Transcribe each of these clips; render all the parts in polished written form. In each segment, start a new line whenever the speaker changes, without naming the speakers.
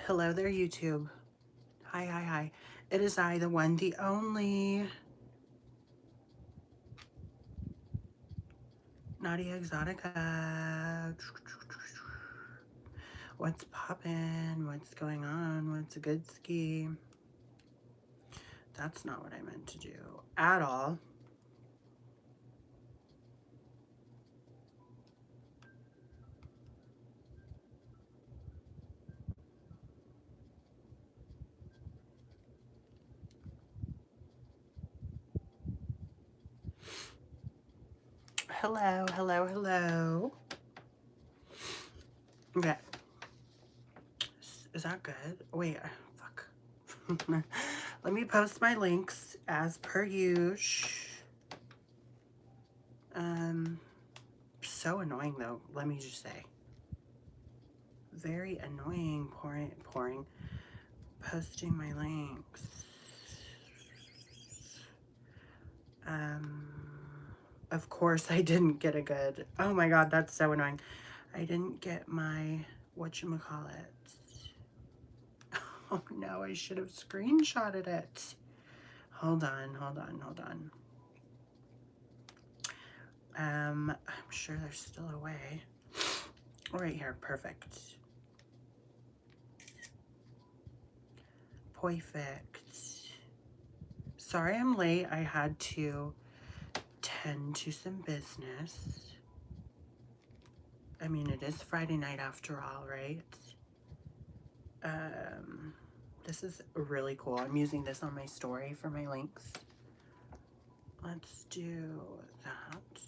Hello there, YouTube. Hi, hi, hi. It is I, the one, the only Naudia Exotica. What's poppin'? What's going on? What's a good ski? That's not what I meant to do at all. Hello, hello, hello. Okay. Is that good? Wait, fuck. Let me post my links as per usual. So annoying though, let me just say. Very annoying pouring, posting my links. Of course I didn't get a good, oh my god, that's so annoying. I didn't get my, whatchamacallit. Oh no, I should have screenshotted it. Hold on. I'm sure there's still a way. Right here, perfect. Perfect. Sorry I'm late. I had to tend to some business. I mean, it is Friday night after all, right? This is really cool. I'm using this on my story for my links. Let's do that.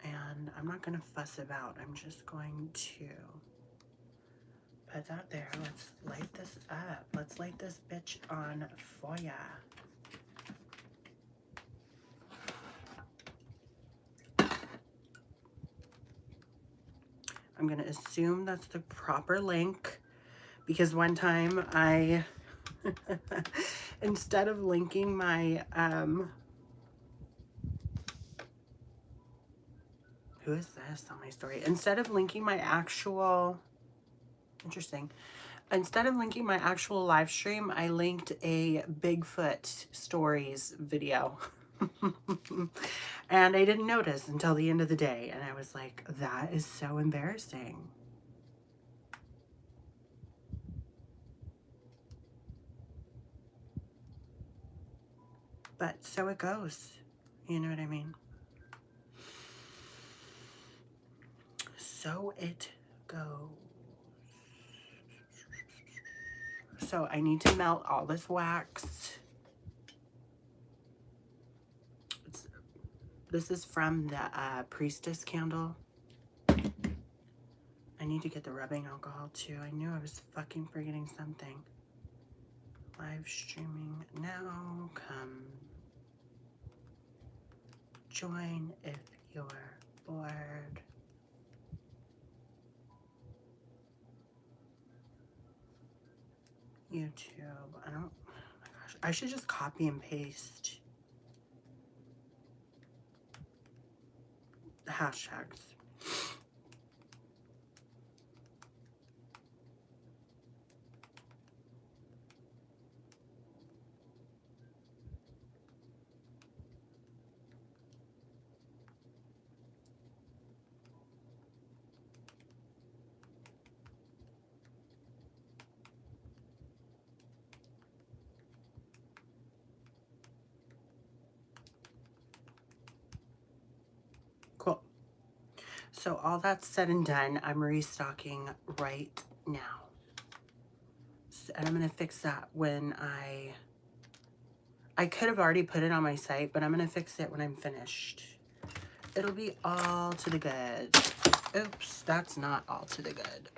And I'm not going to fuss about. I'm just going to put that there. Let's light this up. Let's light this bitch on fire. I'm going to assume that's the proper link because one time I, instead of linking my, who is this on my story? Instead of linking my actual, interesting. Instead of linking my actual live stream, I linked a Bigfoot stories video. And I didn't notice until the end of the day. And I was like, that is so embarrassing. But so it goes. You know what I mean? So it goes. So I need to melt all this wax. This is from the Priestess candle. I need to get the rubbing alcohol too. I knew I was fucking forgetting something. Live streaming now. Come join if you're bored. YouTube. I don't, oh my gosh. I should just copy and paste the hashtags. Cool. So all that's said and done, I'm restocking right now. And I'm going to fix that when I could have already put it on my site, but I'm going to fix it when I'm finished. It'll be all to the good. Oops, that's not all to the good.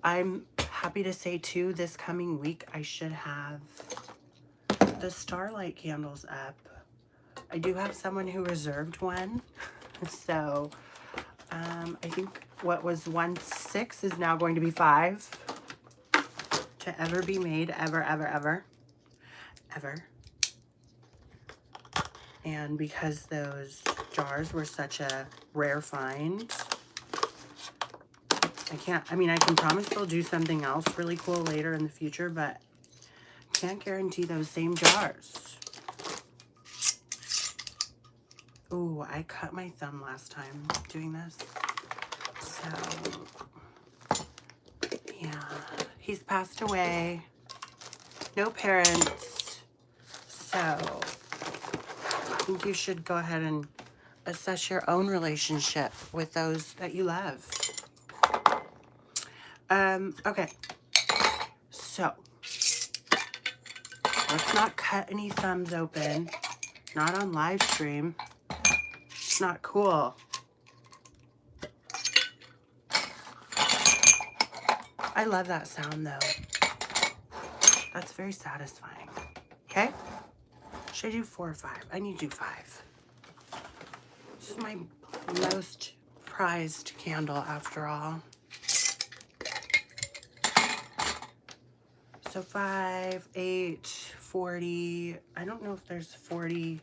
I'm happy to say too, this coming week, I should have the Starlight candles up. I do have someone who reserved one. So, I think what was 1.6 is now going to be 5 to ever be made, ever. And because those jars were such a rare find, I mean, I can promise they'll do something else really cool later in the future, but can't guarantee those same jars. Ooh, I cut my thumb last time doing this. So, yeah, he's passed away. No parents. So, I think you should go ahead and assess your own relationship with those that you love. Okay. So, let's not cut any thumbs open. Not on live stream. It's not cool. I love that sound though. That's very satisfying. Okay? Should I do 4 or 5? I need to do 5. This is my most prized candle after all. So 5, 8, 40. I don't know if there's 40,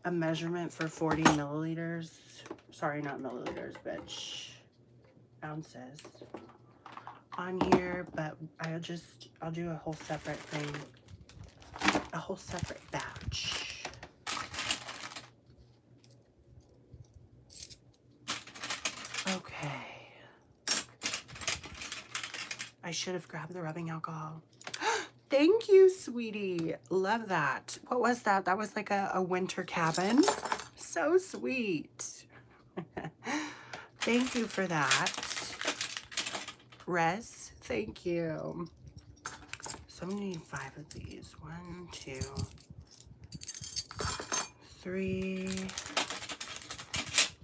a measurement for 40 milliliters. Sorry, not milliliters, but ounces on here, but I'll do a whole separate thing, a whole separate batch. Okay. I should have grabbed the rubbing alcohol. Thank you, sweetie. Love that. What was that? That was like a winter cabin. So sweet. Thank you for that. Res, thank you. So I'm gonna need 5 of these. 1, 2, 3,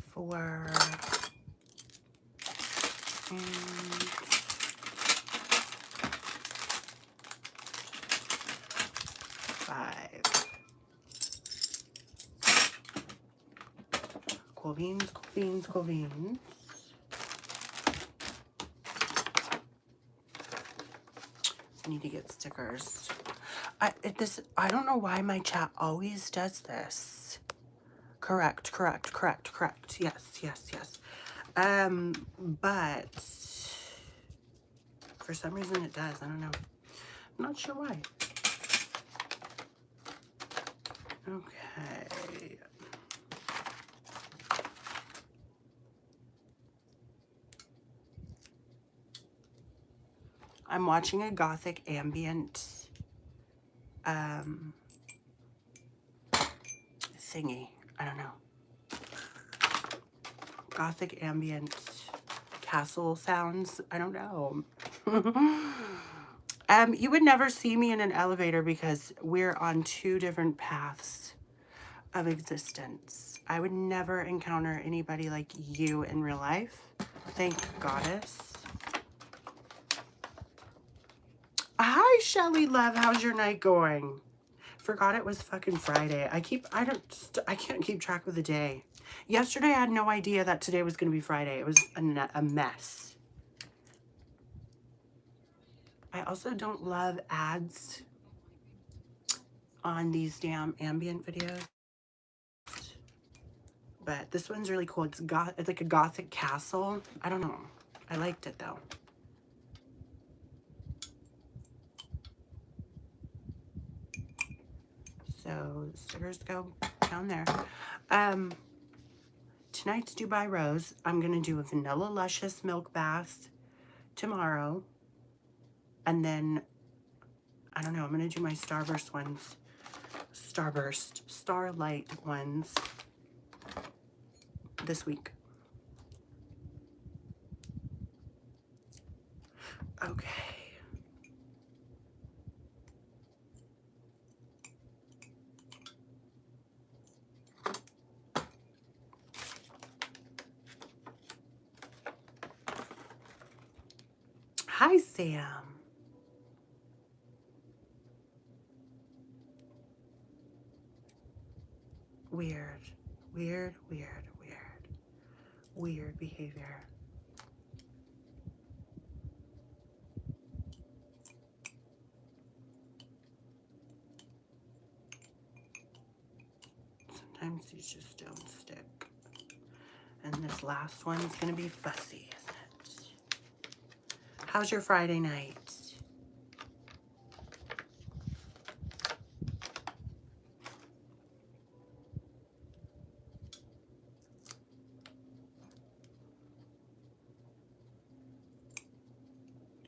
4, and 5. Cool beans, cool beans, cool beans. I need to get stickers. I don't know why my chat always does this. Correct. Yes. But for some reason it does. I don't know. I'm not sure why. Okay. I'm watching a gothic ambient thingy. I don't know. Gothic ambient castle sounds. I don't know. You would never see me in an elevator because we're on 2 different paths of existence. I would never encounter anybody like you in real life. Thank Goddess. Hi, Shelly Love. How's your night going? Forgot it was fucking Friday. I can't keep track of the day. Yesterday, I had no idea that today was going to be Friday. It was a mess. I also don't love ads on these damn ambient videos. But this one's really cool. It's like a gothic castle. I don't know. I liked it though. So the stickers go down there. Tonight's Dubai Rose. I'm going to do a Vanilla Luscious Milk Bath tomorrow. And then, I don't know, I'm going to do my Starburst ones. Starlight ones this week. Okay. Hi, Sam. Weird behavior. Sometimes these just don't stick. And this last one's gonna be fussy, isn't it? How's your Friday night?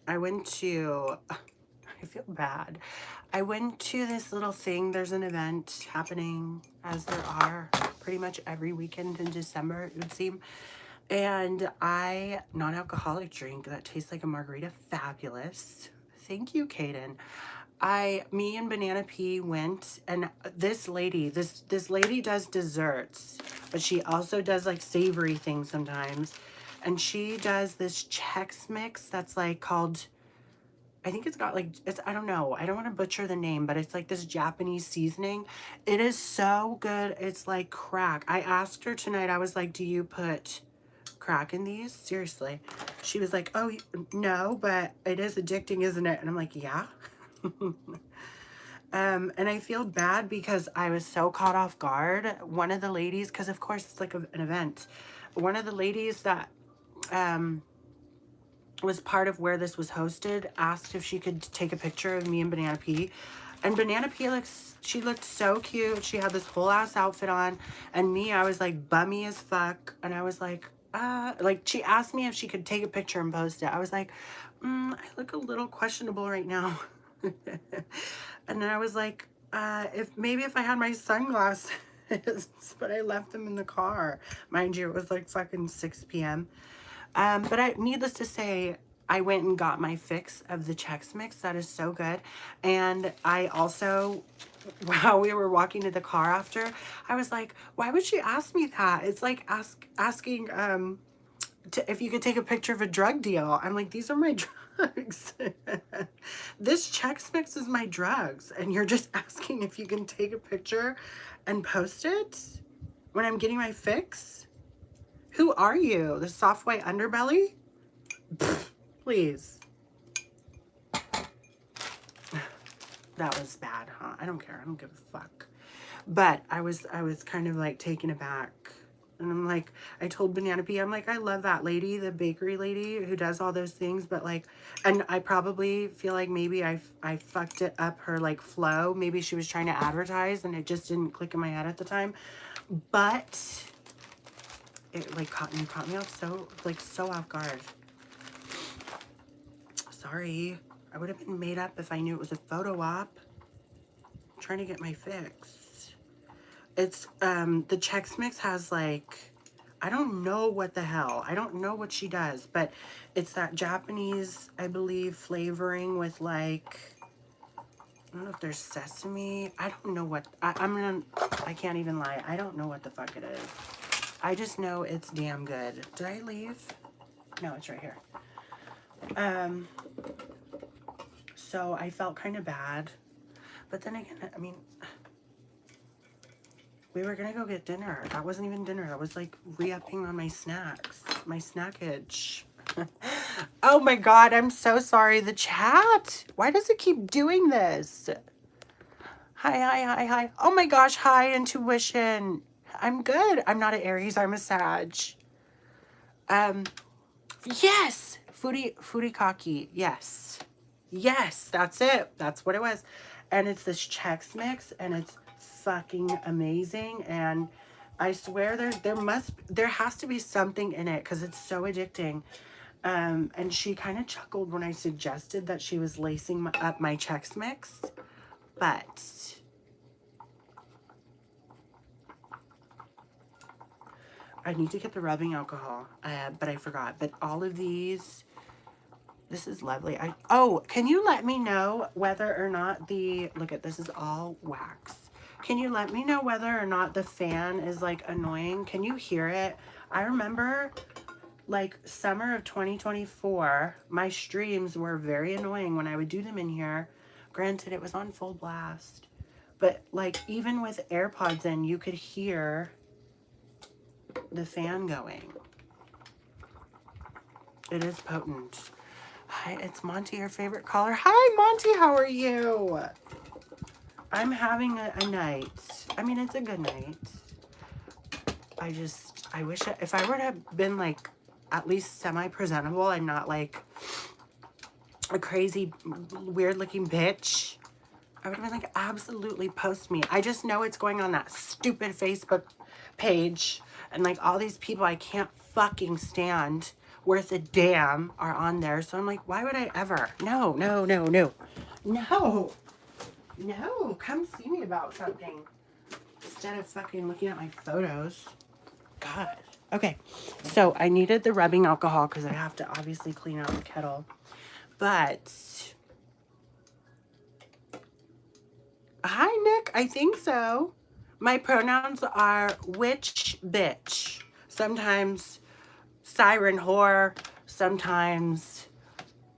I went to, I feel bad. I went to this little thing. There's an event happening, as there are pretty much every weekend in December, it would seem. And non-alcoholic drink that tastes like a margarita, fabulous. Thank you, Kaden. Me and Banana P went, and this lady does desserts, but she also does like savory things sometimes. And she does this Chex Mix that's like called, I think it's got like, I don't know. I don't want to butcher the name, but it's like this Japanese seasoning. It is so good. It's like crack. I asked her tonight, I was like, do you put crack in these? Seriously. She was like, oh, no, but it is addicting, isn't it? And I'm like, yeah. And I feel bad because I was so caught off guard. One of the ladies, because of course it's like an event, one of the ladies that was part of where this was hosted asked if she could take a picture of me and Banana P. And Banana P she looked so cute. She had this whole ass outfit on. And me, I was like bummy as fuck. And I was like she asked me if she could take a picture and post it. I was like, I look a little questionable right now. And then I was like, if I had my sunglasses, but I left them in the car. Mind you, it was like fucking 6 p.m. But needless to say, I went and got my fix of the Chex Mix. That is so good. And I also, while we were walking to the car after, I was like, why would she ask me that? It's like asking if you could take a picture of a drug deal. I'm like, these are my drugs. This Chex Mix is my drugs. And you're just asking if you can take a picture and post it when I'm getting my fix? Who are you? The soft white underbelly? Pfft, please. That was bad, huh? I don't care. I don't give a fuck. But I was kind of like taken aback. And I'm like, I told Banana P, I'm like, I love that lady, the bakery lady who does all those things, but like, and I probably feel like maybe I fucked it up her like flow. Maybe she was trying to advertise and it just didn't click in my head at the time. But it like caught me off so off guard. Sorry. I would have been made up if I knew it was a photo op. I'm trying to get my fix. It's, the Chex Mix has like, I don't know what the hell. I don't know what she does, but it's that Japanese, I believe, flavoring with like, I don't know if there's sesame. I don't know what, I can't even lie. I don't know what the fuck it is. I just know it's damn good. Did I leave? No, it's right here. So I felt kind of bad, but then again, I mean, we were gonna go get dinner. That wasn't even dinner. That was like re-upping on my snacks, my snackage. Oh my God, I'm so sorry. The chat, why does it keep doing this? Hi. Oh my gosh, hi, intuition. I'm good. I'm not an Aries, I'm a Sag. Yes, Furikake, yes. Yes, that's it. That's what it was. And it's this Chex Mix, and it's fucking amazing. And I swear there has to be something in it because it's so addicting. And she kind of chuckled when I suggested that she was lacing up my Chex Mix, but I need to get the rubbing alcohol, but I forgot. But all of these, this is lovely. Oh, can you let me know whether or not look at this is all wax. Can you let me know whether or not the fan is like annoying? Can you hear it? I remember like summer of 2024, my streams were very annoying when I would do them in here. Granted, it was on full blast, but like even with AirPods in, you could hear the fan going. It is potent. Hi, it's Monty, your favorite caller. Hi, Monty, how are you? I'm having a night. I mean, it's a good night. I wish if I were to have been like at least semi-presentable and not like a crazy, weird-looking bitch, I would have been like, absolutely post me. I just know it's going on that stupid Facebook page, and like all these people I can't fucking stand worth a damn are on there. So I'm like, why would I ever? No, no, no, no. No. No. Come see me about something instead of fucking looking at my photos. God. Okay. So I needed the rubbing alcohol because I have to obviously clean out the kettle. But hi, Nick. I think so. My pronouns are witch, bitch. Sometimes siren whore. Sometimes,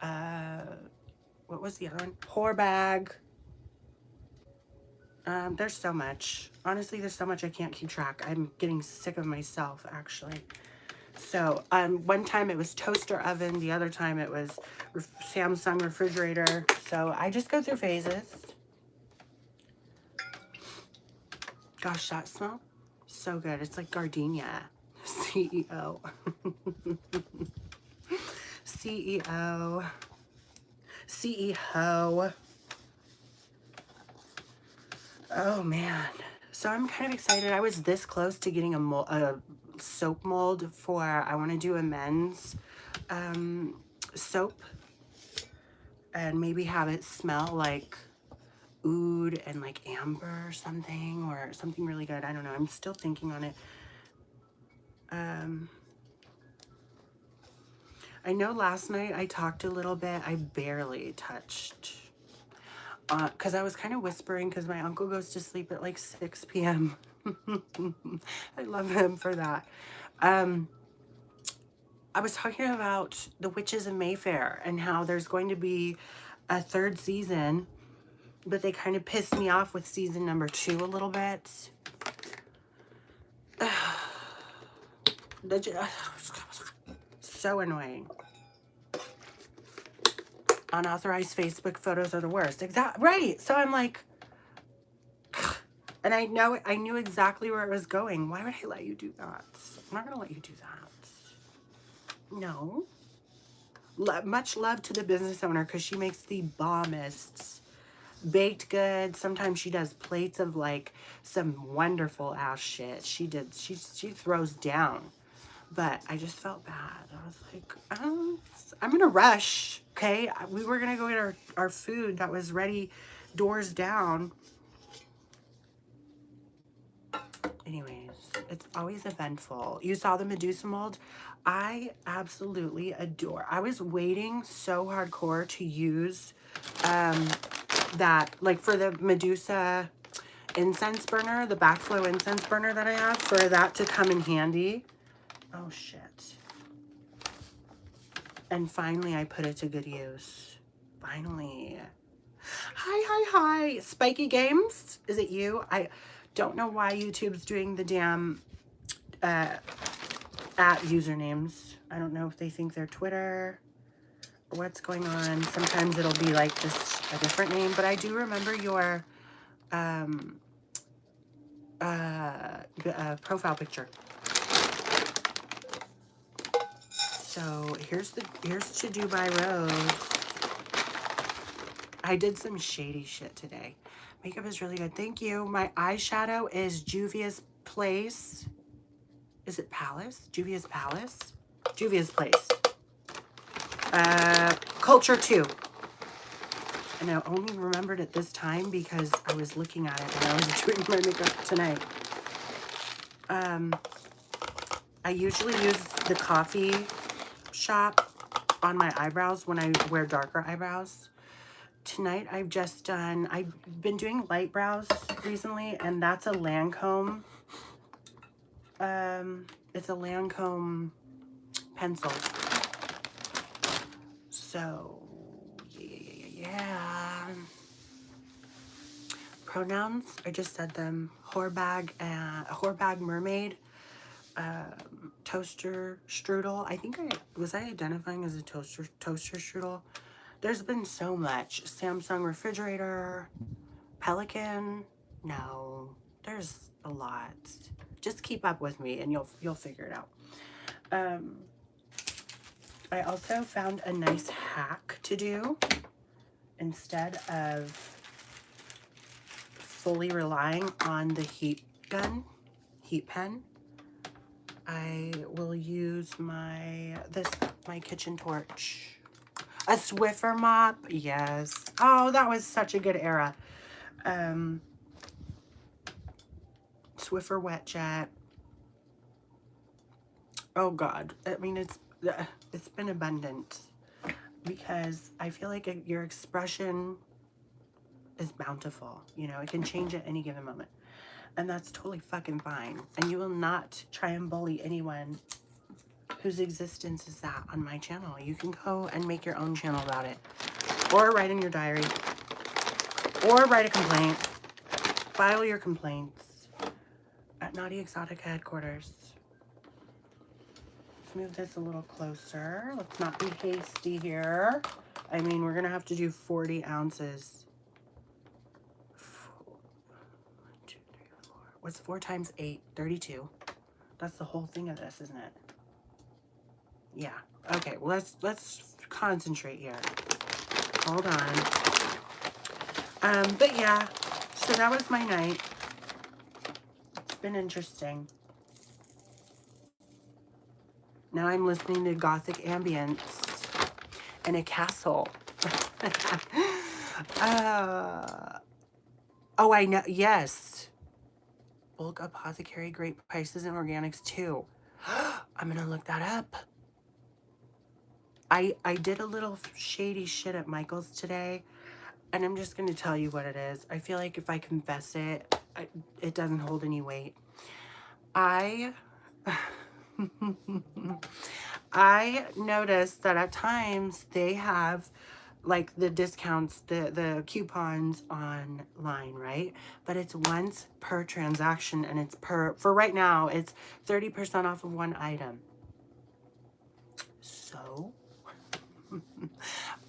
what was the other one? Whore bag. There's so much. Honestly, there's so much I can't keep track. I'm getting sick of myself, actually. So, one time it was toaster oven. The other time it was Samsung refrigerator. So, I just go through phases. Gosh, that smell so good. It's like gardenia. CEO. CEO. CEO. Oh, man. So I'm kind of excited. I was this close to getting a soap mold for, I want to do a men's soap. And maybe have it smell like oud and like amber or something really good. I don't know. I'm still thinking on it. I know last night I talked a little bit. I barely touched. Because I was kind of whispering because my uncle goes to sleep at like 6 p.m. I love him for that. I was talking about the Witches of Mayfair and how there's going to be a third season, but they kind of pissed me off with season number 2 a little bit. So annoying. Unauthorized Facebook photos are the worst. Right. So I'm like, and I knew exactly where it was going. Why would I let you do that? I'm not gonna let you do that. No. Much love to the business owner because she makes the bombest baked goods. Sometimes she does plates of like some wonderful ass shit. She throws down. But I just felt bad. I was like, I'm in a rush, okay? We were going to go get our food that was ready, doors down. Anyways, it's always eventful. You saw the Medusa mold? I absolutely adore. I was waiting so hardcore to use that, like for the Medusa incense burner, the backflow incense burner that I have, for that to come in handy. Oh, shit. And finally, I put it to good use. Finally. Hi. Spiky Games, is it you? I don't know why YouTube's doing the damn at usernames. I don't know if they think they're Twitter or what's going on. Sometimes it'll be like just a different name, but I do remember your profile picture. So here's to Dubai Rose. I did some shady shit today. Makeup is really good. Thank you. My eyeshadow is Juvia's Place. Is it Palace? Juvia's Palace? Juvia's Place. Culture 2. And I only remembered it this time because I was looking at it when I was doing my makeup tonight. I usually use the Coffee Shop on my eyebrows when I wear darker eyebrows. Tonight I've been doing light brows recently, and that's a Lancome. It's a Lancome pencil. So, yeah. Pronouns, I just said them. Whorebag mermaid. Toaster strudel. I think was I identifying as a toaster strudel? There's been so much. Samsung refrigerator. Pelican. No, there's a lot. Just keep up with me and you'll figure it out. I also found a nice hack to do instead of fully relying on the heat pen. I will use my kitchen torch. A Swiffer mop, yes. Oh, that was such a good era. Swiffer wet jet. Oh God, I mean it's been abundant because I feel like your expression is bountiful. You know, it can change at any given moment, and that's totally fucking fine. And you will not try and bully anyone whose existence is that on my channel. You can go and make your own channel about it, or write in your diary, or write a complaint. File your complaints at Naudia Exotica headquarters. Let's move this a little closer. Let's not be hasty here. I mean, we're gonna have to do 40 ounces. 1, 2, 3, 4. What's 4 times 8? 32. That's the whole thing of this, isn't it? Yeah. Okay, well, let's concentrate here. Hold on. But yeah, so that was my night. It's been interesting. Now I'm listening to gothic ambience in a castle. Oh, I know. Yes. Bulk apothecary, great prices and organics too. I'm gonna look that up. I did a little shady shit at Michael's today, and I'm just gonna tell you what it is. I feel like if I confess it, it doesn't hold any weight. I noticed that at times they have like the discounts, the coupons online, right? But it's once per transaction, and it's for right now, it's 30% off of one item. So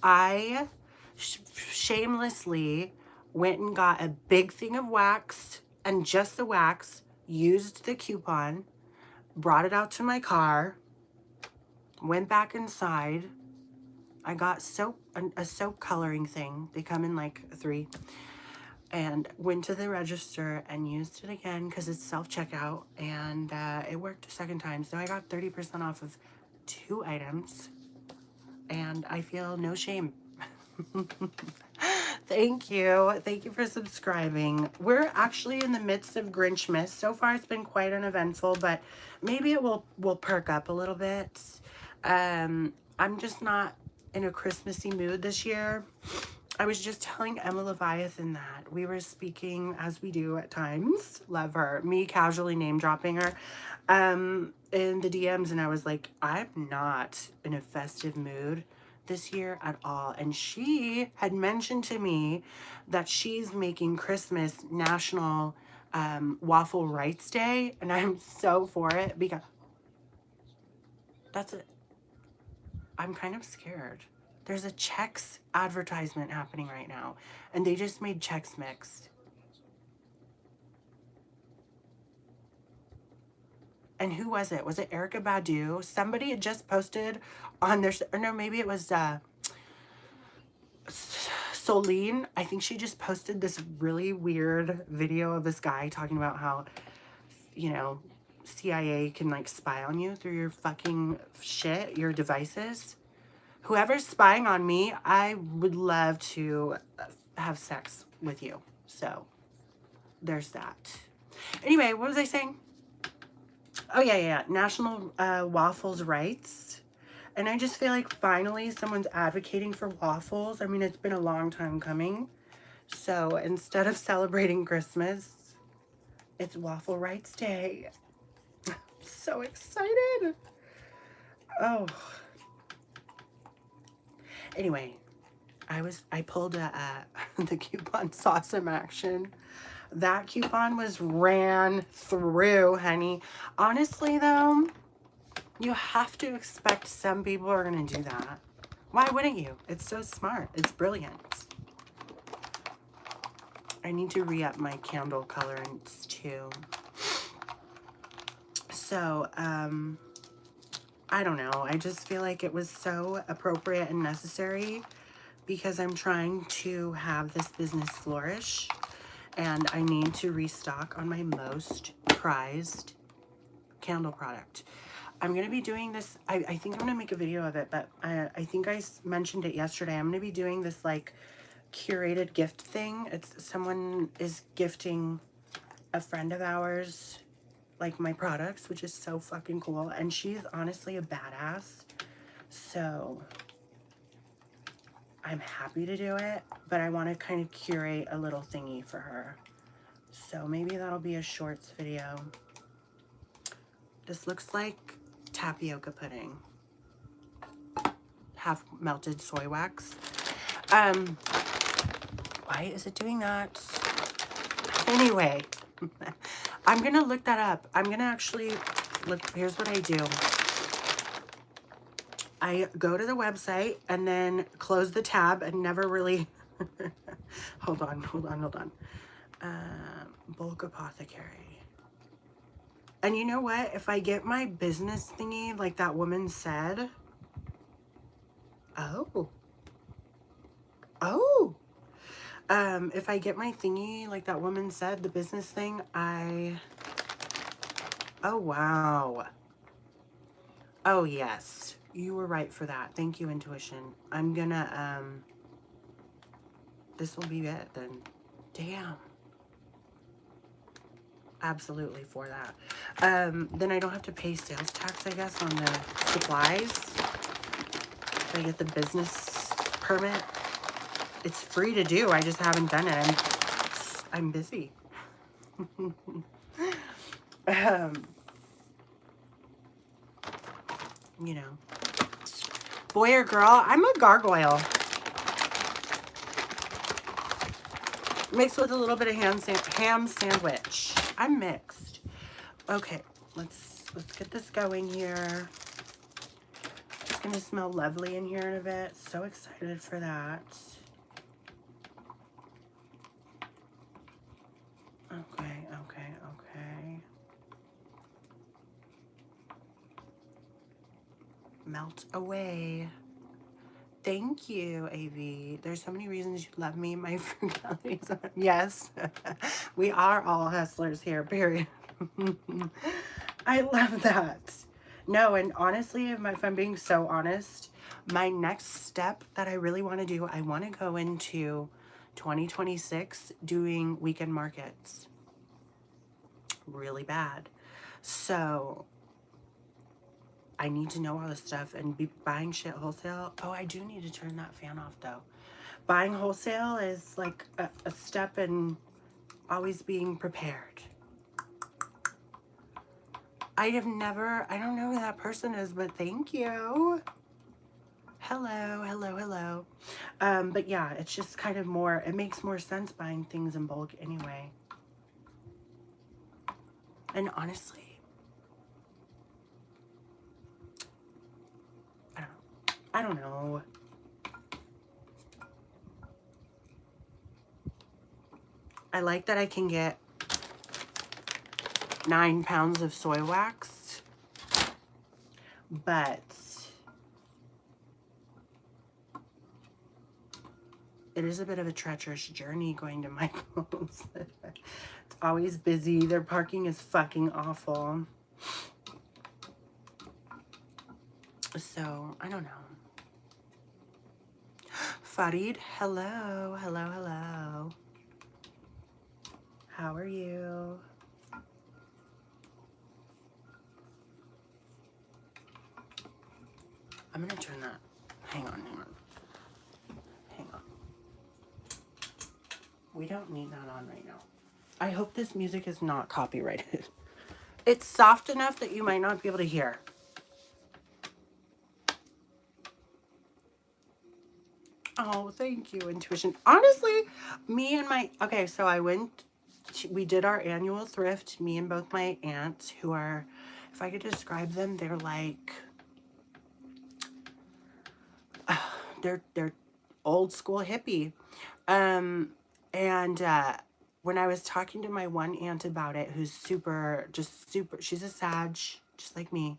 I shamelessly went and got a big thing of wax, and just the wax, used the coupon, brought it out to my car, went back inside. I got soap, a soap coloring thing. They come in like 3. And went to the register and used it again because it's self-checkout, and it worked a second time. So I got 30% off of 2 items, and I feel no shame. Thank you. Thank you for subscribing. We're actually in the midst of Grinchmas. So far it's been quite uneventful, but maybe it will perk up a little bit. I'm just not in a Christmassy mood this year. I was just telling Emma Leviathan that we were speaking, as we do at times, love her, me casually name dropping her, in the DMs, and I was like, I'm not in a festive mood this year at all. And she had mentioned to me that she's making Christmas National Waffle Rights Day, and I'm so for it because that's it. I'm kind of scared. There's a Chex advertisement happening right now, and they just made Chex Mix. And who was it? Was it Erykah Badu? Somebody had just posted on their, or no, maybe it was Soline. I think she just posted this really weird video of this guy talking about how, you know, CIA can like spy on you through your fucking shit, your devices. Whoever's spying on me, I would love to have sex with you. So there's that. Anyway, what was I saying? Oh, yeah. National Waffles Rights. And I just feel like finally someone's advocating for waffles. I mean, it's been a long time coming. So instead of celebrating Christmas, it's Waffle Rights Day. I'm so excited. Oh. Anyway, I pulled the coupon saw some action. That coupon was ran through, honey. Honestly, though, you have to expect some people are going to do that. Why wouldn't you? It's so smart. It's brilliant. I need to re-up my candle colorants, too. So, I don't know. I just feel like it was so appropriate and necessary because I'm trying to have this business flourish and I need to restock on my most prized candle product. I'm going to be doing this. I think I'm going to make a video of it, but I think I mentioned it yesterday. I'm going to be doing this like curated gift thing. It's someone is gifting a friend of ours like my products, which is so fucking cool. And she's honestly a badass. So I'm happy to do it, but I want to kind of curate a little thingy for her. So maybe that'll be a shorts video. This looks like tapioca pudding. Half melted soy wax. Why is it doing that? Anyway, I'm gonna look that up. I'm gonna actually look. Here's what I do. I go to the website and then close the tab and never really hold on. Bulk apothecary. And you know what? If I get my business thingy like that woman said, if I get my thingy like that woman said, the business thing, oh wow. Oh yes, you were right for that. Thank you, intuition. I'm gonna, this will be it then. Damn. Absolutely for that. Then I don't have to pay sales tax, I guess, on the supplies. If I get the business permit, it's free to do. I just haven't done it. I'm busy. You know, boy or girl, I'm a gargoyle. Mixed with a little bit of ham sandwich. I'm mixed. Okay, let's get this going here. It's gonna smell lovely in here in a bit. So excited for that. Okay. Melt away. Thank you, AV. There's so many reasons you love me, my frugalities. Yes, we are all hustlers here, period. I love that. No, and honestly, if I'm being so honest, my next step that I really want to do, I want to go into 2026 doing weekend markets. Really bad. So I need to know all this stuff and be buying shit wholesale. Oh, I do need to turn that fan off though. Buying wholesale is like a step in always being prepared. I don't know who that person is, but thank you. Hello. But yeah, it's just kind of more, it makes more sense buying things in bulk anyway. And honestly, I don't know. I like that I can get 9 pounds of soy wax, but it is a bit of a treacherous journey going to Michael's. It's always busy. Their parking is fucking awful. So, I don't know. Farid, hello. How are you? I'm gonna turn that. Hang on. We don't need that on right now. I hope this music is not copyrighted. It's soft enough that you might not be able to hear. Oh, thank you, intuition. Honestly, me and my, okay, so we did our annual thrift, me and both my aunts, who are, if I could describe them, they're like, they're old school hippie. And when I was talking to my one aunt about it, who's super, she's a Sag, just like me,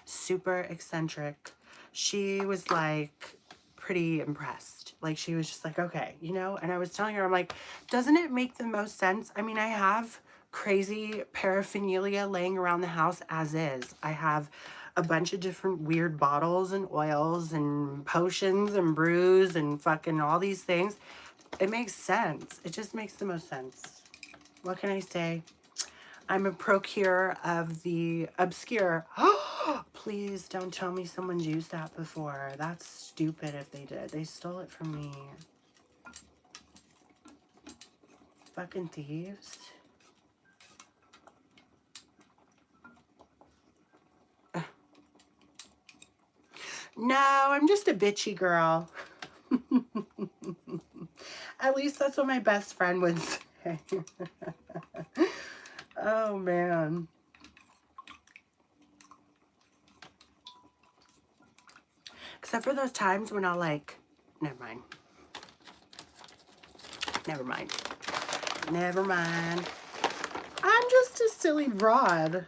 super eccentric. She was like pretty impressed. Like she was just like, okay, you know, and I was telling her, I'm like, doesn't it make the most sense? I mean, I have crazy paraphernalia laying around the house as is. I have a bunch of different weird bottles and oils and potions and brews and fucking all these things. It makes sense. It just makes the most sense. What can I say? I'm a procurer of the obscure. Please don't tell me someone's used that before. That's stupid if they did. They stole it from me. Fucking thieves. No, I'm just a bitchy girl. At least that's what my best friend would say. Oh, man. Except for those times when I'll like, never mind. Never mind. Never mind. I'm just a silly broad.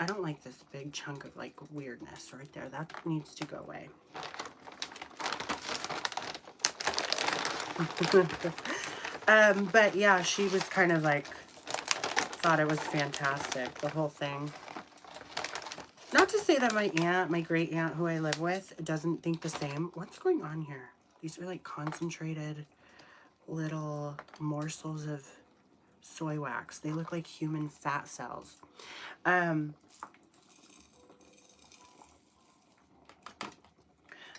I don't like this big chunk of like weirdness right there. That needs to go away. But yeah, she was kind of like, thought it was fantastic, the whole thing. Not to say that my aunt, my great aunt who I live with, doesn't think the same. What's going on here? These are like concentrated little morsels of soy wax. They look like human fat cells.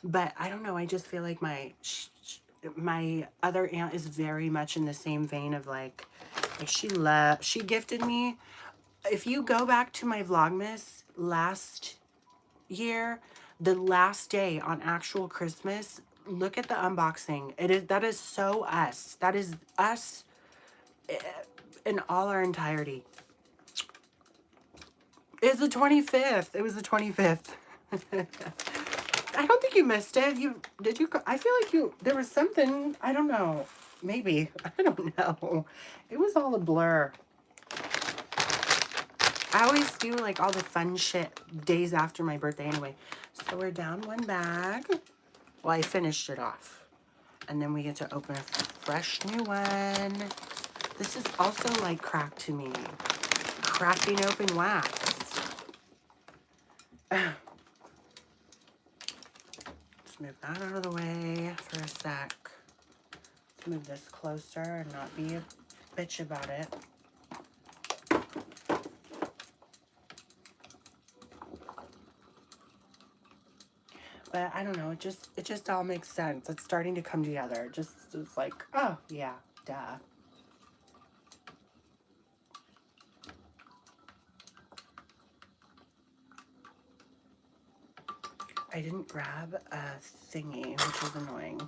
But I don't know. I just feel like my other aunt is very much in the same vein of like she gifted me. If you go back to my Vlogmas last year, the last day on actual Christmas, look at the unboxing. That is so us. That is us in all our entirety. It's the 25th. It was the 25th. I don't think you missed it. Did you? I feel like there was something. I don't know. Maybe. I don't know. It was all a blur. I always do like all the fun shit days after my birthday anyway. So we're down one bag. Well, I finished it off. And then we get to open a fresh new one. This is also like crack to me. Cracking open wax. Let's move that out of the way for a sec. Let's move this closer and not be a bitch about it. But I don't know, it just all makes sense. It's starting to come together. It's like, oh yeah, duh. I didn't grab a thingy, which is annoying.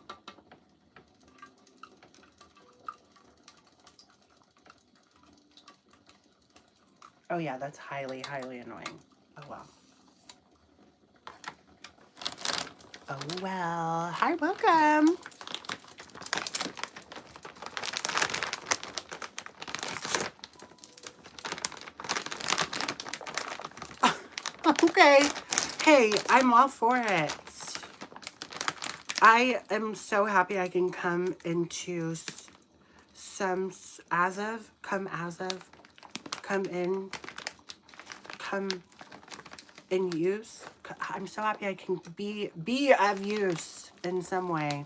Oh yeah, that's highly, highly annoying. Oh well. Oh well. Hi, welcome. Okay. Hey, I'm all for it. I am so happy I can come into come in use. I'm so happy I can be of use in some way.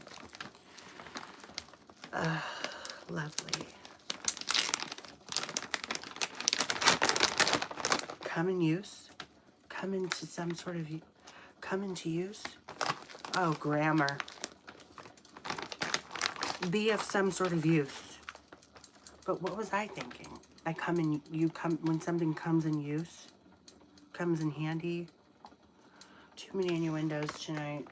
Lovely. Come in use. Come into some sort of, come into use. Oh, grammar. Be of some sort of use. But what was I thinking? When something comes in use, comes in handy. Too many innuendos tonight.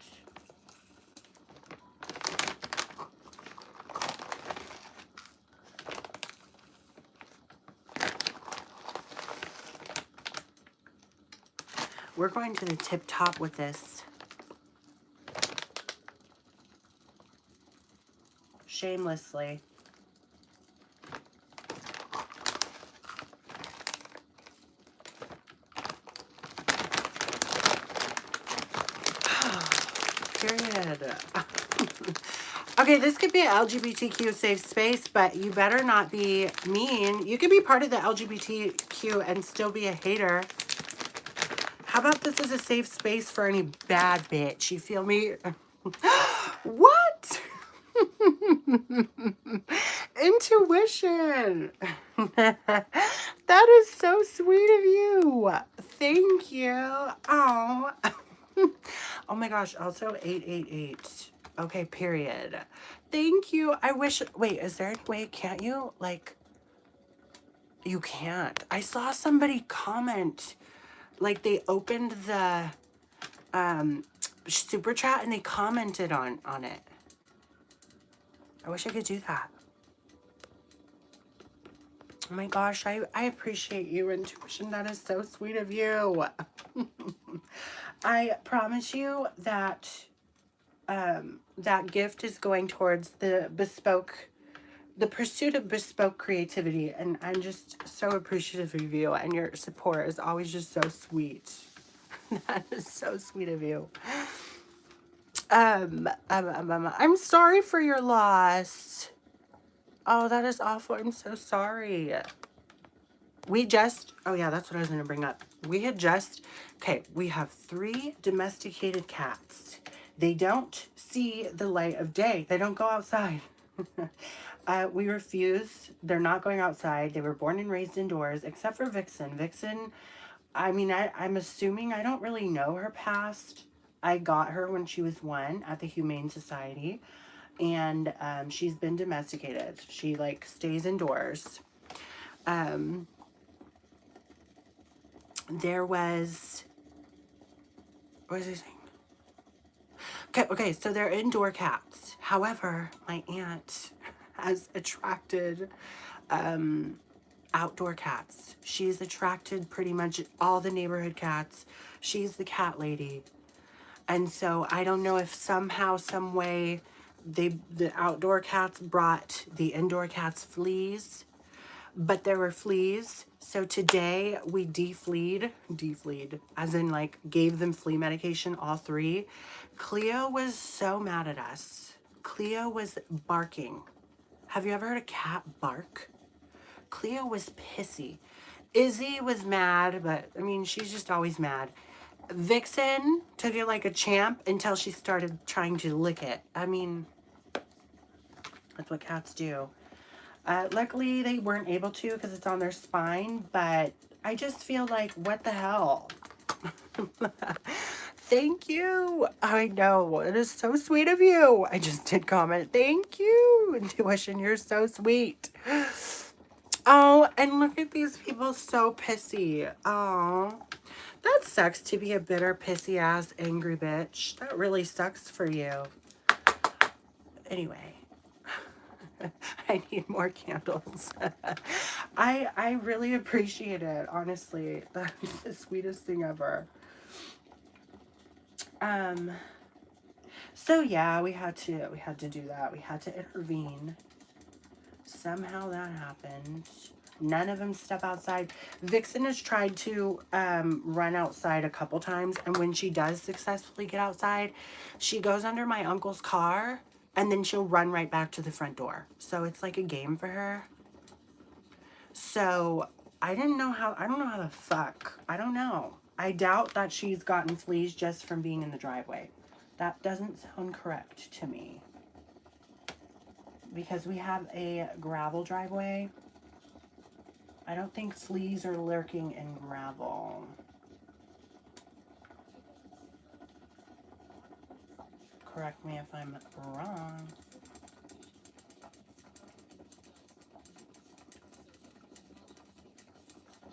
We're going to the tip top with this. Shamelessly. Okay, this could be an LGBTQ safe space, but you better not be mean. You could be part of the LGBTQ and still be a hater. How about this is a safe space for any bad bitch? You feel me? What? Intuition. That is so sweet of you. Thank you. Oh. Oh my gosh. Also 888. Okay, period. Thank you. I wish. Wait, is there any way? Can't you? Like, you can't. I saw somebody comment. Like, they opened the super chat and they commented on it. I wish I could do that. Oh my gosh, I appreciate you, Intuition. That is so sweet of you. I promise you that that gift is going towards the pursuit of bespoke creativity. And I'm just so appreciative of you, and your support is always just so sweet. That is so sweet of you. I'm sorry for your loss. Oh, that is awful. I'm so sorry. Oh yeah, that's what I was going to bring up. We have 3 domesticated cats. They don't see the light of day. They don't go outside. We refuse. They're not going outside. They were born and raised indoors, except for Vixen. Vixen, I mean, I'm assuming, I don't really know her past. I got her when she was 1 at the Humane Society. And she's been domesticated. She like stays indoors. There was, what was I saying? Okay, so they're indoor cats. However, my aunt has attracted outdoor cats. She's attracted pretty much all the neighborhood cats. She's the cat lady. And so I don't know if somehow, some way, the outdoor cats brought the indoor cats fleas, but there were fleas. So today we defleed, as in like gave them flea medication, all 3. Cleo was so mad at us. Cleo was barking. Have you ever heard a cat bark? Cleo was pissy. Izzy was mad, but I mean, she's just always mad. Vixen took it like a champ until she started trying to lick it. I mean, that's what cats do. Luckily, they weren't able to because it's on their spine, but I just feel like, what the hell? Thank you. I know. It is so sweet of you. I just did comment. Thank you. Intuition, you're so sweet. Oh, and look at these people so pissy. Oh. That sucks to be a bitter, pissy ass, angry bitch. That really sucks for you. Anyway, I need more candles. I really appreciate it, honestly. That's the sweetest thing ever. So yeah, we had to do that. We had to intervene. Somehow that happened. None of them step outside. Vixen has tried to run outside a couple times, and when she does successfully get outside, she goes under my uncle's car, and then she'll run right back to the front door. So it's like a game for her. So I don't know how the fuck. I don't know. I doubt that she's gotten fleas just from being in the driveway. That doesn't sound correct to me. Because we have a gravel driveway. I don't think fleas are lurking in gravel. Correct me if I'm wrong.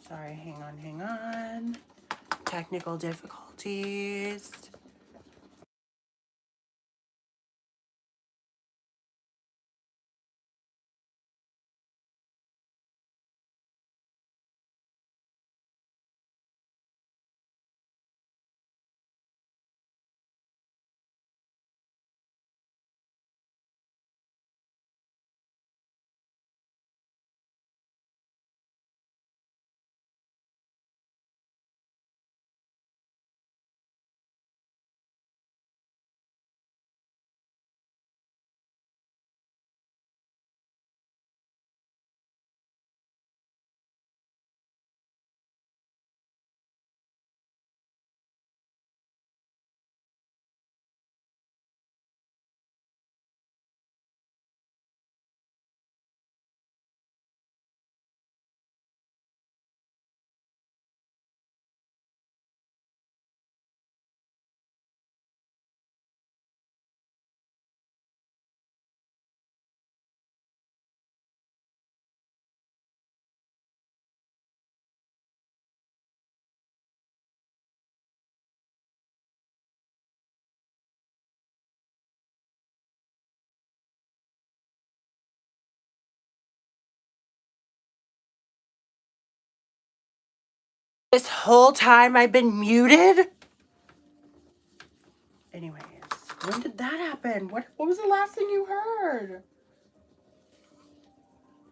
Sorry, hang on. Technical difficulties. This whole time I've been muted? Anyways, when did that happen? What was the last thing you heard?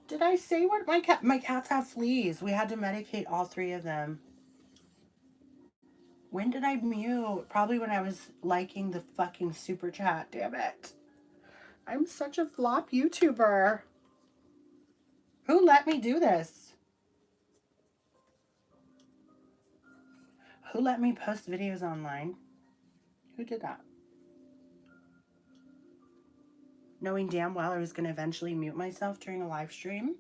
Did I say what my cats have fleas? We had to medicate all 3 of them. When did I mute? Probably when I was liking the fucking super chat, damn it. I'm such a flop YouTuber. Who let me do this? Who let me post videos online? Who did that? Knowing damn well I was going to eventually mute myself during a live stream?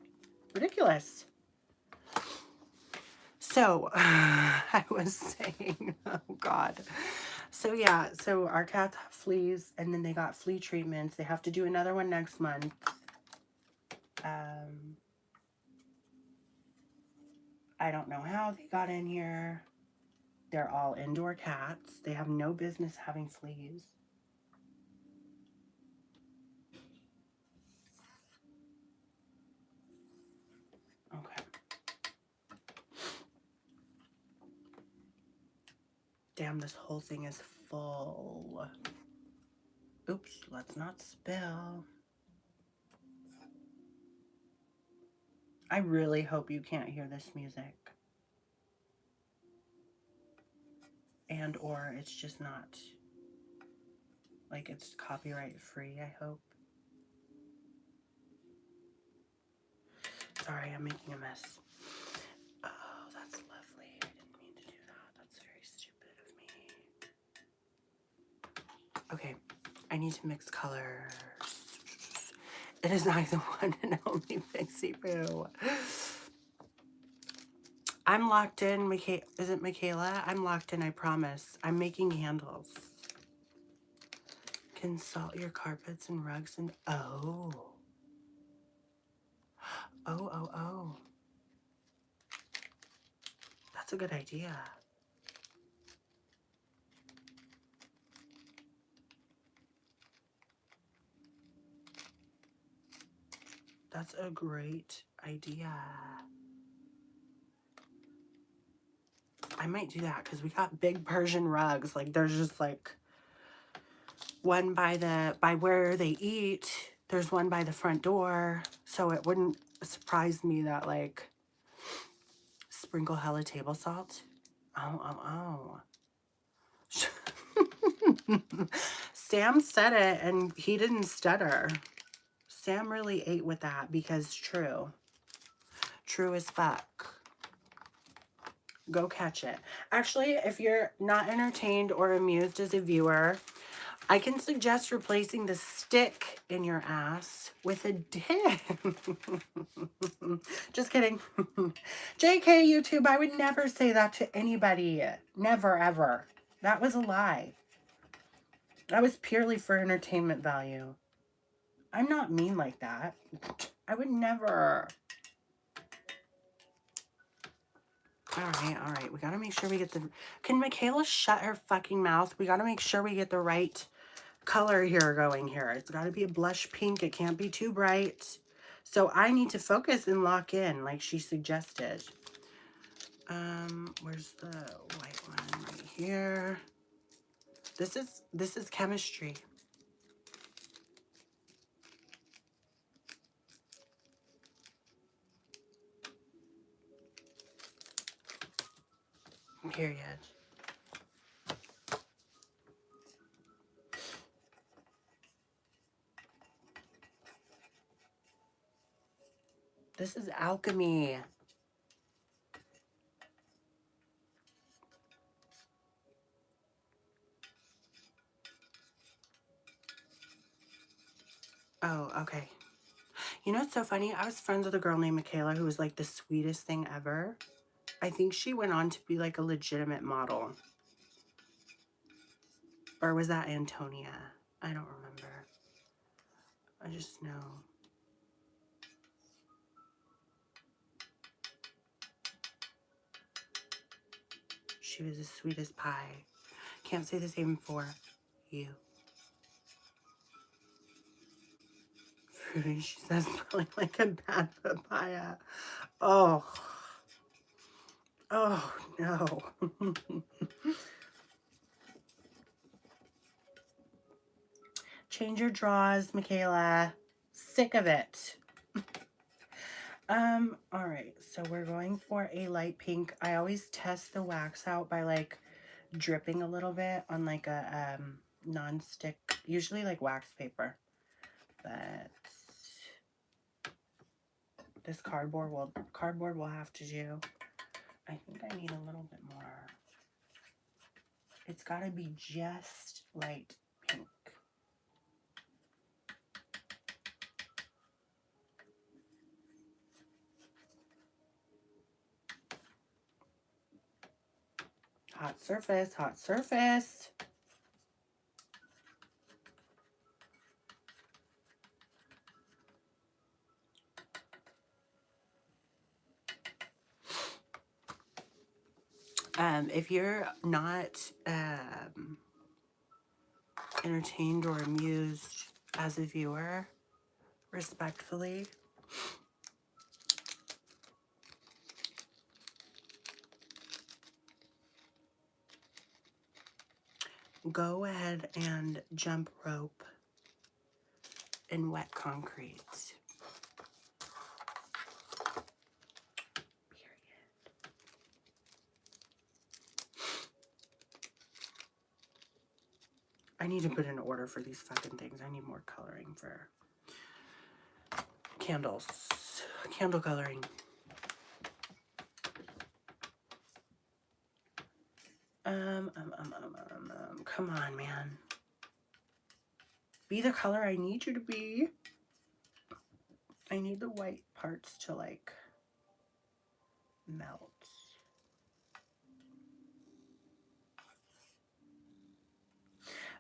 Ridiculous. So, I was saying, oh God. So yeah, so our cats have fleas and then they got flea treatments. They have to do another one next month. I don't know how they got in here. They're all indoor cats. They have no business having fleas. Okay. Damn, this whole thing is full. Oops, let's not spill. I really hope you can't hear this music. And or it's just not, like it's copyright free, I hope. Sorry, I'm making a mess. Oh, that's lovely. I didn't mean to do that. That's very stupid of me. Okay, I need to mix colors. It is not the one and only Pixie Boo. I'm locked in, is it Michaela? I'm locked in, I promise. I'm making candles. Consult your carpets and rugs and, oh. Oh. That's a good idea. That's a great idea. I might do that because we got big Persian rugs. Like there's just like one by where they eat. There's one by the front door. So it wouldn't surprise me that like sprinkle hella table salt. Oh. Sam said it and he didn't stutter. Sam really ate with that because true. True as fuck. Go catch it. Actually, if you're not entertained or amused as a viewer, I can suggest replacing the stick in your ass with a dick. Just kidding. JK YouTube, I would never say that to anybody. Never, ever. That was a lie. That was purely for entertainment value. I'm not mean like that. I would never. All right. We got to make sure we get the... Can Michaela shut her fucking mouth? We got to make sure we get the right color here going here. It's got to be a blush pink. It can't be too bright. So I need to focus and lock in like she suggested. Where's the white one? Right here. This is chemistry. Period. This is alchemy. Oh, okay. You know what's so funny? I was friends with a girl named Michaela who was like the sweetest thing ever. I think she went on to be like a legitimate model. Or was that Antonia? I don't remember. I just know. She was the sweetest pie. Can't say the same for you. Fruity, she says, smelling like a bad papaya. Oh. Oh, no. Change your draws, Michaela. Sick of it. All right, so we're going for a light pink. I always test the wax out by like dripping a little bit on like a non-stick, usually like wax paper. But this cardboard will have to do. I think I need a little bit more. It's got to be just light pink. Hot surface, hot surface. If you're not entertained or amused as a viewer, respectfully, go ahead and jump rope in wet concrete. I need to put in an order for these fucking things. I need more coloring for candles. Candle coloring. Come on, man. Be the color I need you to be. I need the white parts to like melt.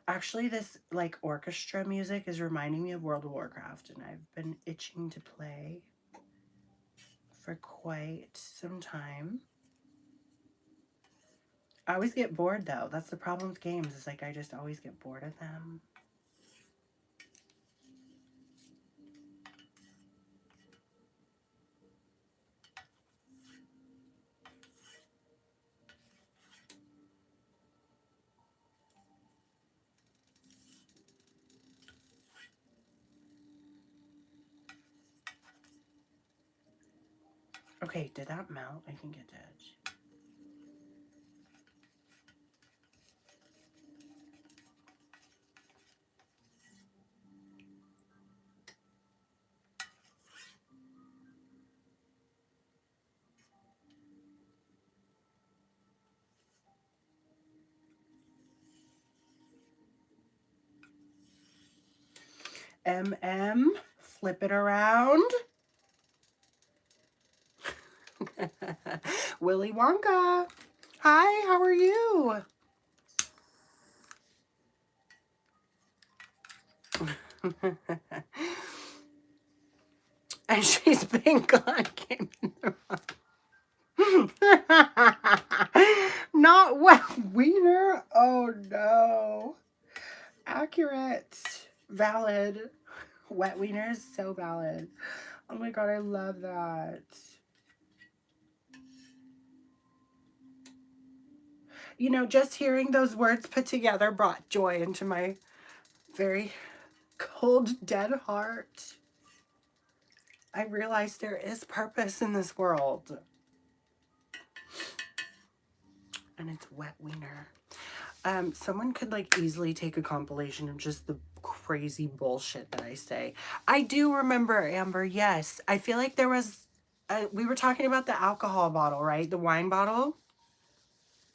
Actually, this like orchestra music is reminding me of World of Warcraft, and I've been itching to play for quite some time. I always get bored though. That's the problem with games. Is like I just always get bored of them. Okay, did that melt? I think it did. Flip it around. Willy Wonka. Hi, how are you? And she's been gone. Came in the room. Not wet wiener. Oh no. Accurate. Valid. Wet wiener is so valid. Oh my god, I love that. You know, just hearing those words put together brought joy into my very cold, dead heart. I realized there is purpose in this world. And it's wet wiener. Someone could like easily take a compilation of just the crazy bullshit that I say. I do remember, Amber, yes. I feel like there was, we were talking about the alcohol bottle, right? The wine bottle.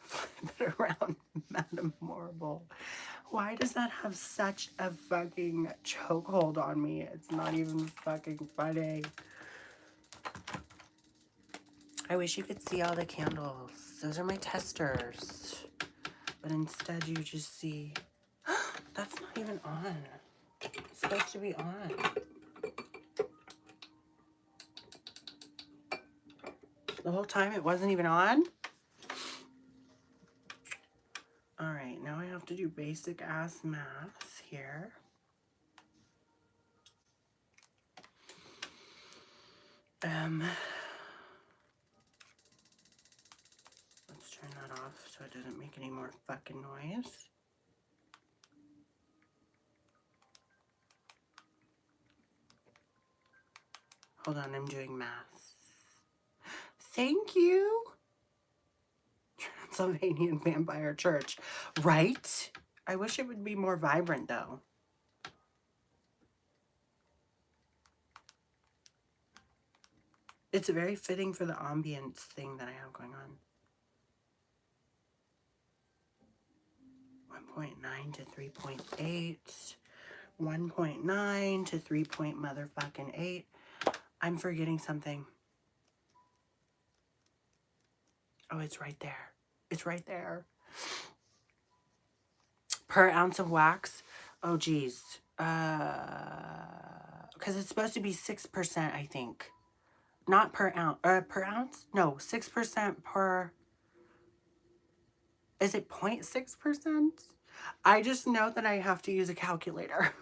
Flip it around, Madame Morrible. Why does that have such a fucking chokehold on me? It's not even fucking funny. I wish you could see all the candles. Those are my testers. But instead you just see, that's not even on. It's supposed to be on. The whole time it wasn't even on? Alright, now I have to do basic ass math here. off so it doesn't make any more fucking noise. Hold on, I'm doing math. Thank you. Transylvanian Vampire Church. Right? I wish it would be more vibrant, though. It's very fitting for the ambience thing that I have going on. 1.9 to 3.8. 1.9 to 3.8. I'm forgetting something. Oh, it's right there. It's right there. Per ounce of wax. Oh, geez. Because it's supposed to be 6%, I think. Not per ounce. Per ounce? No, 6% per... Is it 0.6%? I just know that I have to use a calculator.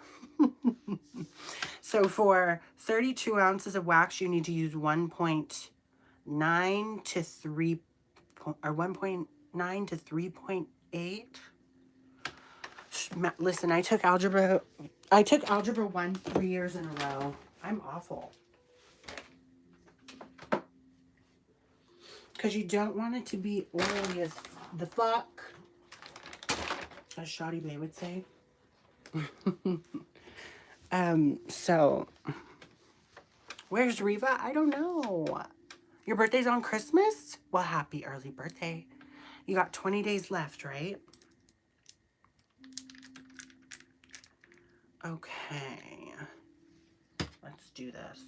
So for 32 ounces of wax, you need to use 1.9 to 3... Or 1.9 to 3.8. Listen, I took algebra 1 3 years in a row. I'm awful. Because you don't want it to be oily as the fuck, as Shoddy Bay would say. So, where's Reva? I don't know. Your birthday's on Christmas? Well, happy early birthday. You got 20 days left, right? Okay. Let's do this.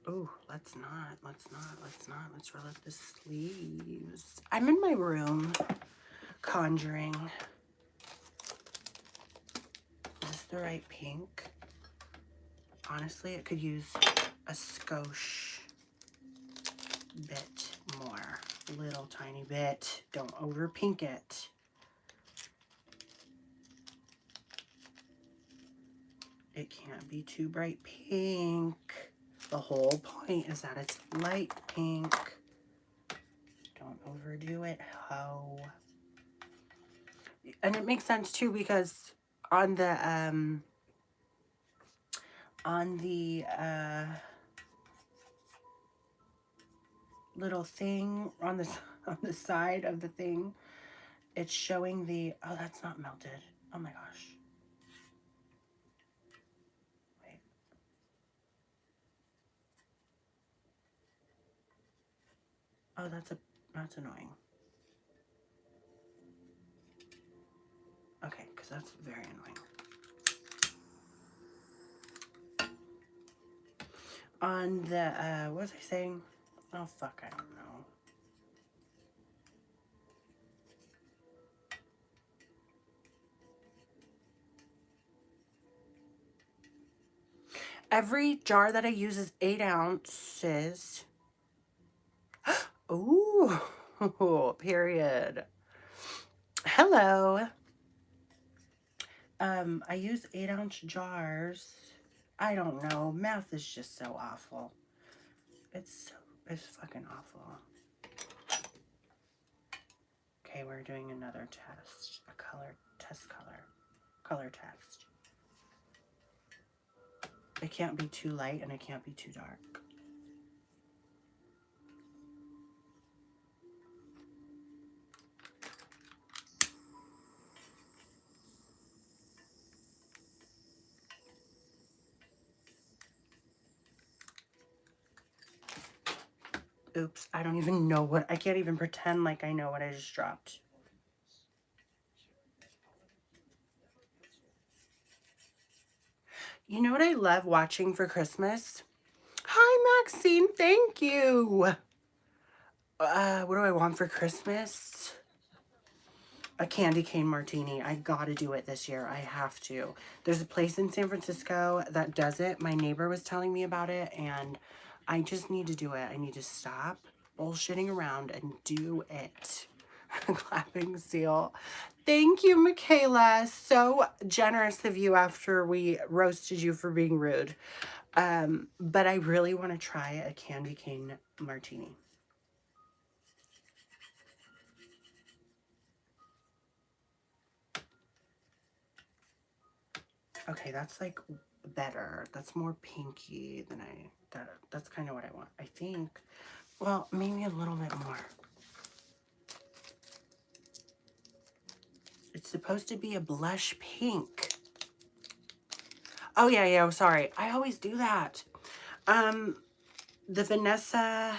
Oh, let's not. Let's roll up the sleeves. I'm in my room conjuring. Is this the right pink? Honestly, it could use a skosh bit more. Little tiny bit. Don't over pink it. It can't be too bright pink. The whole point is that it's light pink. Don't overdo it, ho. And it makes sense too because on the little thing on the side of the thing, it's showing the, oh, that's not melted. Oh my gosh. Wait. Oh, that's annoying. Okay, because that's very annoying. On the, what was I saying? Oh, fuck, I don't know. Every jar that I use is 8 ounces. Ooh, period. Hello. I use 8-ounce jars. I don't know. Math is just so awful. It's fucking awful. Okay, we're doing another test. A color test. It can't be too light and it can't be too dark. Oops, I don't even know what, I can't even pretend like I know what I just dropped. You know what I love watching for Christmas? Hi, Maxine, thank you. What do I want for Christmas? A candy cane martini. I gotta do it this year. I have to. There's a place in San Francisco that does it. My neighbor was telling me about it, and I just need to do it. I need to stop bullshitting around and do it. clapping seal. Thank you, Michaela. So generous of you after we roasted you for being rude. But I really want to try a candy cane martini. Okay, that's like better. That's more pinky than that's kind of what I want. I think, well, maybe a little bit more. It's supposed to be a blush pink. Oh, yeah, sorry. I always do that. The Vanessa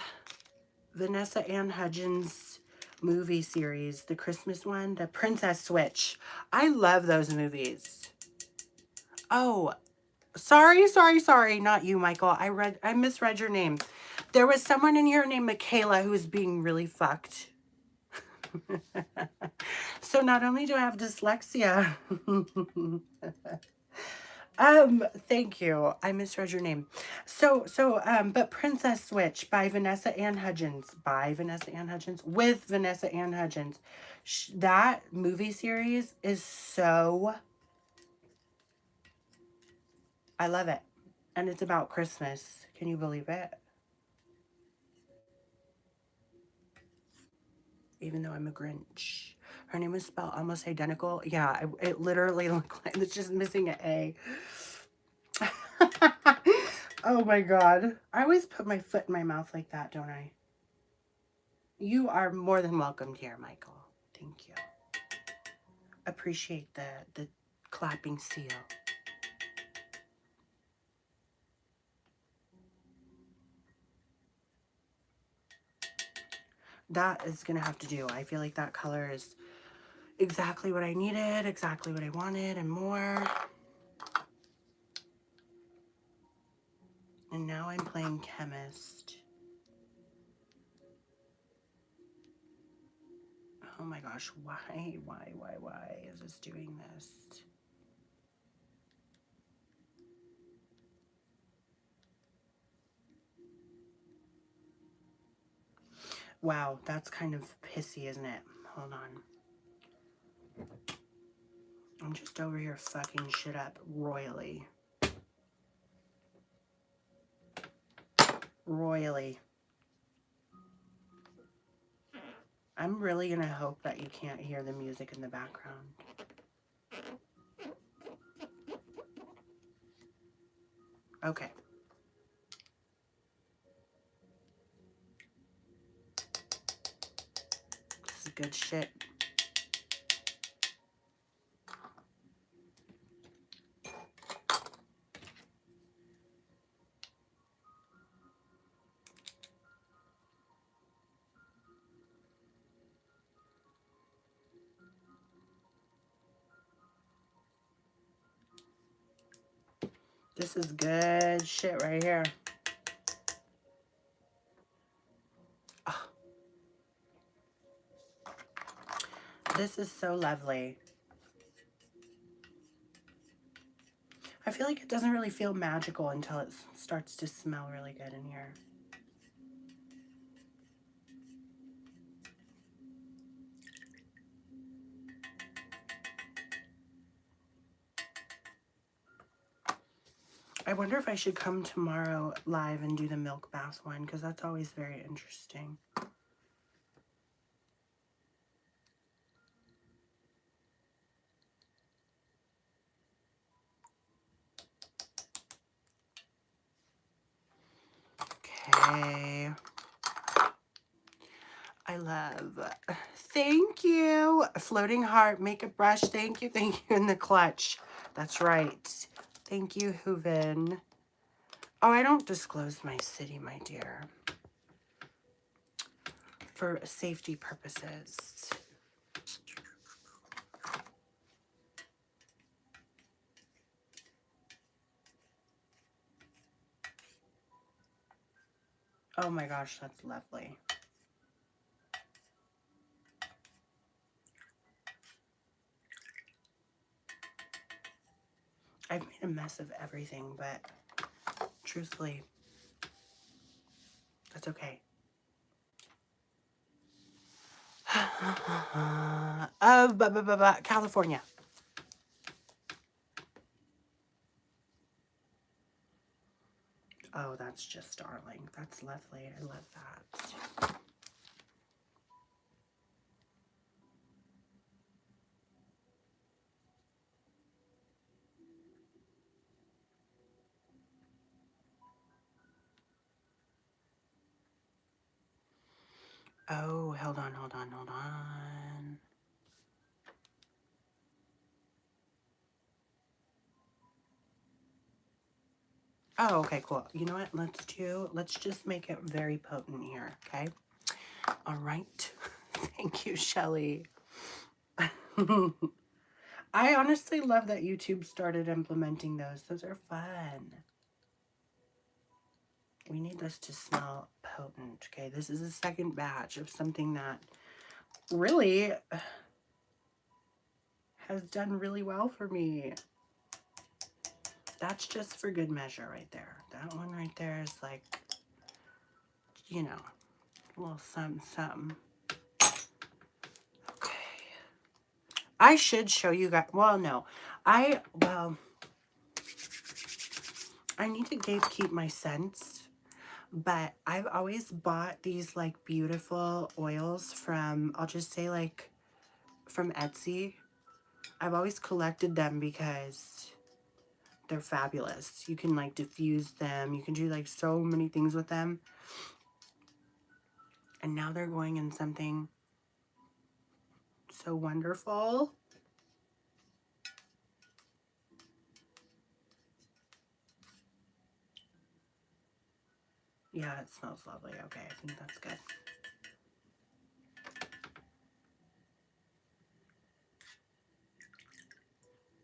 Ann Hudgens movie series, the Christmas one, the Princess Switch. I love those movies. Oh, sorry. Not you, Michael. I misread your name. There was someone in here named Michaela who was being really fucked. So not only do I have dyslexia, thank you. I misread your name. But Princess Switch by Vanessa Ann Hudgens. By Vanessa Ann Hudgens. With Vanessa Ann Hudgens. That movie series is so... I love it. And it's about Christmas. Can you believe it? Even though I'm a Grinch. Her name is spelled almost identical. Yeah, it literally looked like it's just missing an A. Oh my god. I always put my foot in my mouth like that, don't I? You are more than welcome here, Michael. Thank you. Appreciate the clapping seal. That is going to have to do. I feel like that color is exactly what I needed, exactly what I wanted, and more. And now I'm playing chemist. Oh my gosh, why is this doing this? Wow, that's kind of pissy, isn't it? Hold on. I'm just over here fucking shit up royally. Royally. I'm really gonna hope that you can't hear the music in the background. Okay. This is good shit. This is good shit right here. Oh, this is so lovely. I feel like it doesn't really feel magical until it starts to smell really good in here. I wonder if I should come tomorrow live and do the milk bath one, because that's always very interesting. Okay. I love. Thank you. Floating heart, makeup brush. Thank you. In the clutch. That's right. Thank you, Hooven. Oh, I don't disclose my city, my dear. For safety purposes. Oh my gosh, that's lovely. I've made a mess of everything, but truthfully, that's okay. California. Oh, that's just darling. That's lovely. I love that. Oh, hold on, hold on, hold on. Oh, okay, cool. You know what? Let's just make it very potent here, okay? All right. Thank you, Shelly. I honestly love that YouTube started implementing those. Those are fun. We need this to smell potent. Okay, this is a second batch of something that really has done really well for me. That's just for good measure right there. That one right there is like, you know, a little something, something. Okay. I should show you guys. Well, no. I need to gatekeep my scents. But I've always bought these like beautiful oils from, I'll just say like from Etsy. I've always collected them because they're fabulous. You can like diffuse them. You can do like so many things with them. And now they're going in something so wonderful. Yeah, it smells lovely. Okay, I think that's good.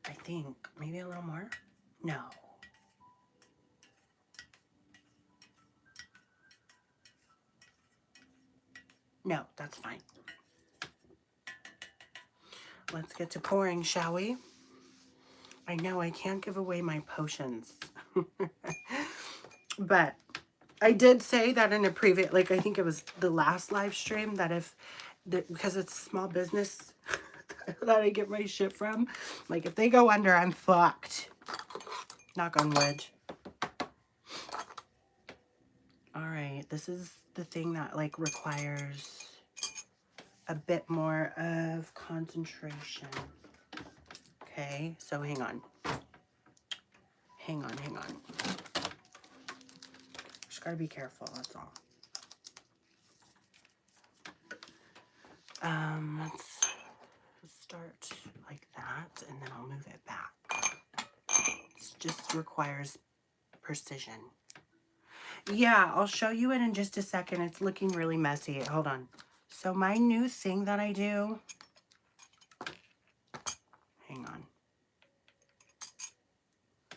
I think maybe a little more. No. No, that's fine. Let's get to pouring, shall we? I know I can't give away my potions. But I did say that in a previous, like I think it was the last live stream, that because it's a small business that I get my shit from, like if they go under, I'm fucked. Knock on wood. All right, this is the thing that like requires a bit more of concentration. Okay, so hang on. Hang on. Just gotta be careful, that's all. Let's start like that, and then I'll move it back. It just requires precision. Yeah, I'll show you it in just a second. It's looking really messy. Hold on. So my new thing that I do, hang on.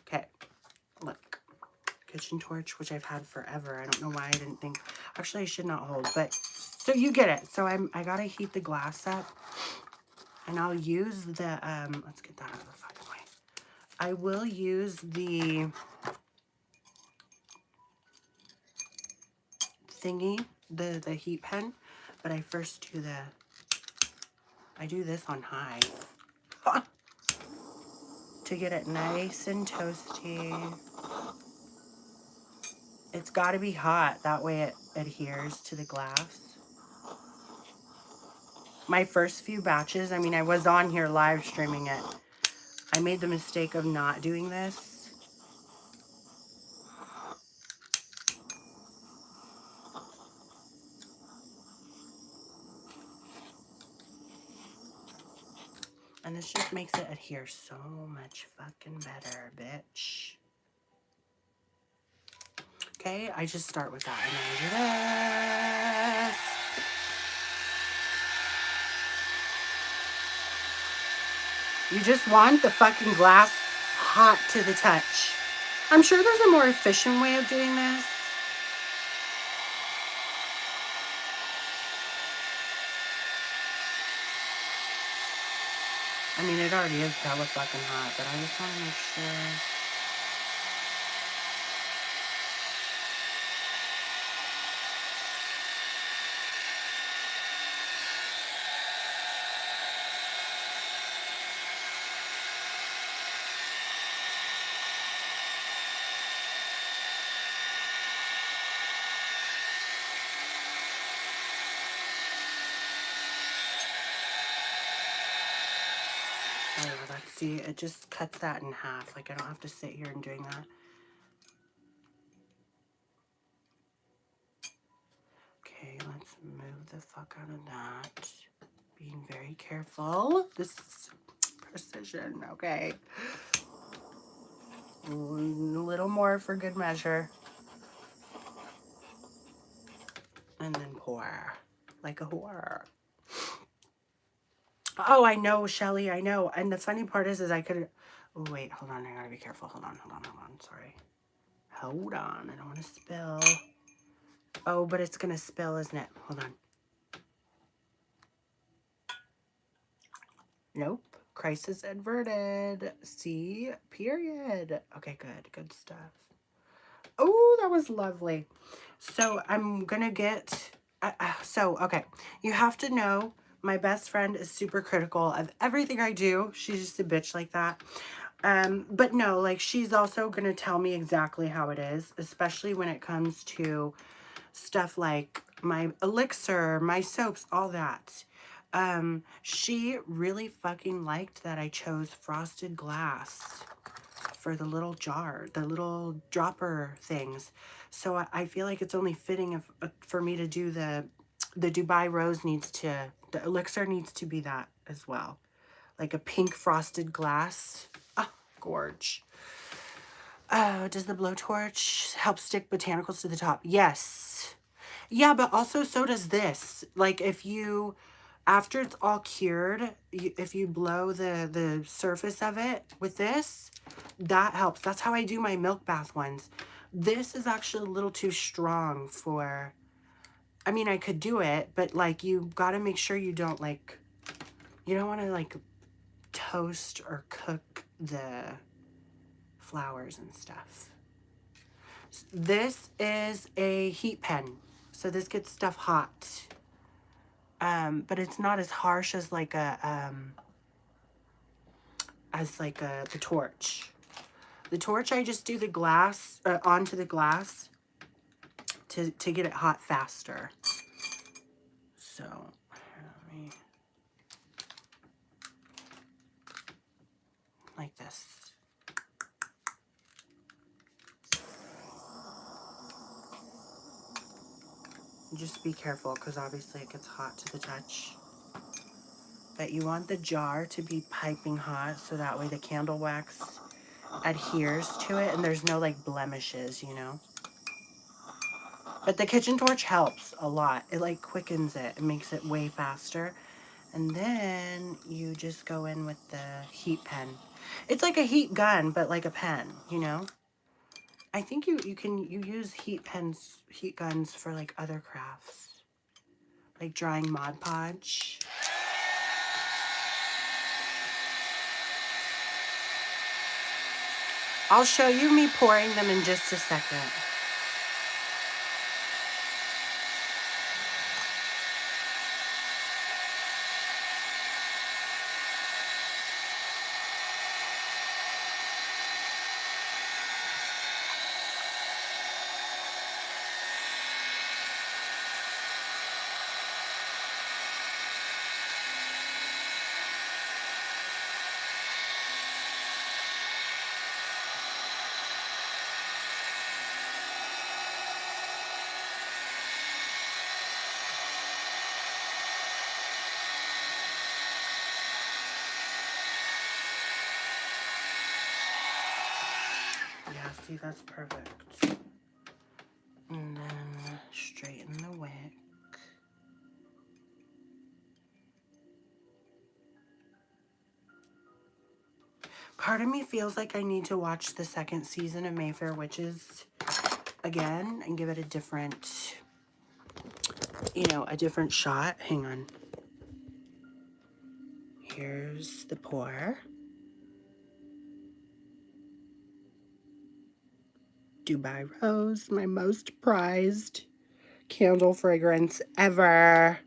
Okay, look, kitchen torch, which I've had forever. I don't know why I didn't think, actually I should not hold, but so you get it. So I gotta heat the glass up, and I'll use the, let's get that out of the fucking way. I will use the thingy, the heat pen, but I first do I do this on high to get it nice and toasty. It's got to be hot, that way it adheres to the glass. My first few batches, I mean, I was on here live streaming it. I made the mistake of not doing this. And this just makes it adhere so much fucking better, bitch. Okay, I just start with that, and then I do this. You just want the fucking glass hot to the touch. I'm sure there's a more efficient way of doing this. I mean, it already is hella fucking hot, but I just want to make sure. Oh yeah, let's see. It just cuts that in half. Like I don't have to sit here and doing that. Okay, let's move the fuck out of that. Being very careful. This is precision, okay. A little more for good measure. And then pour. Like a whore. Oh, I know, Shelly, I know. And the funny part is I could... Oh, wait, hold on. I gotta be careful. Hold on. Sorry. Hold on. I don't want to spill. Oh, but it's gonna spill, isn't it? Hold on. Nope. Crisis averted. See? Period. Okay, good. Good stuff. Oh, that was lovely. So I'm gonna get... okay. You have to know my best friend is super critical of everything I do. She's just a bitch like that. But no, like she's also gonna tell me exactly how it is, especially when it comes to stuff like my elixir, my soaps, all that. She really fucking liked that I chose frosted glass for the little jar, the little dropper things. So I feel like it's only fitting if, for me to do the Dubai Rose needs to, the elixir needs to be that as well. Like a pink frosted glass. Oh, gorge. Does the blowtorch help stick botanicals to the top? Yes. Yeah, but also so does this. Like if you, after it's all cured, if you blow the surface of it with this, that helps. That's how I do my milk bath ones. This is actually a little too strong for, I mean, I could do it, but like you got to make sure you don't like, you don't want to like toast or cook the flowers and stuff. This is a heat pen, so this gets stuff hot. But it's not as harsh as like a the torch. The torch, I just do the glass onto the glass to get it hot faster. So let me, like this. Just be careful because obviously it gets hot to the touch. But you want the jar to be piping hot so that way the candle wax adheres to it and there's no like blemishes, you know. But the kitchen torch helps a lot. It like quickens it. It makes it way faster. And then you just go in with the heat pen. It's like a heat gun, but like a pen, you know? I think you use heat guns for like other crafts. Like drying Mod Podge. I'll show you me pouring them in just a second. Yeah, see, that's perfect. And then straighten the wick. Part of me feels like I need to watch the second season of Mayfair Witches again and give it a different, you know, a different shot. Hang on. Here's the pour. Dubai Rose, my most prized candle fragrance ever.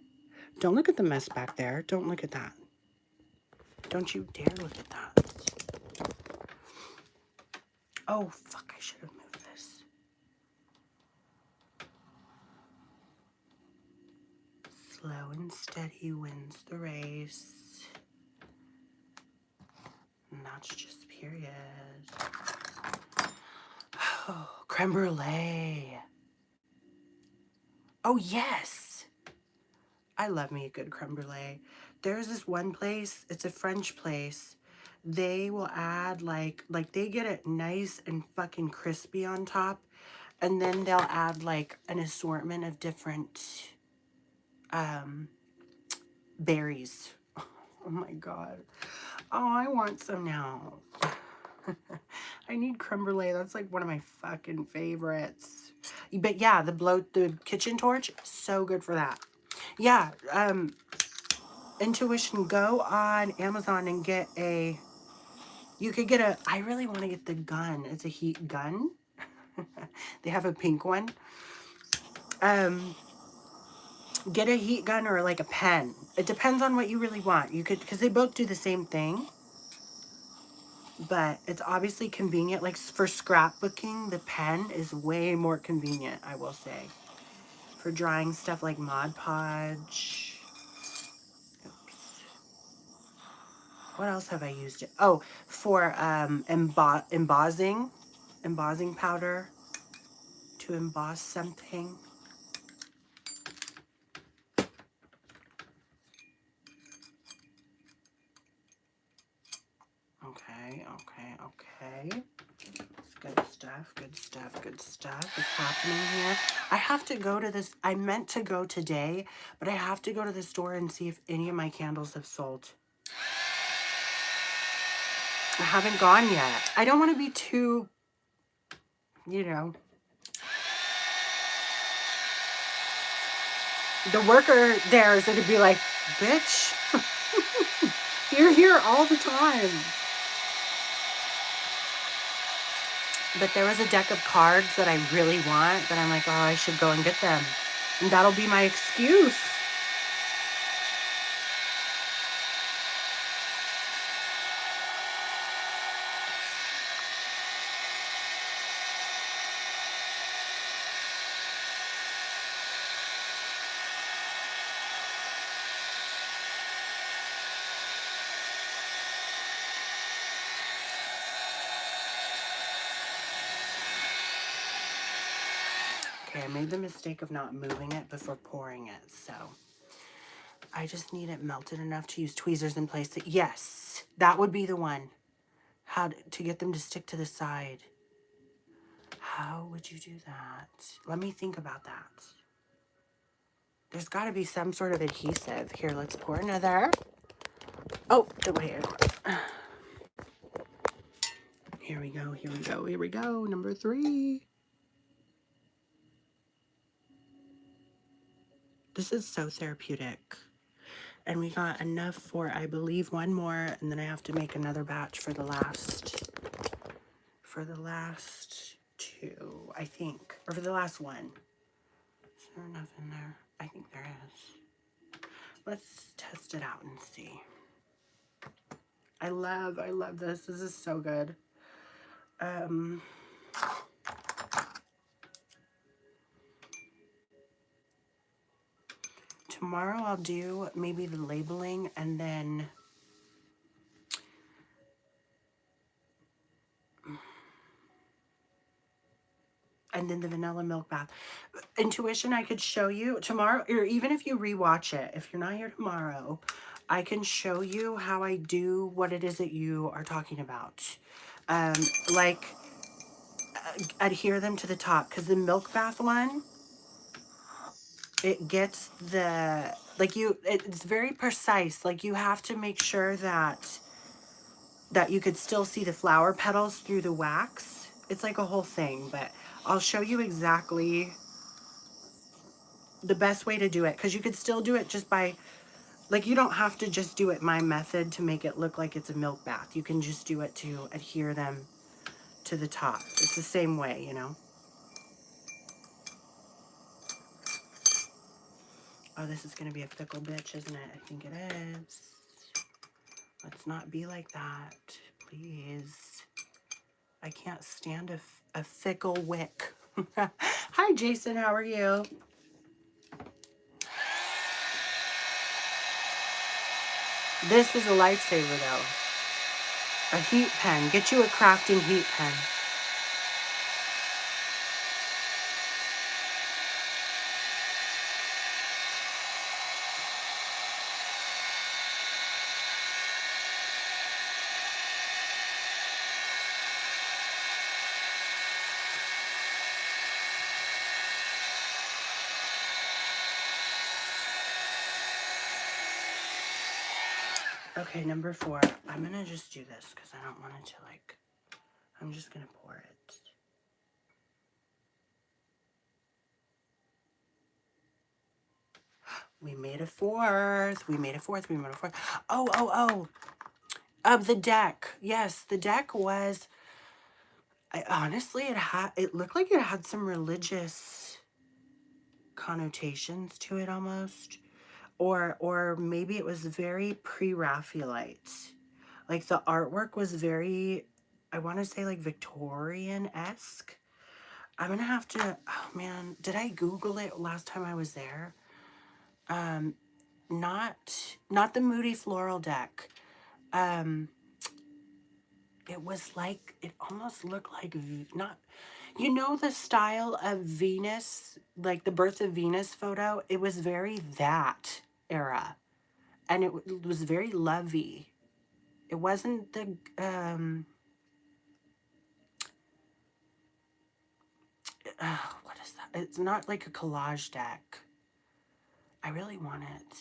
Don't look at the mess back there. Don't look at that. Don't you dare look at that. Oh, fuck, I should have moved this. Slow and steady wins the race. much, just period. Oh, creme brulee. Oh, yes. I love me a good creme brulee. There's this one place, it's a French place. They will add like they get it nice and fucking crispy on top. And then they'll add like an assortment of different berries. Oh my God. Oh, I want some now. I need creme brulee. That's like one of my fucking favorites. But yeah, the kitchen torch, so good for that. Yeah, Intuition, go on Amazon and get you could get I really want to get the gun. It's a heat gun. They have a pink one. Get a heat gun or like a pen. It depends on what you really want. You could, because they both do the same thing. But it's obviously convenient. Like for scrapbooking, the pen is way more convenient, I will say. For drawing stuff like Mod Podge. Oops. What else have I used it? Oh, for embossing powder to emboss something. Okay. It's good stuff, good stuff is happening here. I have to go to this. I meant to go today, but I have to go to the store and see if any of my candles have sold. I haven't gone yet. I don't want to be too, you know. The worker there is going to be like, bitch, you're here all the time. But there was a deck of cards that I really want that I'm like, oh, I should go and get them. And that'll be my excuse. Okay, I made the mistake of not moving it before pouring it, so I just need it melted enough to use tweezers in place. Yes, that would be the one. How to get them to stick to the side. How would you do that? Let me think about that. There's got to be some sort of adhesive. Here, let's pour another. Oh, wait. Here we go. Number 3. This is so therapeutic. And we got enough for, I believe, one more. And then I have to make another batch for the last 2, I think. Or for the last one. Is there enough in there? I think there is. Let's test it out and see. I love this. This is so good. Tomorrow I'll do maybe the labeling and then the vanilla milk bath. Intuition, I could show you tomorrow, or even if you rewatch it, if you're not here tomorrow, I can show you how I do what it is that you are talking about. Like adhere them to the top, because the milk bath one, it gets the, like it's very precise. Like you have to make sure that you could still see the flower petals through the wax. It's like a whole thing, but I'll show you exactly the best way to do it, because you could still do it just by, like, you don't have to just do it my method to make it look like it's a milk bath. You can just do it to adhere them to the top. It's the same way, you know. Oh, this is going to be a fickle bitch, isn't it? I think it is. Let's not be like that, please. I can't stand a fickle wick. Hi, Jason. How are you? This is a lifesaver, though. A heat pen. Get you a crafting heat pen. Okay, number 4. I'm gonna just do this because I don't want it to like, I'm just gonna pour it. We made a 4th. We made a 4th. We made a 4th. Oh. The deck. Yes, the deck was, honestly, it looked like it had some religious connotations to it almost. Or maybe it was very pre-Raphaelite. Like the artwork was very, I want to say like Victorian-esque. I'm gonna have to, oh man, did I Google it last time I was there? Not the Moody Floral deck. It was like, it almost looked like, not, you know the style of Venus, like the Birth of Venus photo? It was very that era. And it was very lovey. It wasn't the, what is that? It's not like a collage deck. I really want it.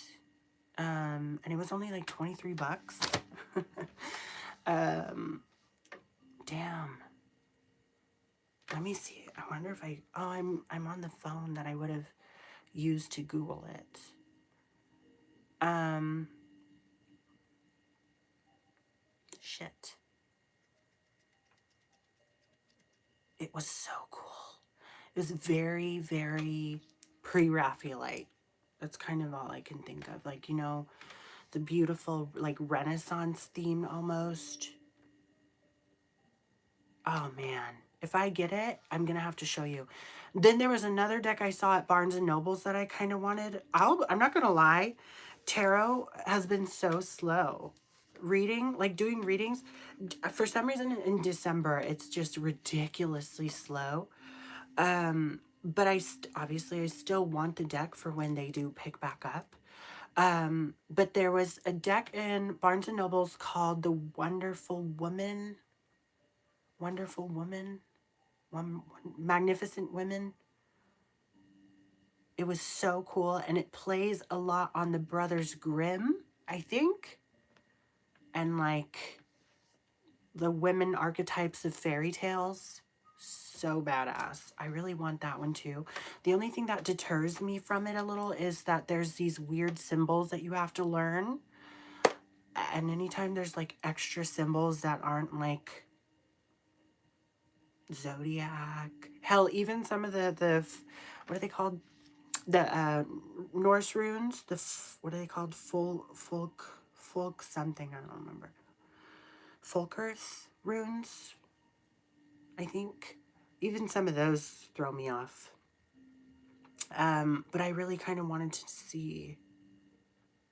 And it was only like 23 bucks. Damn. Let me see. I wonder if I'm on the phone that I would have used to Google it. Shit. It was so cool. It was very, very pre-Raphaelite. That's kind of all I can think of. Like, you know, the beautiful, like, Renaissance theme almost. Oh, man. If I get it, I'm going to have to show you. Then there was another deck I saw at Barnes & Noble's that I kind of wanted. I'm not going to lie. Tarot has been so slow. Reading, like doing readings, for some reason in December, it's just ridiculously slow. But obviously I still want the deck for when they do pick back up. But there was a deck in Barnes & Noble's called the Wonderful Woman, Magnificent Women. It was so cool, and it plays a lot on the Brothers Grimm, I think, and like the women archetypes of fairy tales. So badass. I really want that one too. The only thing that deters me from it a little is that there's these weird symbols that you have to learn. And anytime there's like extra symbols that aren't like zodiac. Hell, even some of the what are they called? The Norse runes. What are they called? Folk something. I don't remember. Folk Earth runes, I think. Even some of those throw me off. But I really kind of wanted to see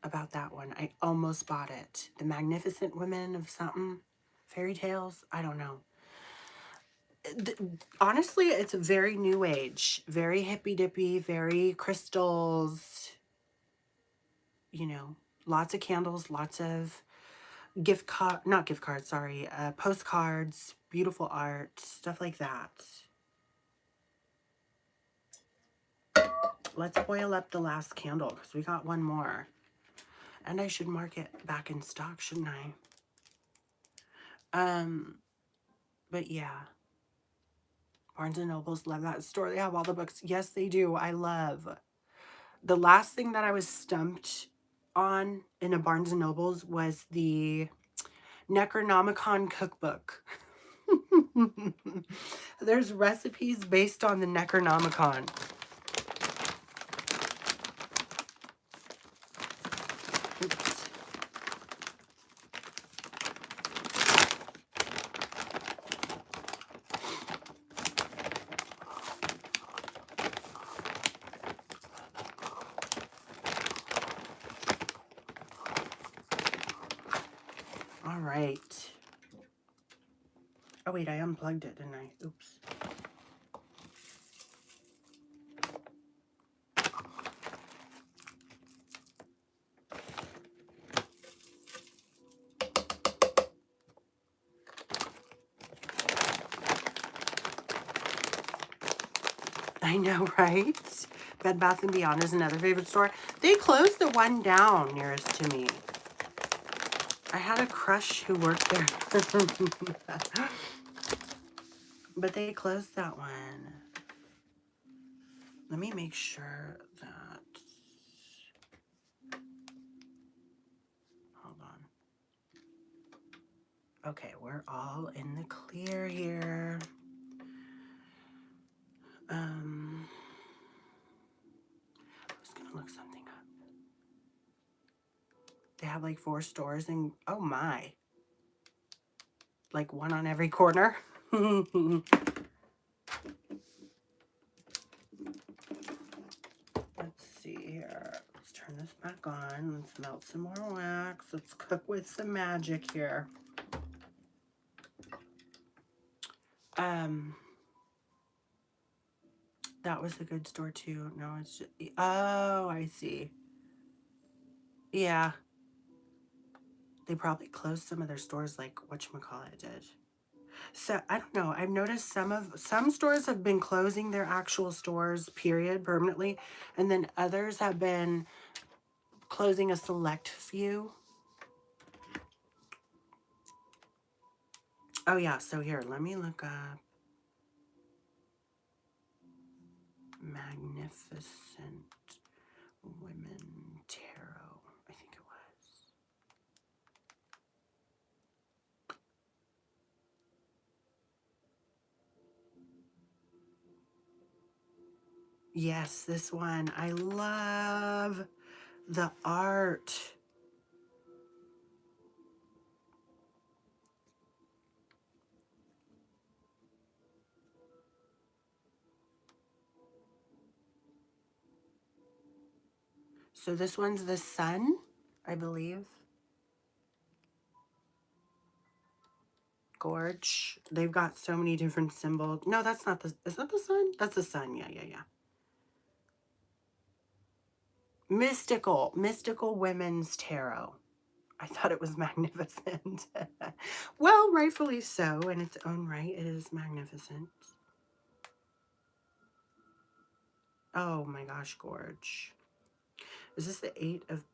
about that one. I almost bought it. The Magnificent Women of something. Fairy tales. I don't know. Honestly, it's very new age. Very hippy-dippy. Very crystals. You know, lots of candles. Lots of postcards. Beautiful art. Stuff like that. Let's oil up the last candle because we got one more. And I should mark it back in stock, shouldn't I? But yeah. Barnes & Noble's, love that store. They have all the books. Yes, they do. I love. The last thing that I was stumped on in a Barnes & Noble's was the Necronomicon cookbook. There's recipes based on the Necronomicon. Oops. All right. Oh wait, I unplugged it, didn't I? Oops. I know, right? Bed Bath & Beyond is another favorite store. They closed the one down nearest to me. I had a crush who worked there. But they closed that one. Let me make sure that... Hold on. Okay, we're all in the clear here. I was gonna look something up. They have like 4 stores and oh my. Like one on every corner. Let's see here. Let's turn this back on. Let's melt some more wax. Let's cook with some magic here. That was a good store too. No, it's just, oh, I see. Yeah. They probably closed some of their stores like whatchamacallit did. So I don't know. I've noticed some stores have been closing their actual stores, period, permanently, and then others have been closing a select few. Oh yeah, so here, let me look up Magnificent Women Tarot. I think it was. Yes, this one. I love the art. So this one's the sun, I believe. Gorge. They've got so many different symbols. No, that's not the, is that the sun? That's the sun. Yeah, yeah, yeah. Mystical Women's Tarot. I thought it was magnificent. Well, rightfully so, in its own right, it is magnificent. Oh my gosh, Gorge. Is this the 8 of,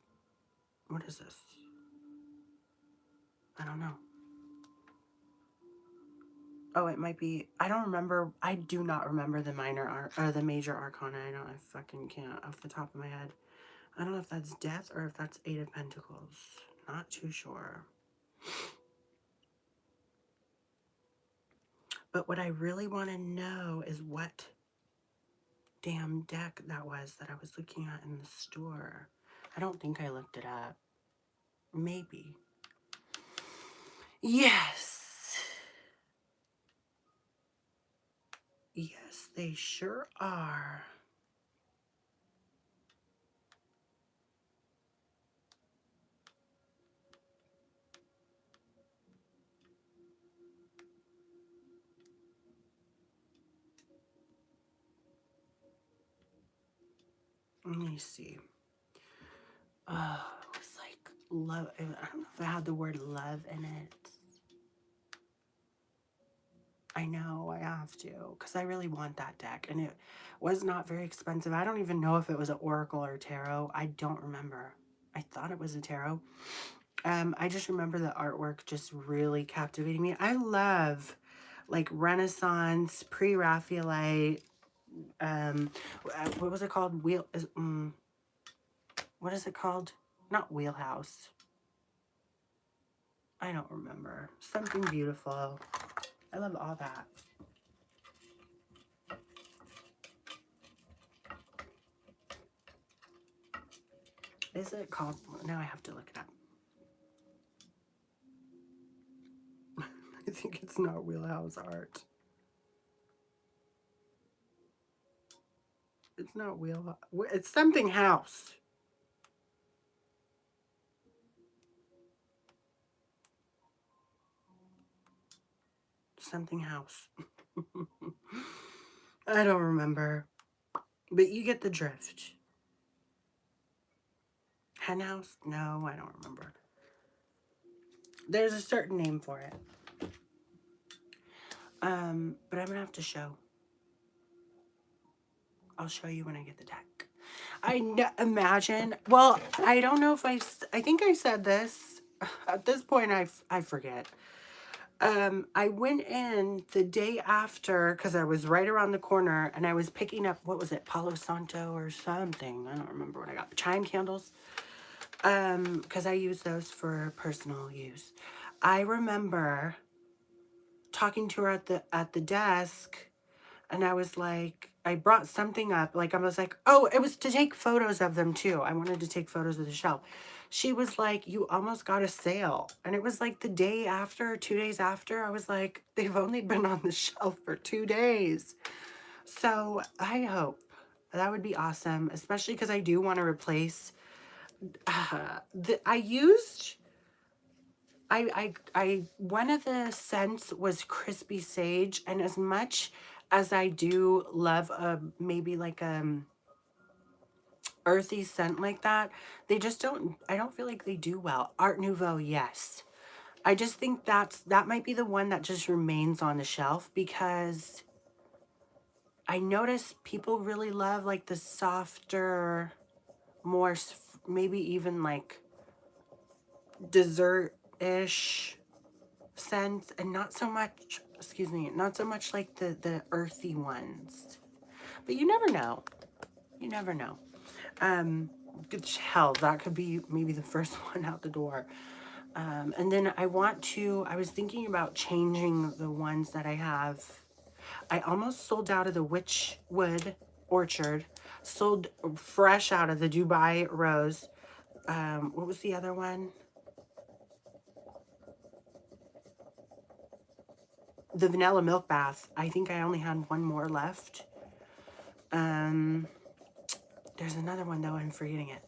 what is this? I don't know. Oh, it might be, I don't remember, I do not remember the minor or the major arcana. I fucking can't off the top of my head. I don't know if that's Death or if that's 8 of Pentacles. Not too sure. But what I really want to know is what damn deck that was that I was looking at in the store. I don't think I looked it up. Maybe. Yes. Yes, they sure are. Let me see. Oh, it was like love. I don't know if it had the word love in it. I know I have to because I really want that deck. And it was not very expensive. I don't even know if it was an Oracle or Tarot. I don't remember. I thought it was a Tarot. I just remember the artwork just really captivating me. I love like Renaissance, pre-Raphaelite, what was it called? What is it called? Not Wheelhouse. I don't remember. Something beautiful. I love all that. Is it called? Now I have to look it up. I think it's not Wheelhouse art. It's not Wheelhouse. It's something house. something house. I don't remember. But you get the drift. Hen house? No, I don't remember. There's a certain name for it. But I'm gonna have to show. I'll show you when I get the deck. Imagine, well, I don't know if I think I said this. At this point, I forget. I went in the day after because I was right around the corner and I was picking up, what was it, Palo Santo or something. I don't remember what I got. Chime candles. Because I use those for personal use. I remember talking to her at the desk, and I was like, I brought something up. Like, I was like, oh, it was to take photos of them too. I wanted to take photos of the shelf. She was like, you almost got a sale. And it was like the day after, 2 days after. I was like, they've only been on the shelf for 2 days. So I hope that would be awesome, especially because I do want to replace. One of the scents was crispy sage, and as much as I do love maybe like earthy scent like that, they just don't, I don't feel like they do well. Art Nouveau, yes. I just think that might be the one that just remains on the shelf, because I notice people really love like the softer, more maybe even like dessert-ish scents, and not so much, excuse me, not so much like the earthy ones. But you never know. You never know. Hell, that could be maybe the first one out the door. And then I was thinking about changing the ones that I have. I almost sold out of the Witchwood Orchard, sold fresh out of the Dubai Rose. What was the other one? The Vanilla Milk Bath. I think I only had one more left. There's another one though, I'm forgetting it.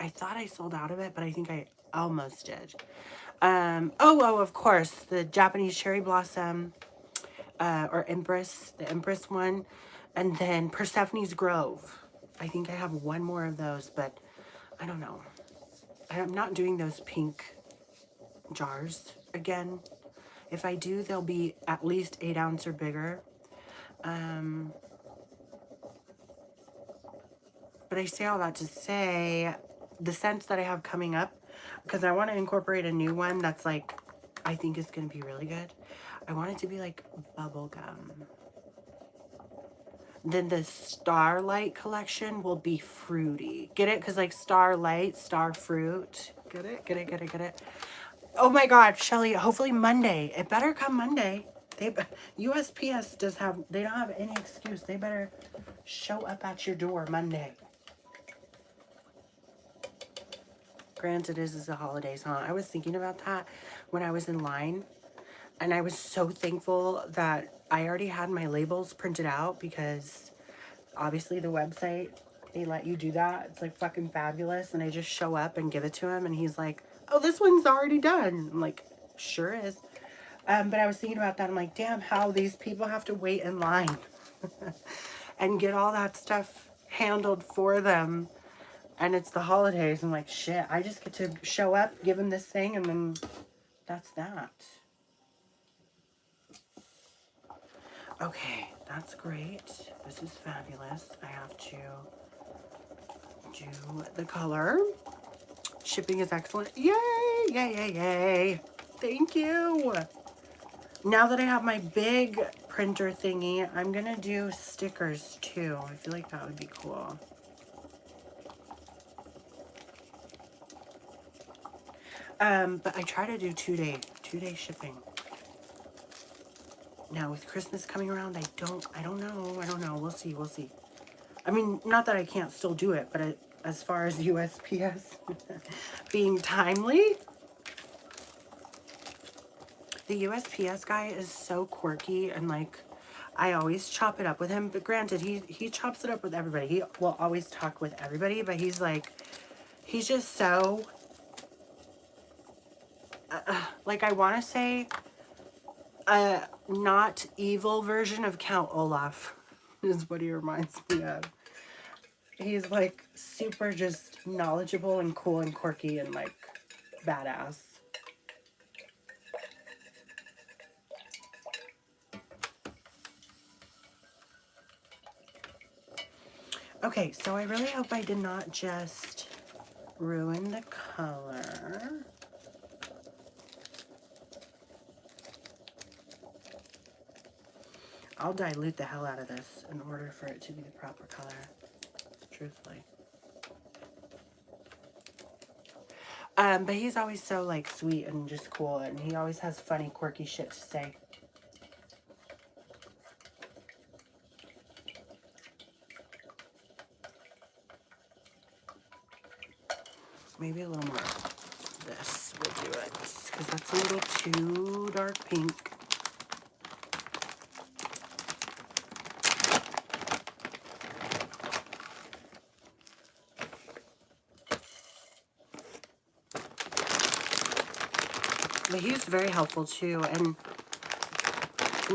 I thought I sold out of it, but I think I almost did. Oh, of course, the Japanese Cherry Blossom, or Empress, the Empress one, and then Persephone's Grove. I think I have one more of those, but I don't know. I'm not doing those pink jars again. If I do, they'll be at least 8 ounce or bigger. But I say all that to say, the scents that I have coming up, because I want to incorporate a new one that's like, I think is going to be really good. I want it to be like bubblegum. Then the Starlight collection will be fruity. Get it? Because like Starlight, star fruit. Get it? Get it? Get it? Get it? Oh my God, Shelly, hopefully Monday. It better come Monday. USPS they don't have any excuse. They better show up at your door Monday. Granted, this is the holidays, huh? I was thinking about that when I was in line, and I was so thankful that I already had my labels printed out, because obviously the website, they let you do that. It's like fucking fabulous. And I just show up and give it to him, and he's like, oh, this one's already done. I'm like, sure is. But I was thinking about that. I'm like, damn, how these people have to wait in line and get all that stuff handled for them. And it's the holidays. I'm like, shit, I just get to show up, give him this thing, and then that's that. Okay, that's great. This is fabulous. I have to do the color. Shipping is excellent. Yay, yay, yay, yay. Thank you. Now that I have my big printer thingy, I'm going to do stickers too. I feel like that would be cool. But I try to do two-day shipping. Now with Christmas coming around, I don't know. We'll see. I mean, not that I can't still do it, but as far as USPS being timely, the USPS guy is so quirky, and like, I always chop it up with him. But granted, he chops it up with everybody. He will always talk with everybody, but he's just so like I want to say a not evil version of Count Olaf is what he reminds me of. He's like super just knowledgeable and cool and quirky and like badass. Okay, so I really hope I did not just ruin the color. I'll dilute the hell out of this in order for it to be the proper color, truthfully. But he's always so like sweet and just cool, and he always has funny, quirky shit to say. Maybe a little more of this will do it, because that's a little too dark pink. But he's very helpful too, and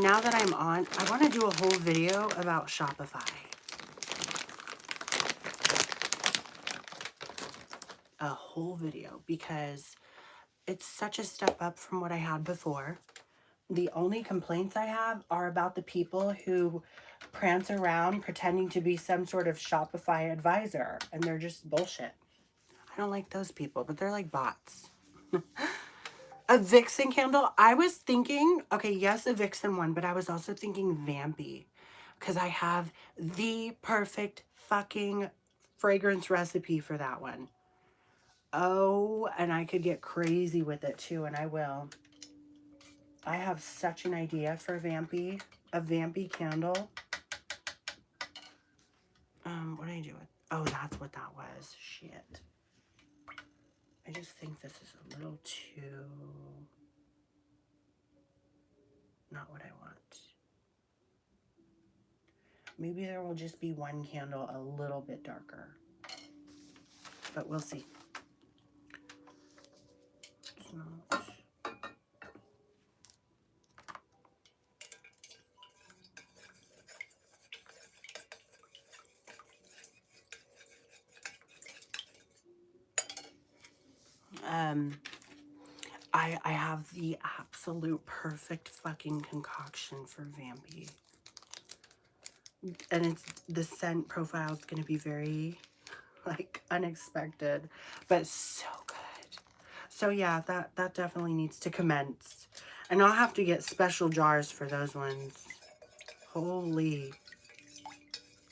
now that I'm on, I want to do a whole video about Shopify. A whole video, because it's such a step up from what I had before. The only complaints I have are about the people who prance around pretending to be some sort of Shopify advisor, and they're just bullshit. I don't like those people, but they're like bots. A Vixen candle. I was thinking, okay, yes, a Vixen one, but I was also thinking Vampy, because I have the perfect fucking fragrance recipe for that one. Oh, and I could get crazy with it too, and I will. I have such an idea for Vampy, a Vampy candle. What did I do with? Oh, that's what that was. Shit. I just think this is a little too not what I want. Maybe there will just be one candle a little bit darker, but we'll see. It's not. I have the absolute perfect fucking concoction for Vampy. And it's, the scent profile is going to be very, like, unexpected, but so good. So yeah, that definitely needs to commence. And I'll have to get special jars for those ones. Holy.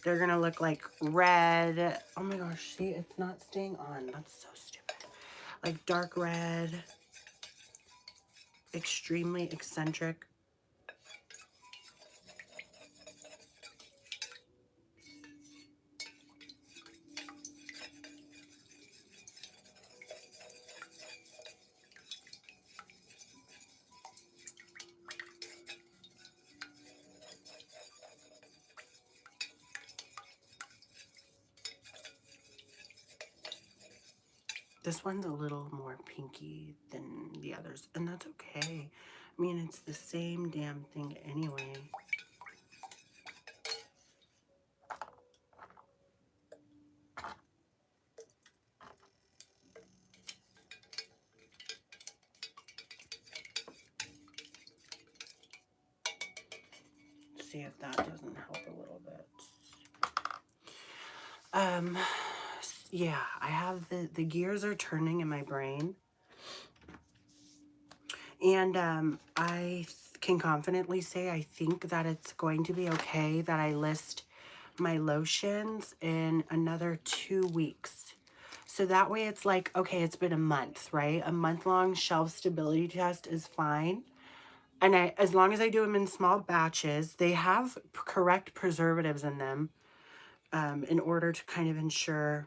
They're going to look like red. Oh my gosh, see, it's not staying on. That's so stupid. Like dark red. Extremely eccentric. This one's a little more pinky than the others, and that's okay. I mean, it's the same damn thing anyway. See if that doesn't help a little bit. Yeah, I have the gears are turning in my brain. And I can confidently say I think that it's going to be okay that I list my lotions in another 2 weeks. So that way it's like, okay, it's been a month, right? A month-long shelf stability test is fine. And as long as I do them in small batches, they have correct preservatives in them in order to kind of ensure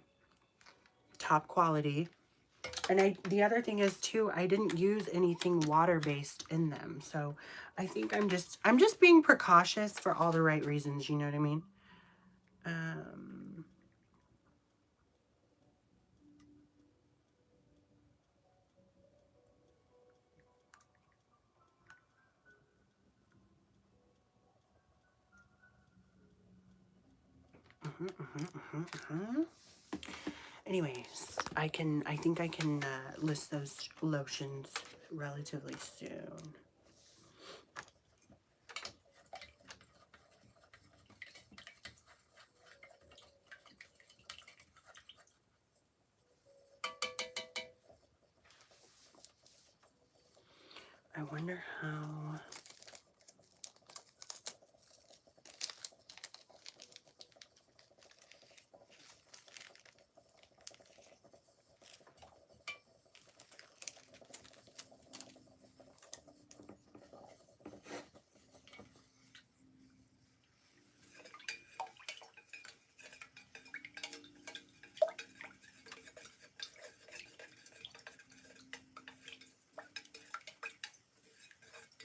top quality. And the other thing is too, I didn't use anything water-based in them. So I think I'm just being precautious for all the right reasons, you know what I mean? Anyways, I think I can list those lotions relatively soon. I wonder how...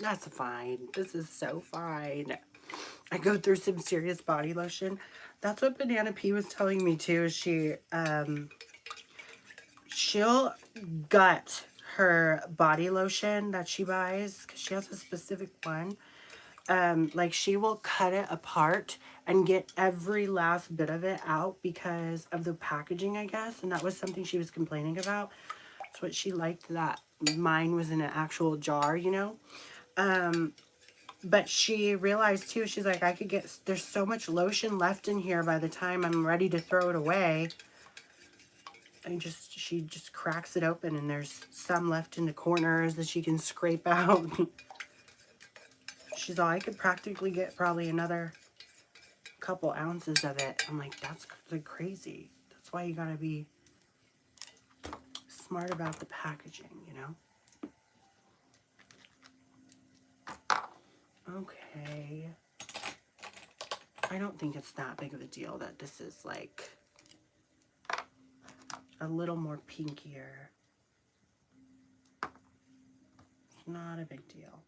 That's fine. This is so fine. I go through some serious body lotion. That's what Banana P was telling me too. She'll gut her body lotion that she buys because she has a specific one. Like she will cut it apart and get every last bit of it out because of the packaging, I guess. And that was something she was complaining about. That's what she liked, that mine was in an actual jar, you know. But she realized too, she's like, there's so much lotion left in here by the time I'm ready to throw it away. She just cracks it open and there's some left in the corners that she can scrape out. She's all, I could practically get probably another couple ounces of it. I'm like, that's like crazy. That's why you gotta be smart about the packaging, you know? Okay. I don't think it's that big of a deal that this is like a little more pinkier. It's not a big deal.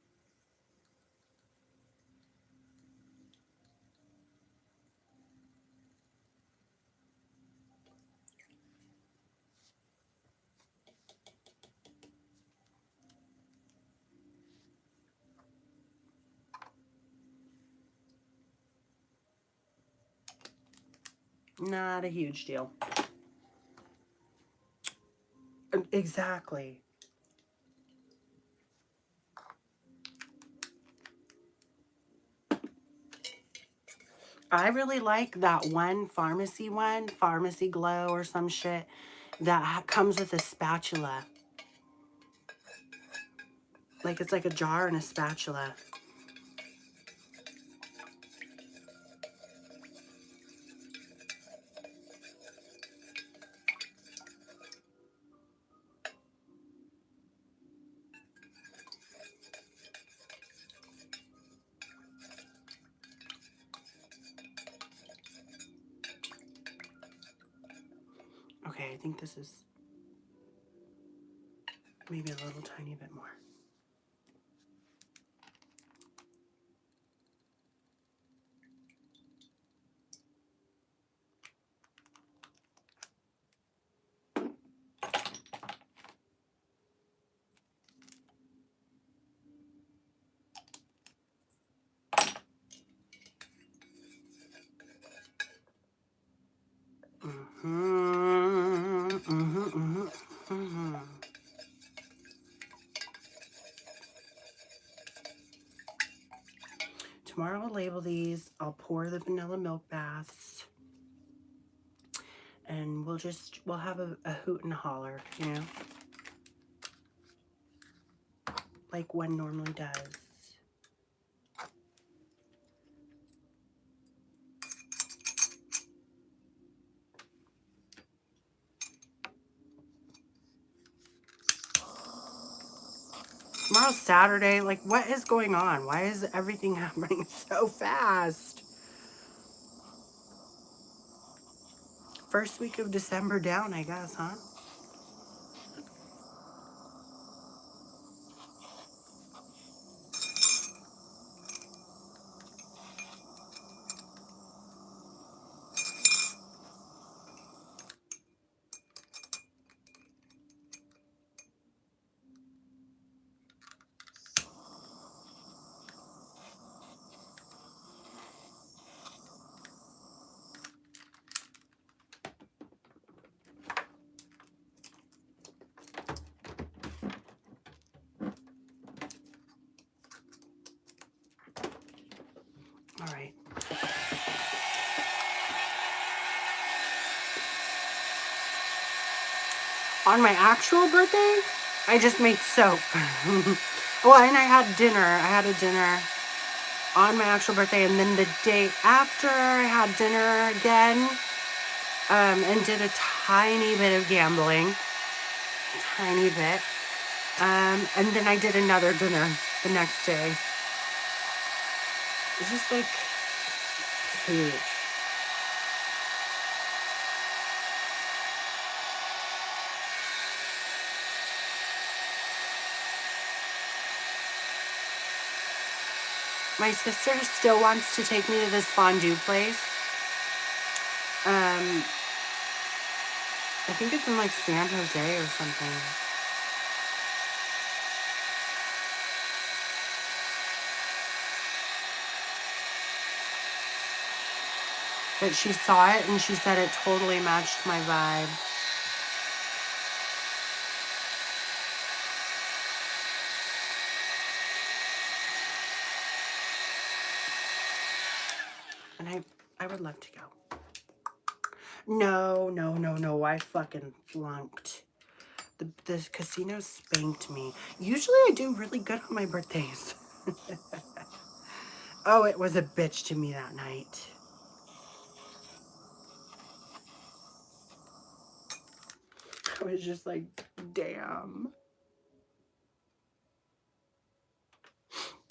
Not a huge deal. Exactly. I really like that one Pharmacy Glow or some shit, that comes with a spatula. Like it's like a jar and a spatula. Okay, I think this is maybe a little tiny bit more. Tomorrow I'll label these. I'll pour the vanilla milk baths. And we'll have a hoot and holler, you know? Like one normally does. Tomorrow's Saturday. Like, what is going on? Why is everything happening so fast? First week of December down, I guess, huh? On my actual birthday, I just made soap. Well, and I had dinner. I had a dinner on my actual birthday, and then the day after I had dinner again, and did a tiny bit of gambling. Tiny bit. And then I did another dinner the next day. It's just like huge. My sister still wants to take me to this fondue place. I think it's in like San Jose or something. But she saw it and she said it totally matched my vibe. And I would love to go. No. I fucking flunked. The casino spanked me. Usually I do really good on my birthdays. Oh, it was a bitch to me that night. I was just like, damn.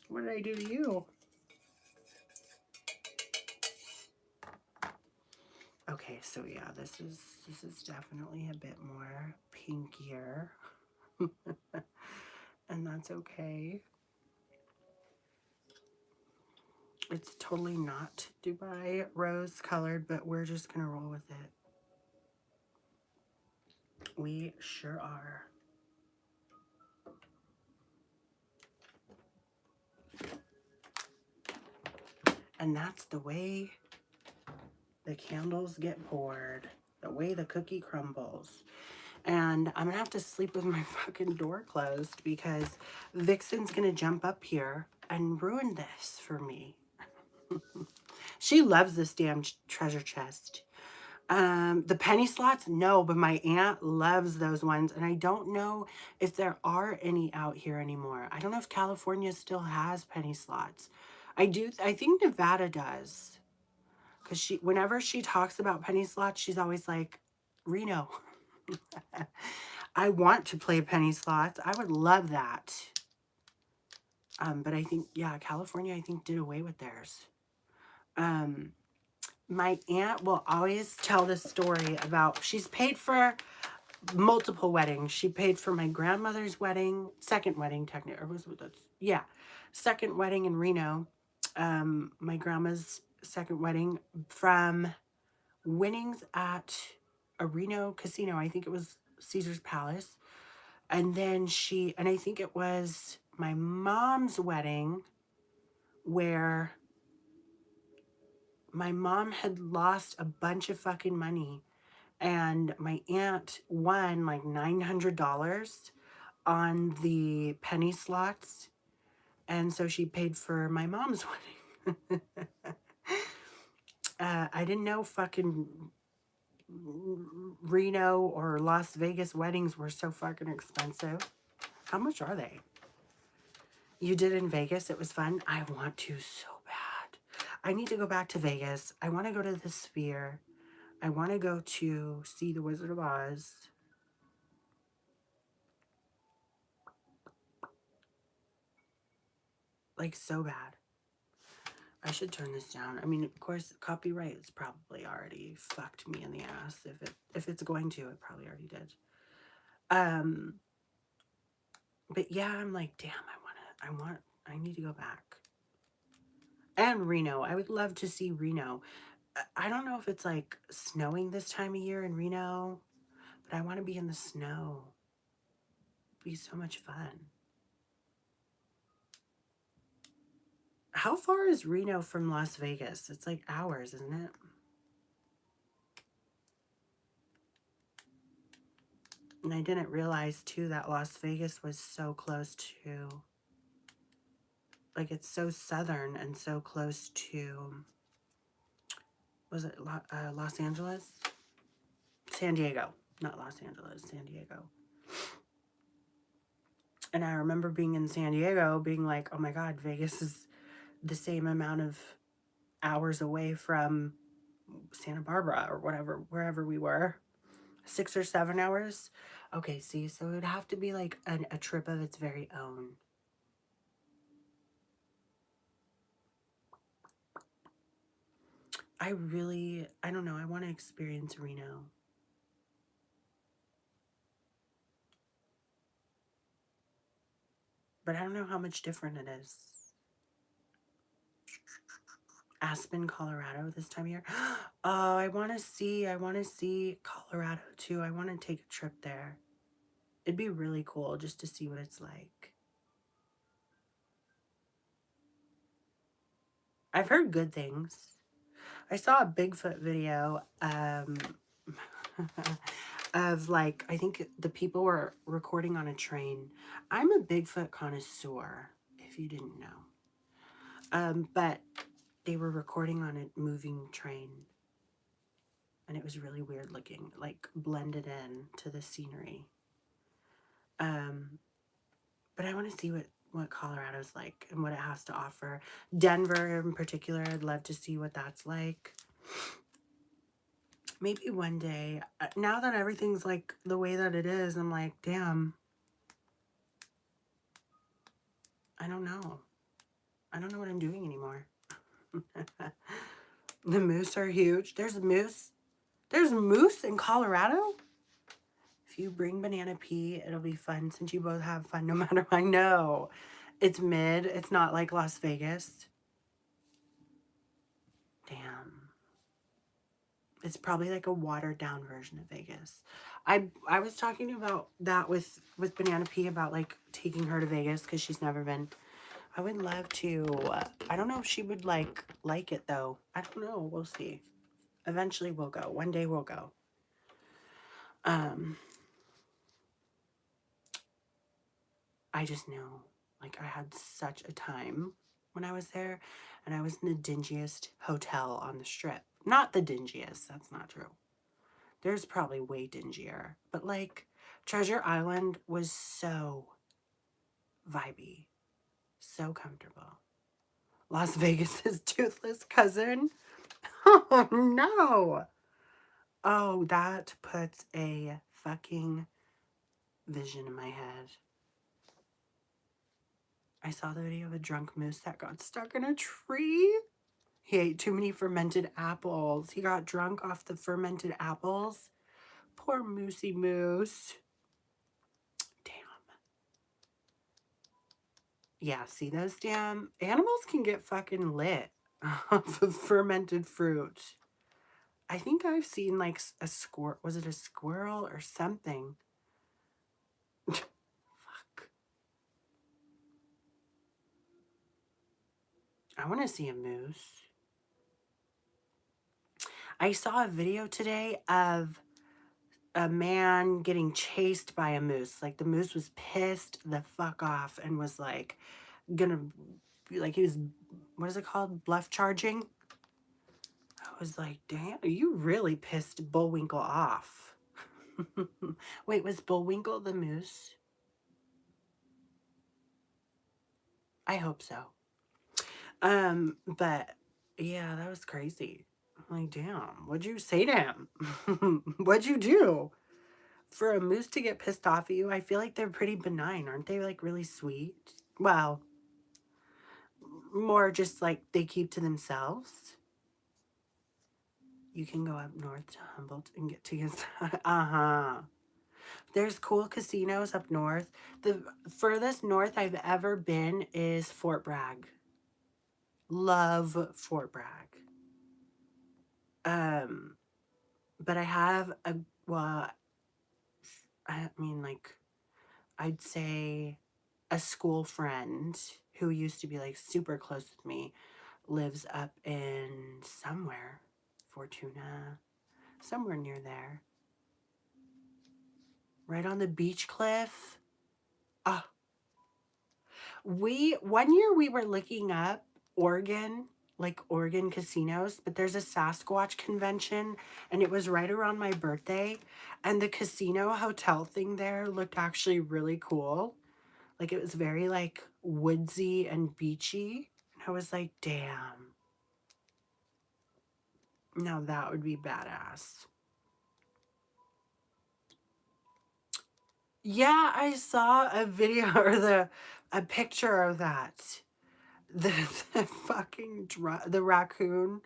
What did I do to you? Okay, so yeah, this is definitely a bit more pinkier. And that's okay. It's totally not Dubai rose colored, but we're just gonna roll with it. We sure are. And that's the way the candles get poured, the way the cookie crumbles. And I'm gonna have to sleep with my fucking door closed because Vixen's gonna jump up here and ruin this for me. She loves this damn treasure chest. The penny slots, no, but my aunt loves those ones. And I don't know if there are any out here anymore. I don't know if California still has penny slots. I think Nevada does. Because whenever she talks about penny slots, she's always like, Reno. I want to play penny slots. I would love that. But I think, yeah, California, I think, did away with theirs. My aunt will always tell this story about, she's paid for multiple weddings. She paid for my grandmother's wedding, second wedding, technically, or was it, yeah, second wedding in Reno. My grandma's second wedding from winnings at a Reno casino. I think it was Caesar's Palace. And then and I think it was my mom's wedding where my mom had lost a bunch of fucking money. And my aunt won like $900 on the penny slots. And so she paid for my mom's wedding. I didn't know fucking Reno or Las Vegas weddings were so fucking expensive. How much are they? You did in Vegas? It was fun? I want to so bad. I need to go back to Vegas. I want to go to the Sphere. I want to go to see the Wizard of Oz. Like, so bad. I should turn this down. I mean, of course, copyright is probably already fucked me in the ass. If it's going to, it probably already did. But yeah, I'm like, damn, I need to go back. And Reno. I would love to see Reno. I don't know if it's like snowing this time of year in Reno, but I want to be in the snow. It'd be so much fun. How far is Reno from Las Vegas? It's like hours, isn't it? And I didn't realize, too, that Las Vegas was so close to... Like, it's so southern and so close to... Was it Los Angeles? San Diego. not Los Angeles, San Diego. And I remember being in San Diego being like, oh my God, Vegas is the same amount of hours away from Santa Barbara or whatever, wherever we were. 6 or 7 hours. Okay, see, so it would have to be like a trip of its very own. I don't know, I want to experience Reno. But I don't know how much different it is. Aspen, Colorado this time of year. Oh, I want to see Colorado too. I want to take a trip there. It'd be really cool just to see what it's like. I've heard good things. I saw a Bigfoot video of like, I think the people were recording on a train. I'm a Bigfoot connoisseur, if you didn't know. But they were recording on a moving train. And it was really weird looking, like blended in to the scenery. But I want to see what Colorado's like and what it has to offer. Denver in particular, I'd love to see what that's like. Maybe one day, now that everything's like the way that it is, I'm like, damn, I don't know. I don't know what I'm doing anymore. The moose are huge. There's moose. There's moose in Colorado? If you bring Banana Pea, it'll be fun since you both have fun no matter what. I know. It's mid. It's not like Las Vegas. Damn. It's probably like a watered down version of Vegas. I was talking about that with Banana Pea about like taking her to Vegas because she's never been. I would love to. I don't know if she would like it though. I don't know. We'll see. Eventually we'll go. One day we'll go. I just know, like, I had such a time when I was there, and I was in the dingiest hotel on the strip. Not the dingiest, that's not true. There's probably way dingier, but like, Treasure Island was so vibey, so comfortable. Las Vegas's toothless cousin. Oh no. Oh, that puts a fucking vision in my head. I saw the video of a drunk moose that got stuck in a tree. He ate too many fermented apples. He got drunk off the fermented apples. Poor moosey moose. Damn. Yeah, see, those damn animals can get fucking lit off of fermented fruit. I think I've seen like a squirrel. Was it a squirrel or something? Fuck. I want to see a moose. I saw a video today of a man getting chased by a moose. Like the moose was pissed the fuck off and was like gonna be like, he was, what is it called? Bluff charging. I was like, damn, you really pissed Bullwinkle off. Wait, was Bullwinkle the moose? I hope so. But yeah, that was crazy. I'm like, damn, what'd you say to him? What'd you do? For a moose to get pissed off at you, I feel like they're pretty benign. Aren't they like really sweet? Well, more just like they keep to themselves. You can go up north to Humboldt and get to his. There's cool casinos up north. The furthest north I've ever been is Fort Bragg. Love Fort Bragg. But I have a, well, I mean, like, I'd say a school friend who used to be like super close with me lives up in somewhere, Fortuna, somewhere near there. Right on the beach cliff. Ah. One year we were looking up Oregon like Oregon casinos, but there's a Sasquatch convention and it was right around my birthday, and the casino hotel thing there looked actually really cool. Like it was very like woodsy and beachy. And I was like, damn. Now that would be badass. Yeah, I saw a video or a picture of that. The, the fucking the raccoon.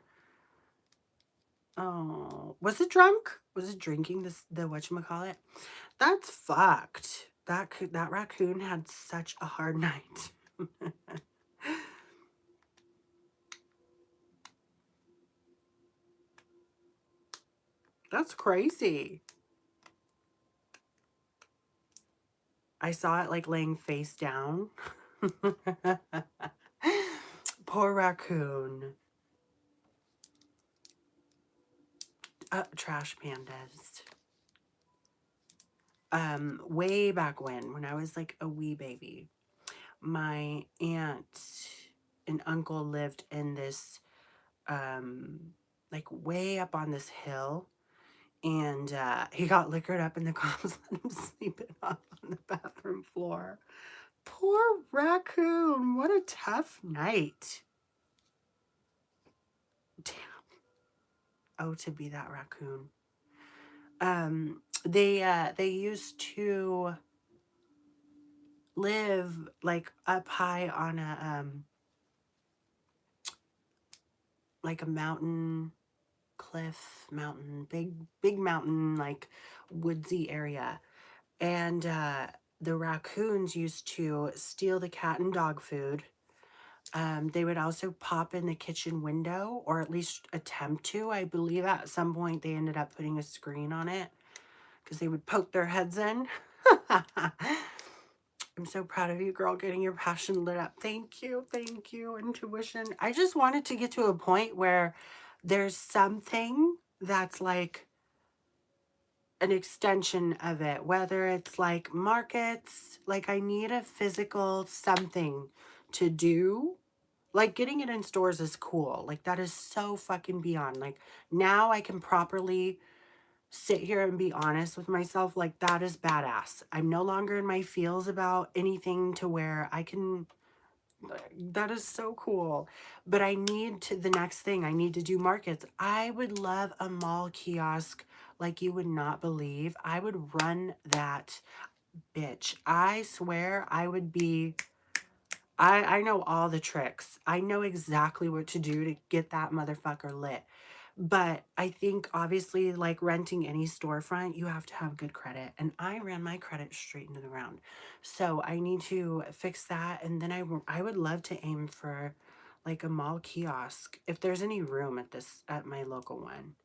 Oh, was it drunk? Was it drinking this the whatchamacallit? That's fucked. That raccoon had such a hard night. That's crazy. I saw it like laying face down. Poor raccoon. Trash pandas. Way back when I was like a wee baby, my aunt and uncle lived in this, like way up on this hill, and he got liquored up and the cops let him sleep it off on the bathroom floor. Poor raccoon. What a tough night. Damn. Oh, to be that raccoon. They used to live like up high on a like a mountain cliff mountain, big mountain, like woodsy area. And the raccoons used to steal the cat and dog food. They would also pop in the kitchen window, or at least attempt to. I believe at some point they ended up putting a screen on it because they would poke their heads in. I'm so proud of you, girl, getting your passion lit up. Thank you. Thank you. Intuition. I just wanted to get to a point where there's something that's like an extension of it, whether it's like markets, like I need a physical something to do. Like getting it in stores is cool. Like that is so fucking beyond. Like now I can properly sit here and be honest with myself. Like that is badass. I'm no longer in my feels about anything to where I can, that is so cool. But I need to, the next thing I need to do markets. I would love a mall kiosk like you would not believe. I would run that bitch. I swear I would be, I know all the tricks. I know exactly what to do to get that motherfucker lit. But I think obviously like renting any storefront, you have to have good credit. And I ran my credit straight into the ground. So I need to fix that. And then I would love to aim for like a mall kiosk if there's any room at my local one.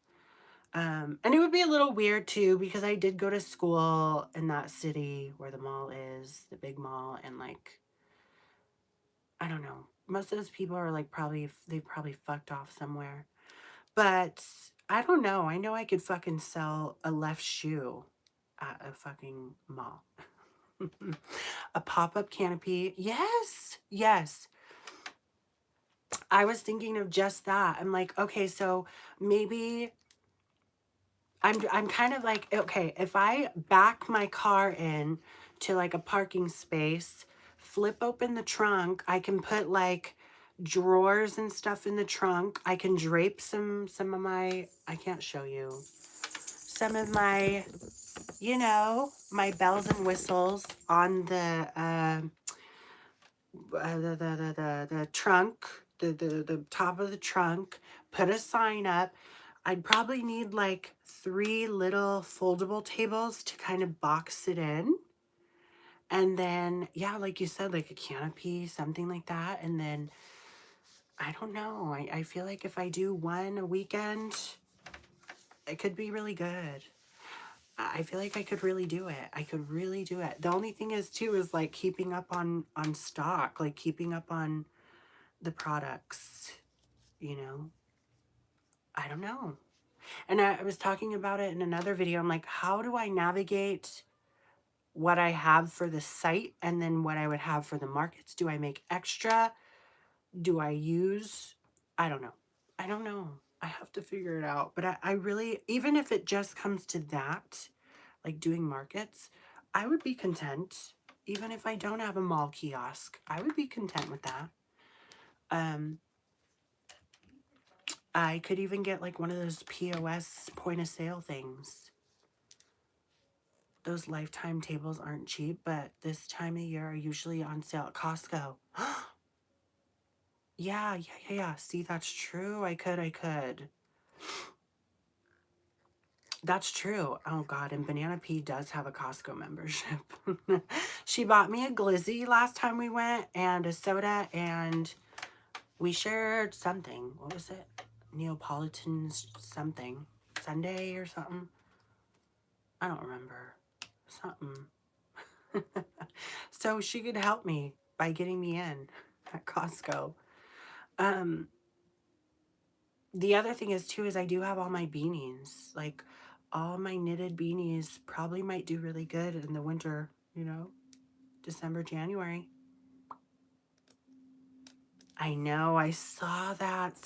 And it would be a little weird too because I did go to school in that city where the mall is, the big mall, and like I don't know. Most of those people are like they probably fucked off somewhere. But I don't know. I know I could fucking sell a left shoe at a fucking mall. A pop-up canopy. Yes. Yes. I was thinking of just that. I'm like, okay, so maybe I'm kind of like, okay, if I back my car in to like a parking space, flip open the trunk, I can put like drawers and stuff in the trunk. I can drape some of my, I can't show you, some of my, you know, my bells and whistles on the trunk, the top of the trunk, put a sign up. I'd probably need like 3 little foldable tables to kind of box it in. And then, yeah, like you said, like a canopy, something like that. And then, I don't know. I feel like if I do one a weekend, it could be really good. I feel like I could really do it. I could really do it. The only thing is too is like keeping up on stock, like keeping up on the products, you know. I don't know. And I was talking about it in another video. I'm like, how do I navigate what I have for the site and then what I would have for the markets? Do I make extra? Do I use I don't know. I don't know. I have to figure it out. But I really, even if it just comes to that, like doing markets, I would be content. Even if I don't have a mall kiosk, I would be content with that. Um, I could even get like one of those POS point of sale things. Those lifetime tables aren't cheap, but this time of year are usually on sale at Costco. Yeah. See, that's true. I could. That's true. Oh God, and Banana P does have a Costco membership. She bought me a glizzy last time we went and a soda, and we shared something. What was it? Neapolitan something. Sunday or something? I don't remember. Something. So she could help me by getting me in at Costco. Um, the other thing is too is I do have all my beanies. Like all my knitted beanies probably might do really good in the winter, you know, December, January. I know, I saw that.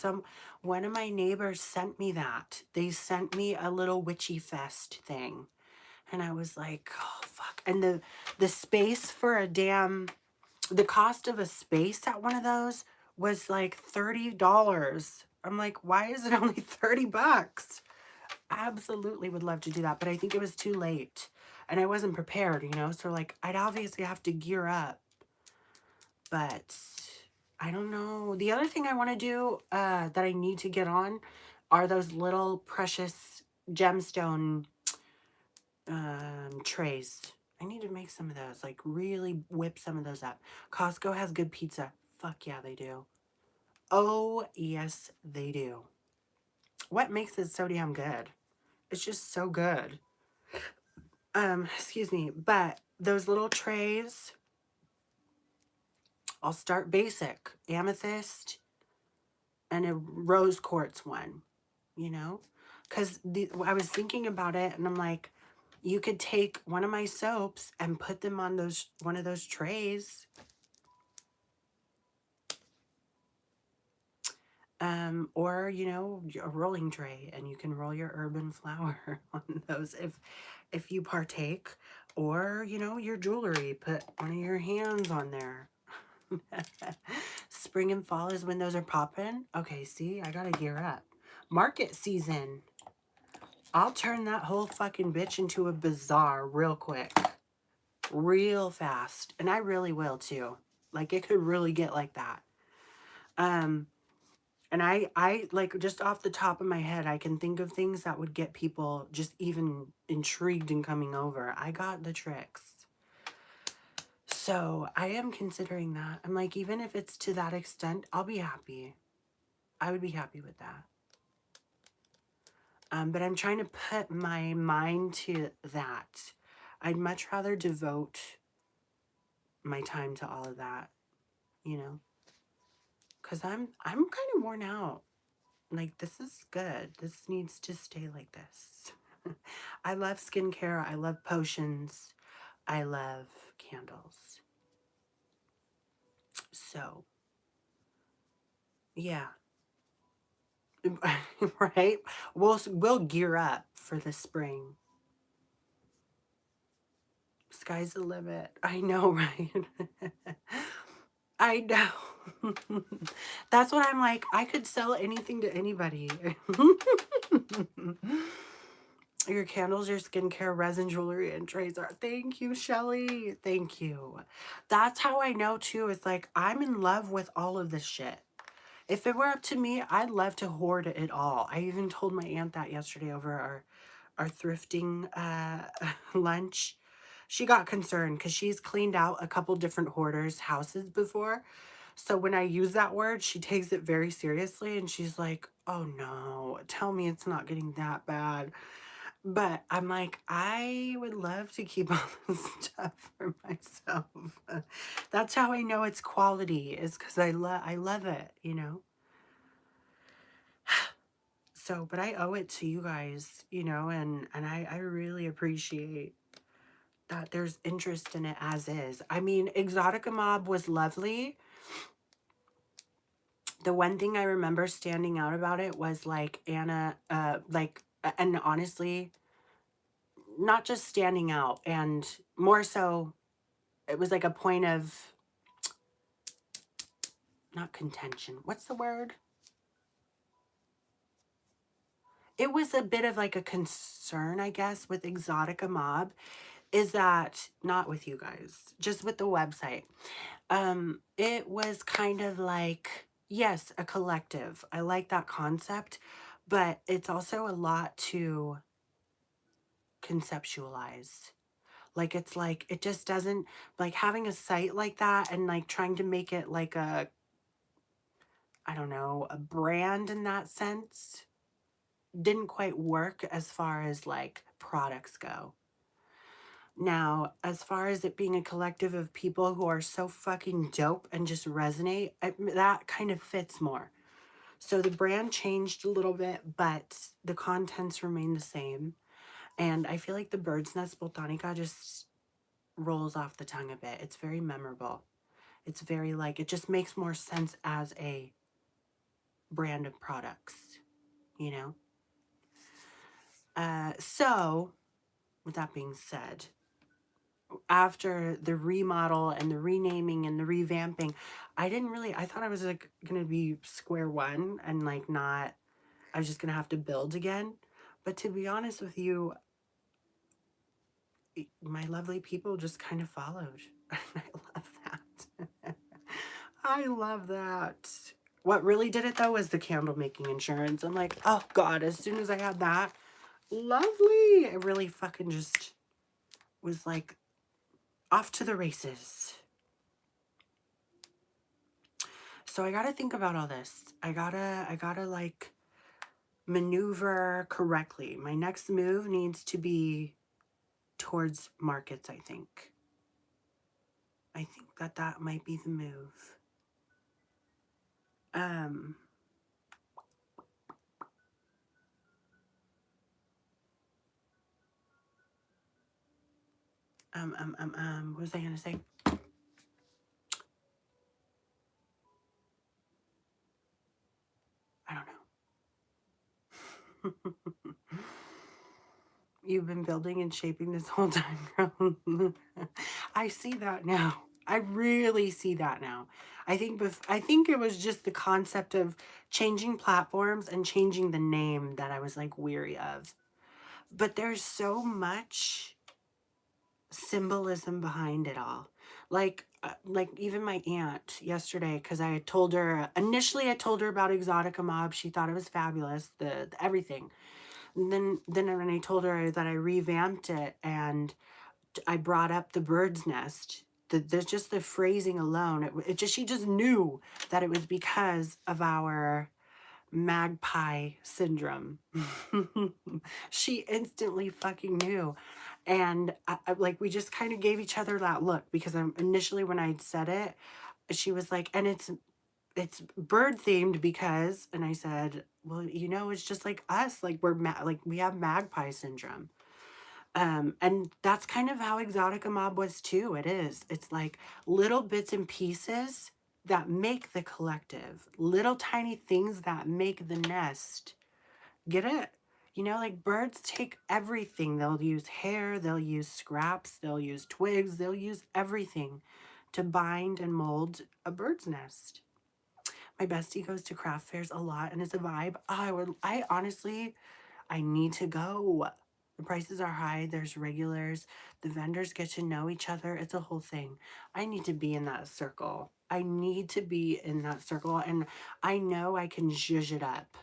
One of my neighbors sent me that. They sent me a little witchy fest thing. And I was like, oh fuck. And the space for the cost of a space at one of those was like $30. I'm like, why is it only 30 bucks? Absolutely would love to do that, but I think it was too late. And I wasn't prepared, you know? So like I'd obviously have to gear up. But I don't know. The other thing I want to do that I need to get on are those little precious gemstone trays. I need to make some of those, like really whip some of those up. Costco has good pizza. Fuck yeah, they do. Oh, yes, they do. What makes it so damn good? It's just so good. Excuse me, but those little trays, I'll start basic. Amethyst and a rose quartz one, you know? Because I was thinking about it and I'm like, you could take one of my soaps and put them on one of those trays. Or, you know, a rolling tray, and you can roll your urban flower on those if you partake. Or, you know, your jewelry, put one of your hands on there. Spring and fall is when those are popping. Okay, see, I gotta gear up. Market season. I'll turn that whole fucking bitch into a bazaar real quick. Real fast. And I really will too. Like it could really get like that. And I like just off the top of my head, I can think of things that would get people just even intrigued in coming over. I got the tricks. So I am considering that. I'm like, even if it's to that extent, I'll be happy. I would be happy with that. But I'm trying to put my mind to that. I'd much rather devote my time to all of that, you know, because I'm kind of worn out. Like, this is good. This needs to stay like this. I love skincare. I love potions. I love candles. So, yeah. Right? We'll gear up for the spring. Sky's the limit. I know, right? I know. That's what I'm like. I could sell anything to anybody. Your candles, your skincare, resin, jewelry, and trays are. Thank you, Shelly. Thank you. That's how I know, too. It's like, I'm in love with all of this shit. If it were up to me, I'd love to hoard it all. I even told my aunt that yesterday over our thrifting lunch. She got concerned because she's cleaned out a couple different hoarders' houses before. So when I use that word, she takes it very seriously and she's like, oh no, tell me it's not getting that bad. But I'm like, I would love to keep all this stuff for myself. That's how I know it's quality, is because I love it, you know? So, but I owe it to you guys, you know, and I really appreciate that there's interest in it as is. I mean, Exotica Mob was lovely. the one thing I remember standing out about it was like Anna, and honestly, not just standing out, and more so, it was like a point of, not contention. What's the word? It was a bit of like a concern, I guess, with Exotica Mob, is that, not with you guys, just with the website. It was kind of like, yes, a collective. I like that concept, but it's also a lot to conceptualize. Like, it's like, it just doesn't, like having a site like that and like trying to make it like a, I don't know, a brand in that sense didn't quite work as far as like products go. Now, as far as it being a collective of people who are so fucking dope and just resonate, that kind of fits more. So the brand changed a little bit, but the contents remain the same. And I feel like the Bird's Nest Botanica just rolls off the tongue a bit. It's very memorable. It's very like, it just makes more sense as a brand of products, you know? So, with that being said, after the remodel and the renaming and the revamping, I thought I was like gonna be square one and like not, I was just gonna have to build again. But to be honest with you, my lovely people just kind of followed. I love that. I love that. What really did it though was the candle making insurance. I'm like, oh God, as soon as I had that, lovely. It really fucking just was like off to the races. So I gotta think about all this. I gotta like maneuver correctly. My next move needs to be towards markets, I think. I think that might be the move. Um, what was I gonna say? I don't know. You've been building and shaping this whole time, girl. I see that now. I really see that now. I think it was just the concept of changing platforms and changing the name that I was like weary of. But there's so much symbolism behind it all. Like even my aunt yesterday, because I had told her, initially I told her about Exotica Mob. She thought it was fabulous, the everything. And then when I told her that I revamped it and I brought up the Bird's Nest, there's just the phrasing alone. It just, she just knew that it was because of our magpie syndrome. She instantly fucking knew. And like, we just kind of gave each other that look because initially when I said it, she was like, and it's bird themed because, and I said, well, you know, it's just like us, like like we have magpie syndrome. And that's kind of how Exotica Mob was too. It's like little bits and pieces that make the collective, little tiny things that make the nest. Get it? You know, like birds take everything. They'll use hair, they'll use scraps, they'll use twigs, they'll use everything to bind and mold a bird's nest. My bestie goes to craft fairs a lot and it's a vibe. I honestly, I need to go. The prices are high. There's regulars. The vendors get to know each other. It's a whole thing. I need to be in that circle. I need to be in that circle. And I know I can zhuzh it up.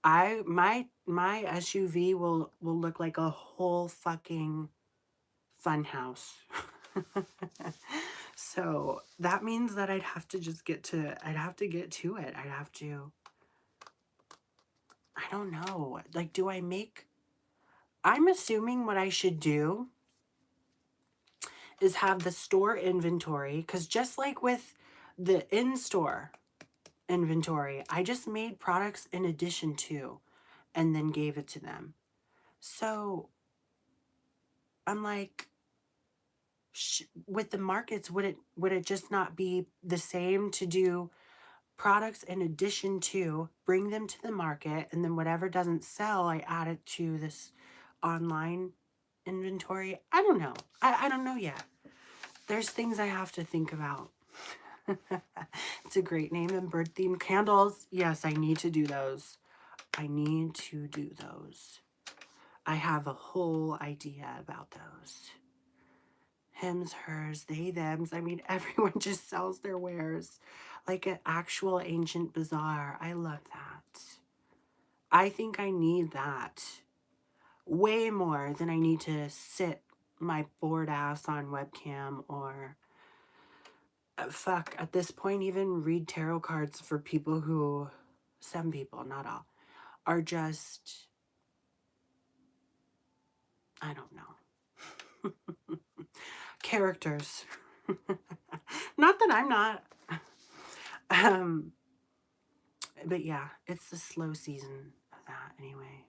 My SUV will look like a whole fucking fun house. So that means that I'd have to just I'd have to get to it. I don't know. Like, I'm assuming what I should do is have the store inventory, because just like with the in-store inventory, I just made products in addition to and then gave it to them. So I'm like, with the markets, would it just not be the same to do products in addition to, bring them to the market, and then whatever doesn't sell, I add it to this online inventory. I don't know. I don't know yet. There's things I have to think about. It's a great name. And bird themed candles. Yes, I need to do those. I need to do those. I have a whole idea about those. Hims, hers, they, thems. I mean, everyone just sells their wares like an actual ancient bazaar. I love that. I think I need that way more than I need to sit my bored ass on webcam or fuck, at this point, even read tarot cards for people who, some people, not all, are just, I don't know, characters. Not that I'm not. Um, but yeah, it's the slow season of that anyway.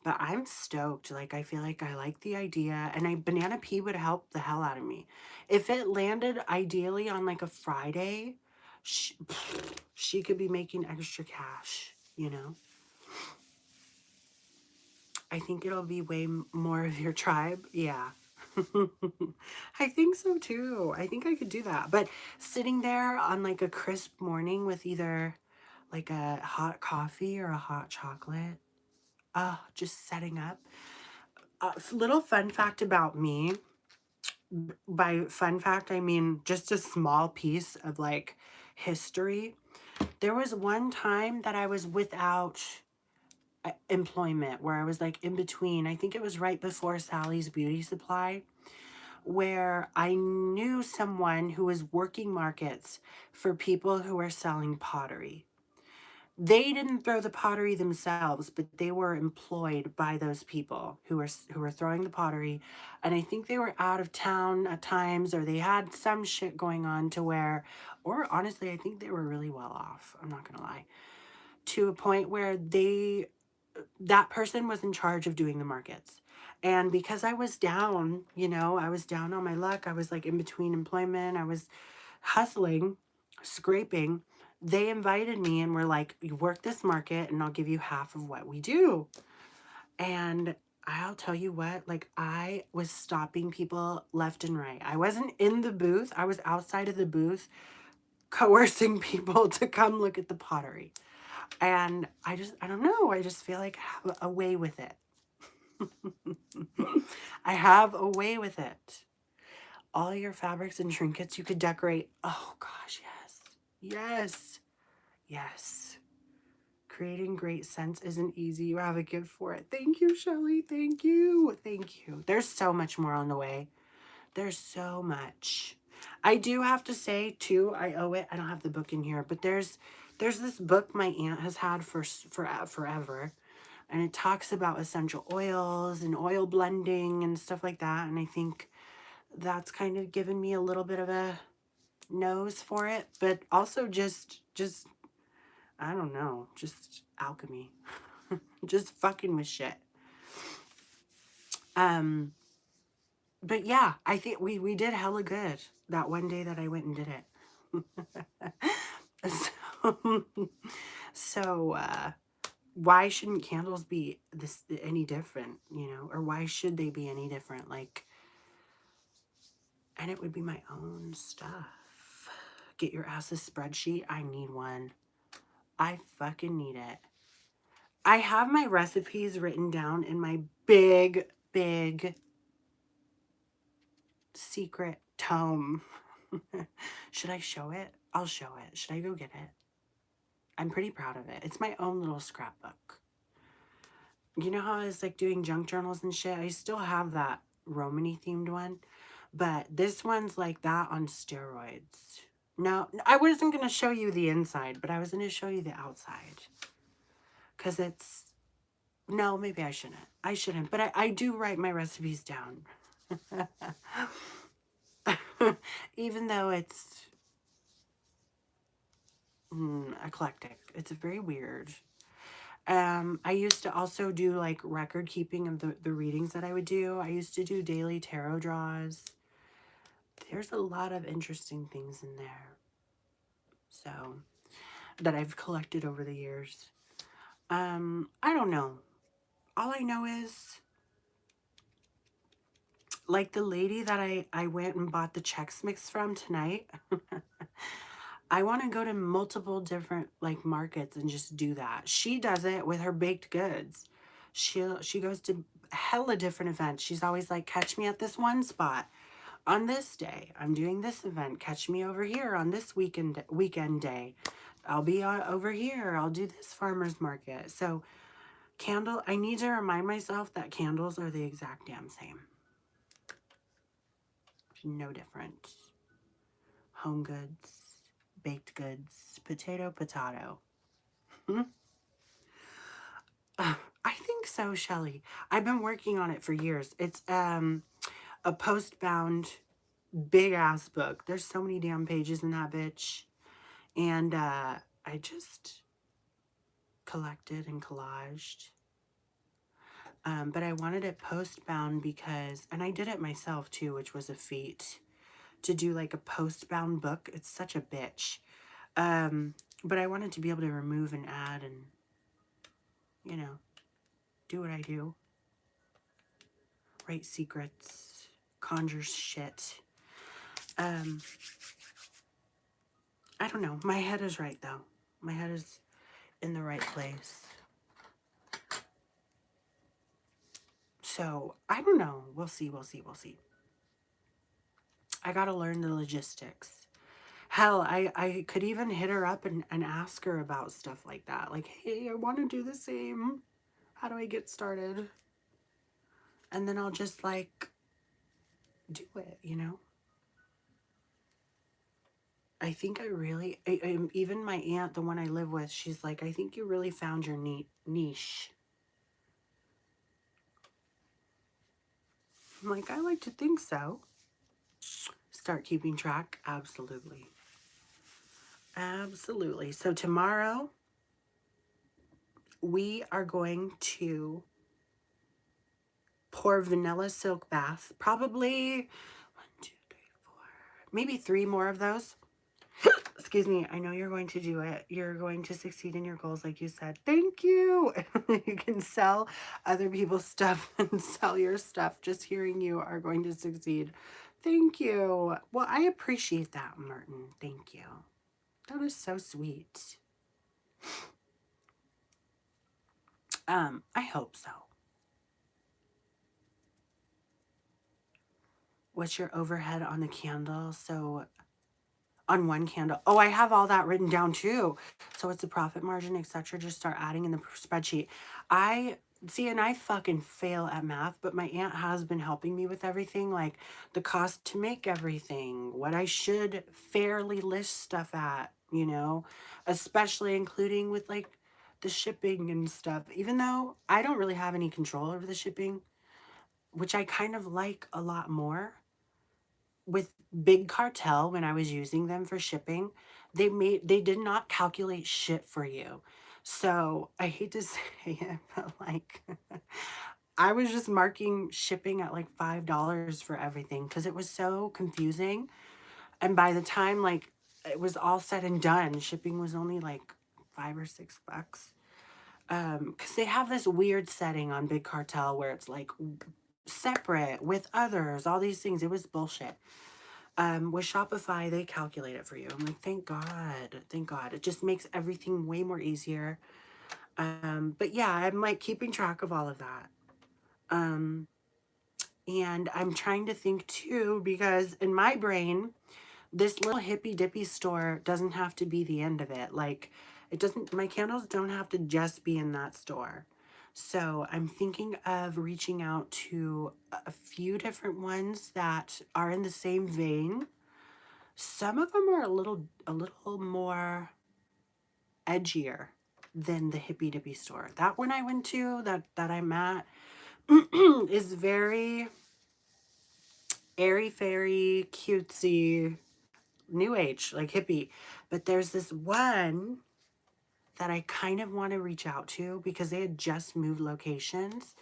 But I'm stoked. Like, I feel like I like the idea. And Banana Pea would help the hell out of me. If it landed ideally on like a Friday, she could be making extra cash, you know? I think it'll be way more of your tribe. Yeah. I think so too. I think I could do that. But sitting there on like a crisp morning with either like a hot coffee or a hot chocolate, just setting up. Little fun fact about me. By fun fact, I mean just a small piece of like history. There was one time that I was without employment where I was like in between. I think it was right before Sally's Beauty Supply, where I knew someone who was working markets for people who were selling pottery. They didn't throw the pottery themselves, but they were employed by those people who were throwing the pottery. And I think they were out of town at times, or they had some shit going on to where, or honestly, I think they were really well off. I'm not gonna lie. To a point where that person was in charge of doing the markets. And because I was down, you know, I was down on my luck. I was like in between employment. I was hustling, scraping. They invited me and were like, you work this market and I'll give you half of what we do. And I'll tell you what, like I was stopping people left and right. I wasn't in the booth. I was outside of the booth coercing people to come look at the pottery. And I don't know. I just feel like I have a way with it. I have a way with it. All your fabrics and trinkets you could decorate. Oh gosh, yes. Yes. Yes. Creating great scents isn't easy. You have a gift for it. Thank you, Shelly. Thank you. Thank you. There's so much more on the way. There's so much. I do have to say too, I owe it. I don't have the book in here, but there's this book my aunt has had for forever, and it talks about essential oils and oil blending and stuff like that. And I think that's kind of given me a little bit of a nose for it, but also just I don't know, just alchemy, just fucking with shit. But yeah, I think we did hella good that one day that I went and did it. So why shouldn't candles be any different, you know? Or why should they be any different? Like, and it would be my own stuff. Get your ass a spreadsheet. I need one. I fucking need it. I have my recipes written down in my big secret tome. Should I show it? I'll show it. Should I go get it? I'm pretty proud of it. It's my own little scrapbook. You know how I was like doing junk journals and shit? I still have that Romany themed one, but this one's like that on steroids. No, I wasn't going to show you the inside, but I was going to show you the outside. Because it's, no, maybe I shouldn't. I shouldn't, but I do write my recipes down. Even though it's eclectic. It's very weird. I used to also do like record keeping of the readings that I would do. I used to do daily tarot draws. There's a lot of interesting things in there. So, that I've collected over the years. I don't know. All I know is, like the lady that I went and bought the Chex Mix from tonight, I want to go to multiple different like markets and just do that. She does it with her baked goods. She goes to hella different events. She's always like, catch me at this one spot on this day. I'm doing this event. Catch me over here on this weekend day. I'll be over here. I'll do this farmer's market. So I need to remind myself that candles are the exact damn same. No difference. Home goods, baked goods, potato. Hmm? I think so, Shelly. I've been working on it for years. It's a post-bound big ass book. There's so many damn pages in that bitch. And I just collected and collaged. But I wanted it post-bound because, and I did it myself too, which was a feat, to do like a post-bound book. It's such a bitch. But I wanted to be able to remove and add and, you know, do what I do. Write secrets, conjure shit. I don't know. My head is right though. My head is in the right place. So I don't know. We'll see. I gotta learn the logistics. Hell, I could even hit her up and ask her about stuff like that. Like, hey, I want to do the same. How do I get started? And then I'll just like do it, you know? I think even my aunt, the one I live with, she's like, I think you really found your niche. I'm like, I like to think so. Start keeping track? Absolutely. Absolutely. So tomorrow, we are going to pour vanilla silk bath. Probably 1, 2, 3, 4, maybe 3 more of those. Excuse me. I know you're going to do it. You're going to succeed in your goals, like you said. Thank you. You can sell other people's stuff and sell your stuff. Just hearing you are going to succeed. Thank you. Well, I appreciate that, Martin. Thank you. That is so sweet. I hope so. What's your overhead on the candle? So on one candle. Oh, I have all that written down too. So it's the profit margin, etc. Just start adding in the spreadsheet. I see, and I fucking fail at math, but my aunt has been helping me with everything, like the cost to make everything, what I should fairly list stuff at, you know, especially including with like the shipping and stuff. Even though I don't really have any control over the shipping, which I kind of like a lot more. With Big Cartel, when I was using them for shipping, they did not calculate shit for you. So I hate to say it, but like I was just marking shipping at like $5 for everything because it was so confusing. And by the time like it was all said and done, shipping was only like $5 or $6. Because they have this weird setting on Big Cartel where it's like separate with others, all these things. It was bullshit. With Shopify, they calculate it for you. I'm like, thank God. Thank God. It just makes everything way more easier. But yeah, I'm like keeping track of all of that. And I'm trying to think too, because in my brain, this little hippy dippy store doesn't have to be the end of it. Like, it doesn't, my candles don't have to just be in that store. So I'm thinking of reaching out to a few different ones that are in the same vein. Some of them are a little more edgier than the hippy dippy store. That one I went to, that I'm at, is very airy fairy, cutesy, new age, like hippie. But there's this one that I kind of want to reach out to because they had just moved locations.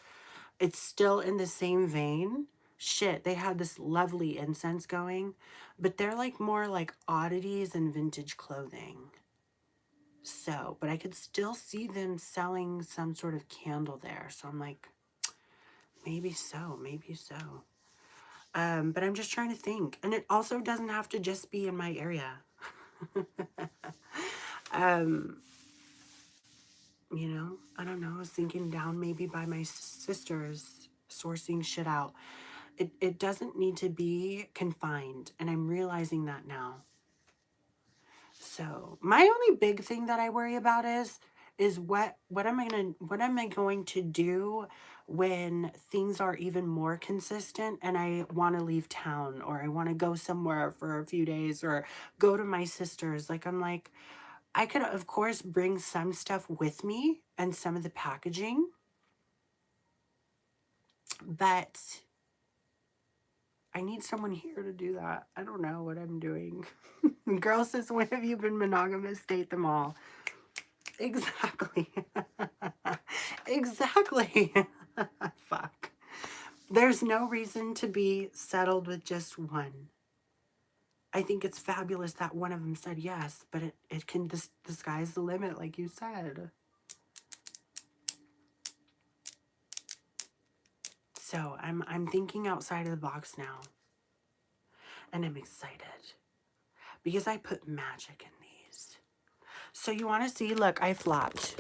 It's still in the same vein. Shit, they had this lovely incense going, but they're like more like oddities and vintage clothing. So, but I could still see them selling some sort of candle there. So I'm like, maybe so, maybe so. But I'm just trying to think. And it also doesn't have to just be in my area. um, you know, I don't know. I was thinking down maybe by my sisters, sourcing shit out. It doesn't need to be confined. And I'm realizing that now. So my only big thing that I worry about is what am I going to do when things are even more consistent and I want to leave town or I want to go somewhere for a few days or go to my sister's. Like I'm like, I could of course bring some stuff with me and some of the packaging, but I need someone here to do that. I don't know what I'm doing. Girl says, when have you been monogamous? Date them all. Exactly. Exactly. Fuck. There's no reason to be settled with just one. I think it's fabulous that one of them said yes, but it can, the sky's the limit, like you said. So I'm thinking outside of the box now. And I'm excited. Because I put magic in these. So you want to see, look, I flopped.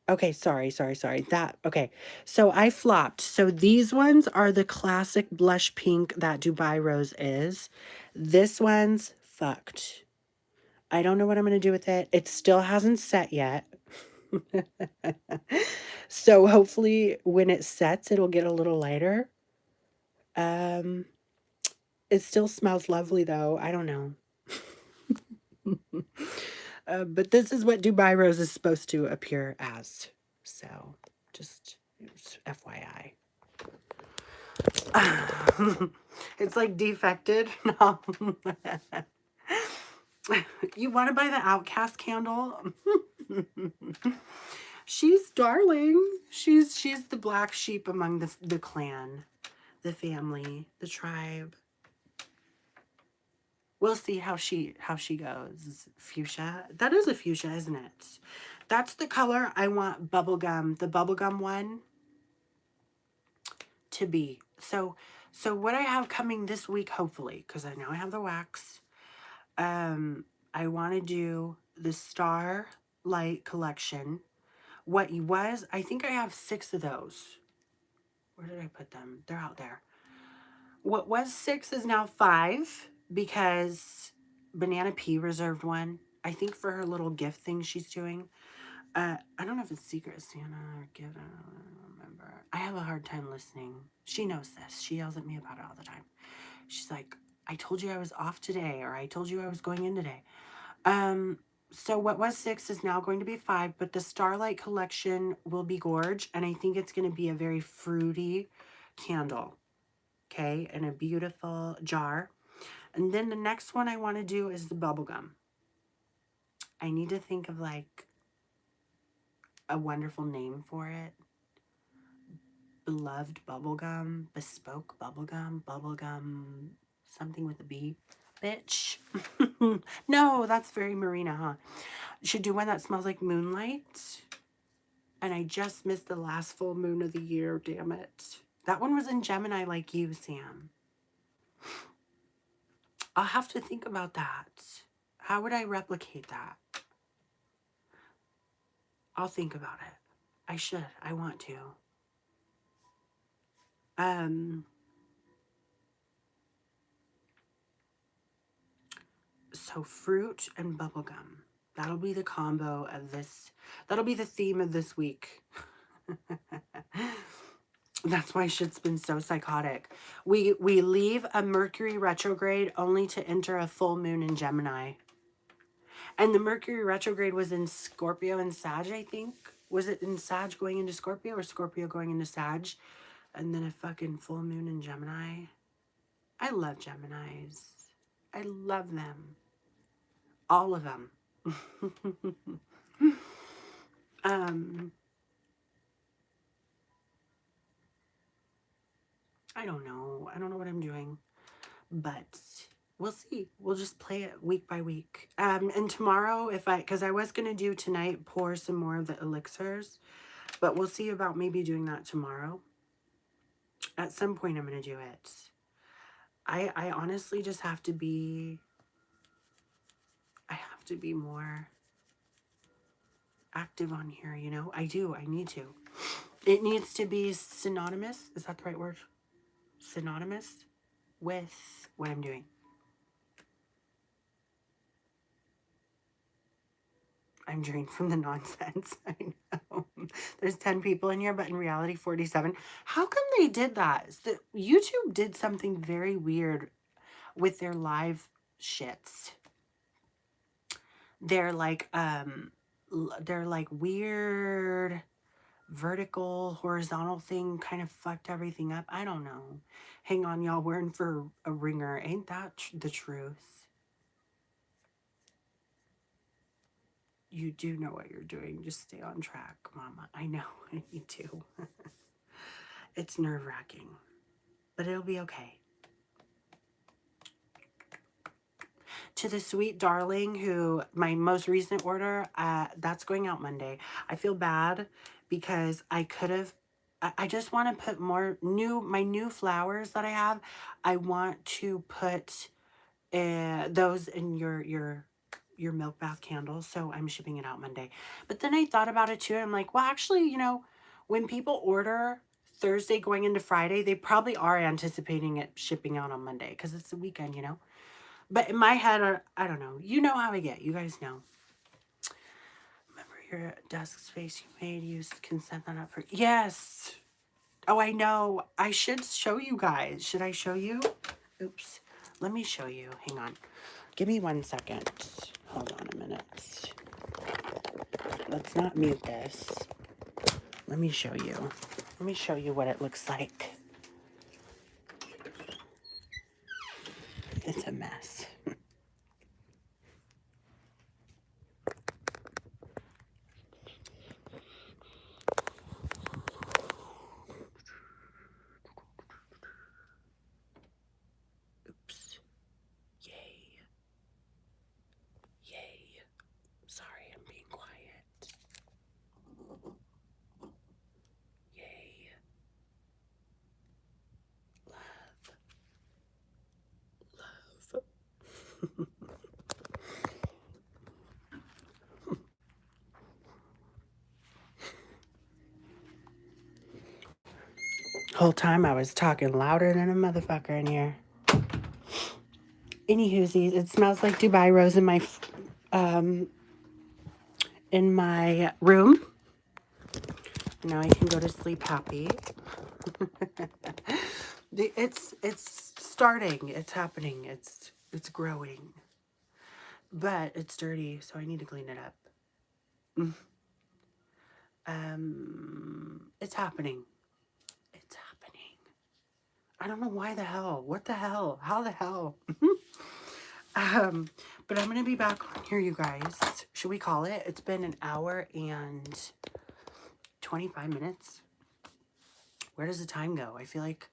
Okay, sorry. Okay. So I flopped. So these ones are the classic blush pink that Dubai Rose is. This one's fucked. I don't know what I'm going to do with it. It still hasn't set yet. So hopefully when it sets, it'll get a little lighter. Um, it still smells lovely though. I don't know. But this is what Dubai Rose is supposed to appear as. So just FYI. It's like defected. No. You want to buy the Outcast candle? She's darling. She's the black sheep among the clan, the family, the tribe. We'll see how she goes. Fuchsia. That is a fuchsia, isn't it? That's the color I want bubblegum, the bubblegum one, to be. So what I have coming this week, hopefully, because I know I have the wax. I want to do the Starlight collection. What was, I think I have 6 of those. Where did I put them? They're out there. What was 6 is now 5 because Banana P reserved one. I think for her little gift thing she's doing. I don't know if it's Secret Santa or gift. I don't remember. I have a hard time listening. She knows this. She yells at me about it all the time. She's like, I told you I was off today, or I told you I was going in today. So what was 6 is now going to be 5, but the Starlight collection will be gorge, and I think it's going to be a very fruity candle, okay, in a beautiful jar. And then the next one I want to do is the bubblegum. I need to think of like a wonderful name for it. Beloved bubblegum, bespoke bubblegum, something with a B. Bitch. No, that's very Marina, huh? Should do one that smells like moonlight. And I just missed the last full moon of the year, damn it. That one was in Gemini like you, Sam. I'll have to think about that. How would I replicate that? I'll think about it. I should. I want to. So fruit and bubblegum. That'll be the combo of this. That'll be the theme of this week. That's why shit's been so psychotic. We leave a Mercury retrograde only to enter a full moon in Gemini. And the Mercury retrograde was in Scorpio and Sag, I think. Was it in Sag going into Scorpio or Scorpio going into Sag? And then a fucking full moon in Gemini. I love Geminis. I love them. All of them. um, I don't know. I don't know what I'm doing. But we'll see. We'll just play it week by week. And tomorrow, because I was going to do tonight, pour some more of the elixirs. But we'll see about maybe doing that tomorrow. At some point, I'm going to do it. I honestly just have to be... I have to be more active on here, you know? I do. I need to. It needs to be synonymous. Is that the right word? Synonymous with what I'm doing. I'm drained from the nonsense. I know. There's 10 people in here, but in reality, 47. How come they did that? YouTube did something very weird with their live shits. They're like weird vertical, horizontal thing kind of fucked everything up. I don't know. Hang on, y'all. We're in for a ringer. Ain't that the truth? You do know what you're doing. Just stay on track, Mama. I know. I need to. It's nerve-wracking. But it'll be okay. To the sweet darling who, my most recent order, that's going out Monday. I feel bad because I could have, I just want to put more my new flowers that I have. I want to put those in your milk bath candles. So I'm shipping it out Monday. But then I thought about it too. And I'm like, well, actually, you know, when people order Thursday going into Friday, they probably are anticipating it shipping out on Monday because it's the weekend, you know. But in my head, I don't know. You know how I get. You guys know. Remember your desk space you made? You can set that up for... Yes. Oh, I know. I should show you guys. Should I show you? Oops. Let me show you. Hang on. Give me 1 second. Hold on a minute. Let's not mute this. Let me show you. Let me show you what it looks like. It's a mess. Oops. Yay. Yay. Sorry, I'm being quiet. Yay. Love. Love. Whole time I was talking louder than a motherfucker in here. Anywhoosies, it smells like Dubai Rose in my room. Now I can go to sleep happy. It's starting. It's happening. It's growing. But it's dirty, so I need to clean it up. It's happening. It's happening. I don't know why the hell. What the hell? How the hell? But I'm gonna be back on here, you guys. Should we call it? It's been an hour and 25 minutes. Where does the time go? I feel like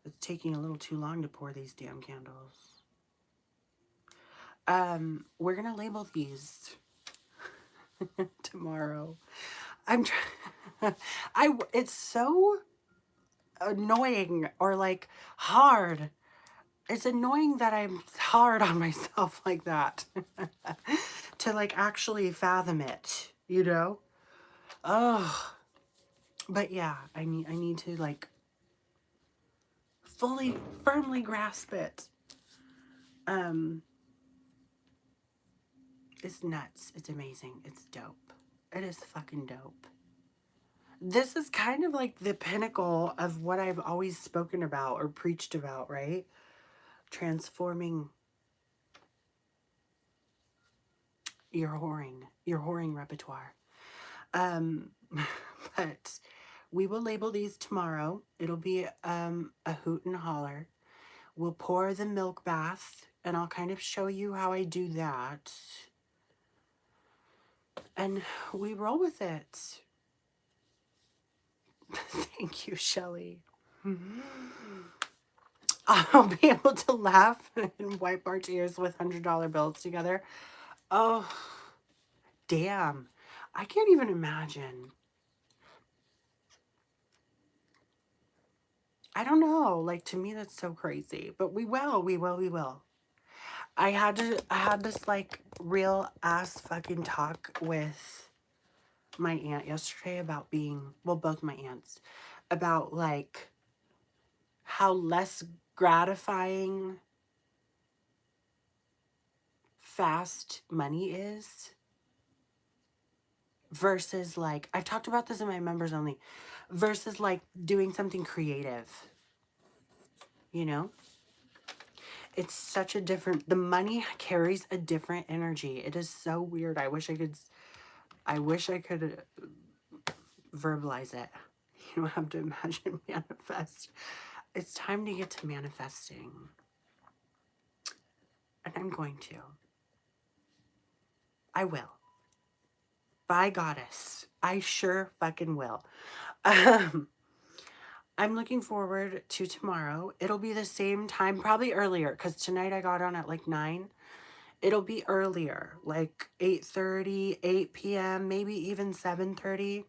it's taking a little too long to pour these damn candles. We're gonna label these tomorrow. I'm trying. It's so annoying or like hard. It's annoying that I'm hard on myself like that to like actually fathom it, you know? Oh, but yeah, I need to like firmly grasp it. It's nuts. It's amazing. It's dope. It is fucking dope. This is kind of like the pinnacle of what I've always spoken about or preached about, right? Transforming your whoring repertoire. But We will label these tomorrow. It'll be a hoot and holler. We'll pour the milk bath, and I'll kind of show you how I do that. And we roll with it. Thank you, Shelly. I'll be able to laugh and wipe our tears with $100 bills together. Oh, damn. I can't even imagine. I don't know. Like, to me, that's so crazy. But we will. I had this, like, real ass fucking talk with my aunt yesterday about being, well, both my aunts, about, like, how less gratifying fast money is versus, like, I've talked about this in my members only, versus, like, doing something creative, you know? It's such a different, the money carries a different energy. It is so weird. I wish I could verbalize it. You don't have to imagine, manifest. It's time to get to manifesting. And I'm going to. I will. By goddess. I sure fucking will. I'm looking forward to tomorrow. It'll be the same time, probably earlier, because tonight I got on at like 9. It'll be earlier, like 8:30, 8 p.m., maybe even 7:30.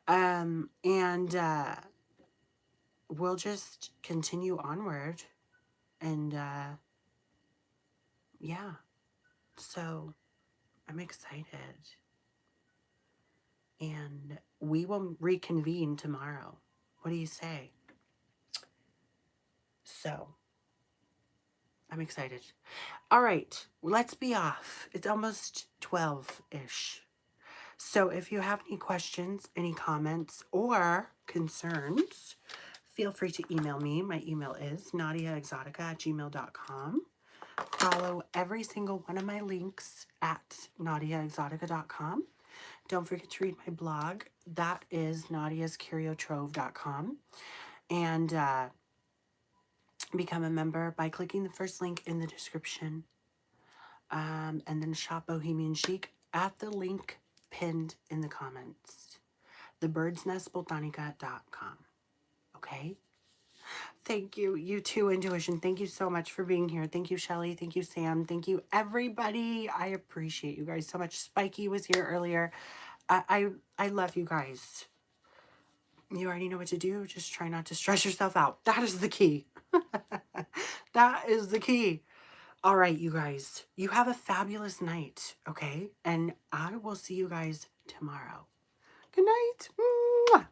And we'll just continue onward. And yeah, so I'm excited. And we will reconvene tomorrow. What do you say? So, I'm excited. All right, let's be off. It's almost 12-ish. So if you have any questions, any comments, or concerns, feel free to email me. My email is naudiaexotica@gmail.com. Follow every single one of my links at naudiaexotica.com. Don't forget to read my blog. That is naudiascuriotrove.com. And become a member by clicking the first link in the description. And then shop Bohemian Chic at the link pinned in the comments. thebirdsnestbotanica.com. Okay? Thank you, you too, Intuition. Thank you so much for being here. Thank you, Shelly. Thank you, Sam. Thank you, everybody. I appreciate you guys so much. Spiky was here earlier. I love you guys. You already know what to do. Just try not to stress yourself out. That is the key. That is the key. All right, you guys. You have a fabulous night, okay? And I will see you guys tomorrow. Good night. Mwah.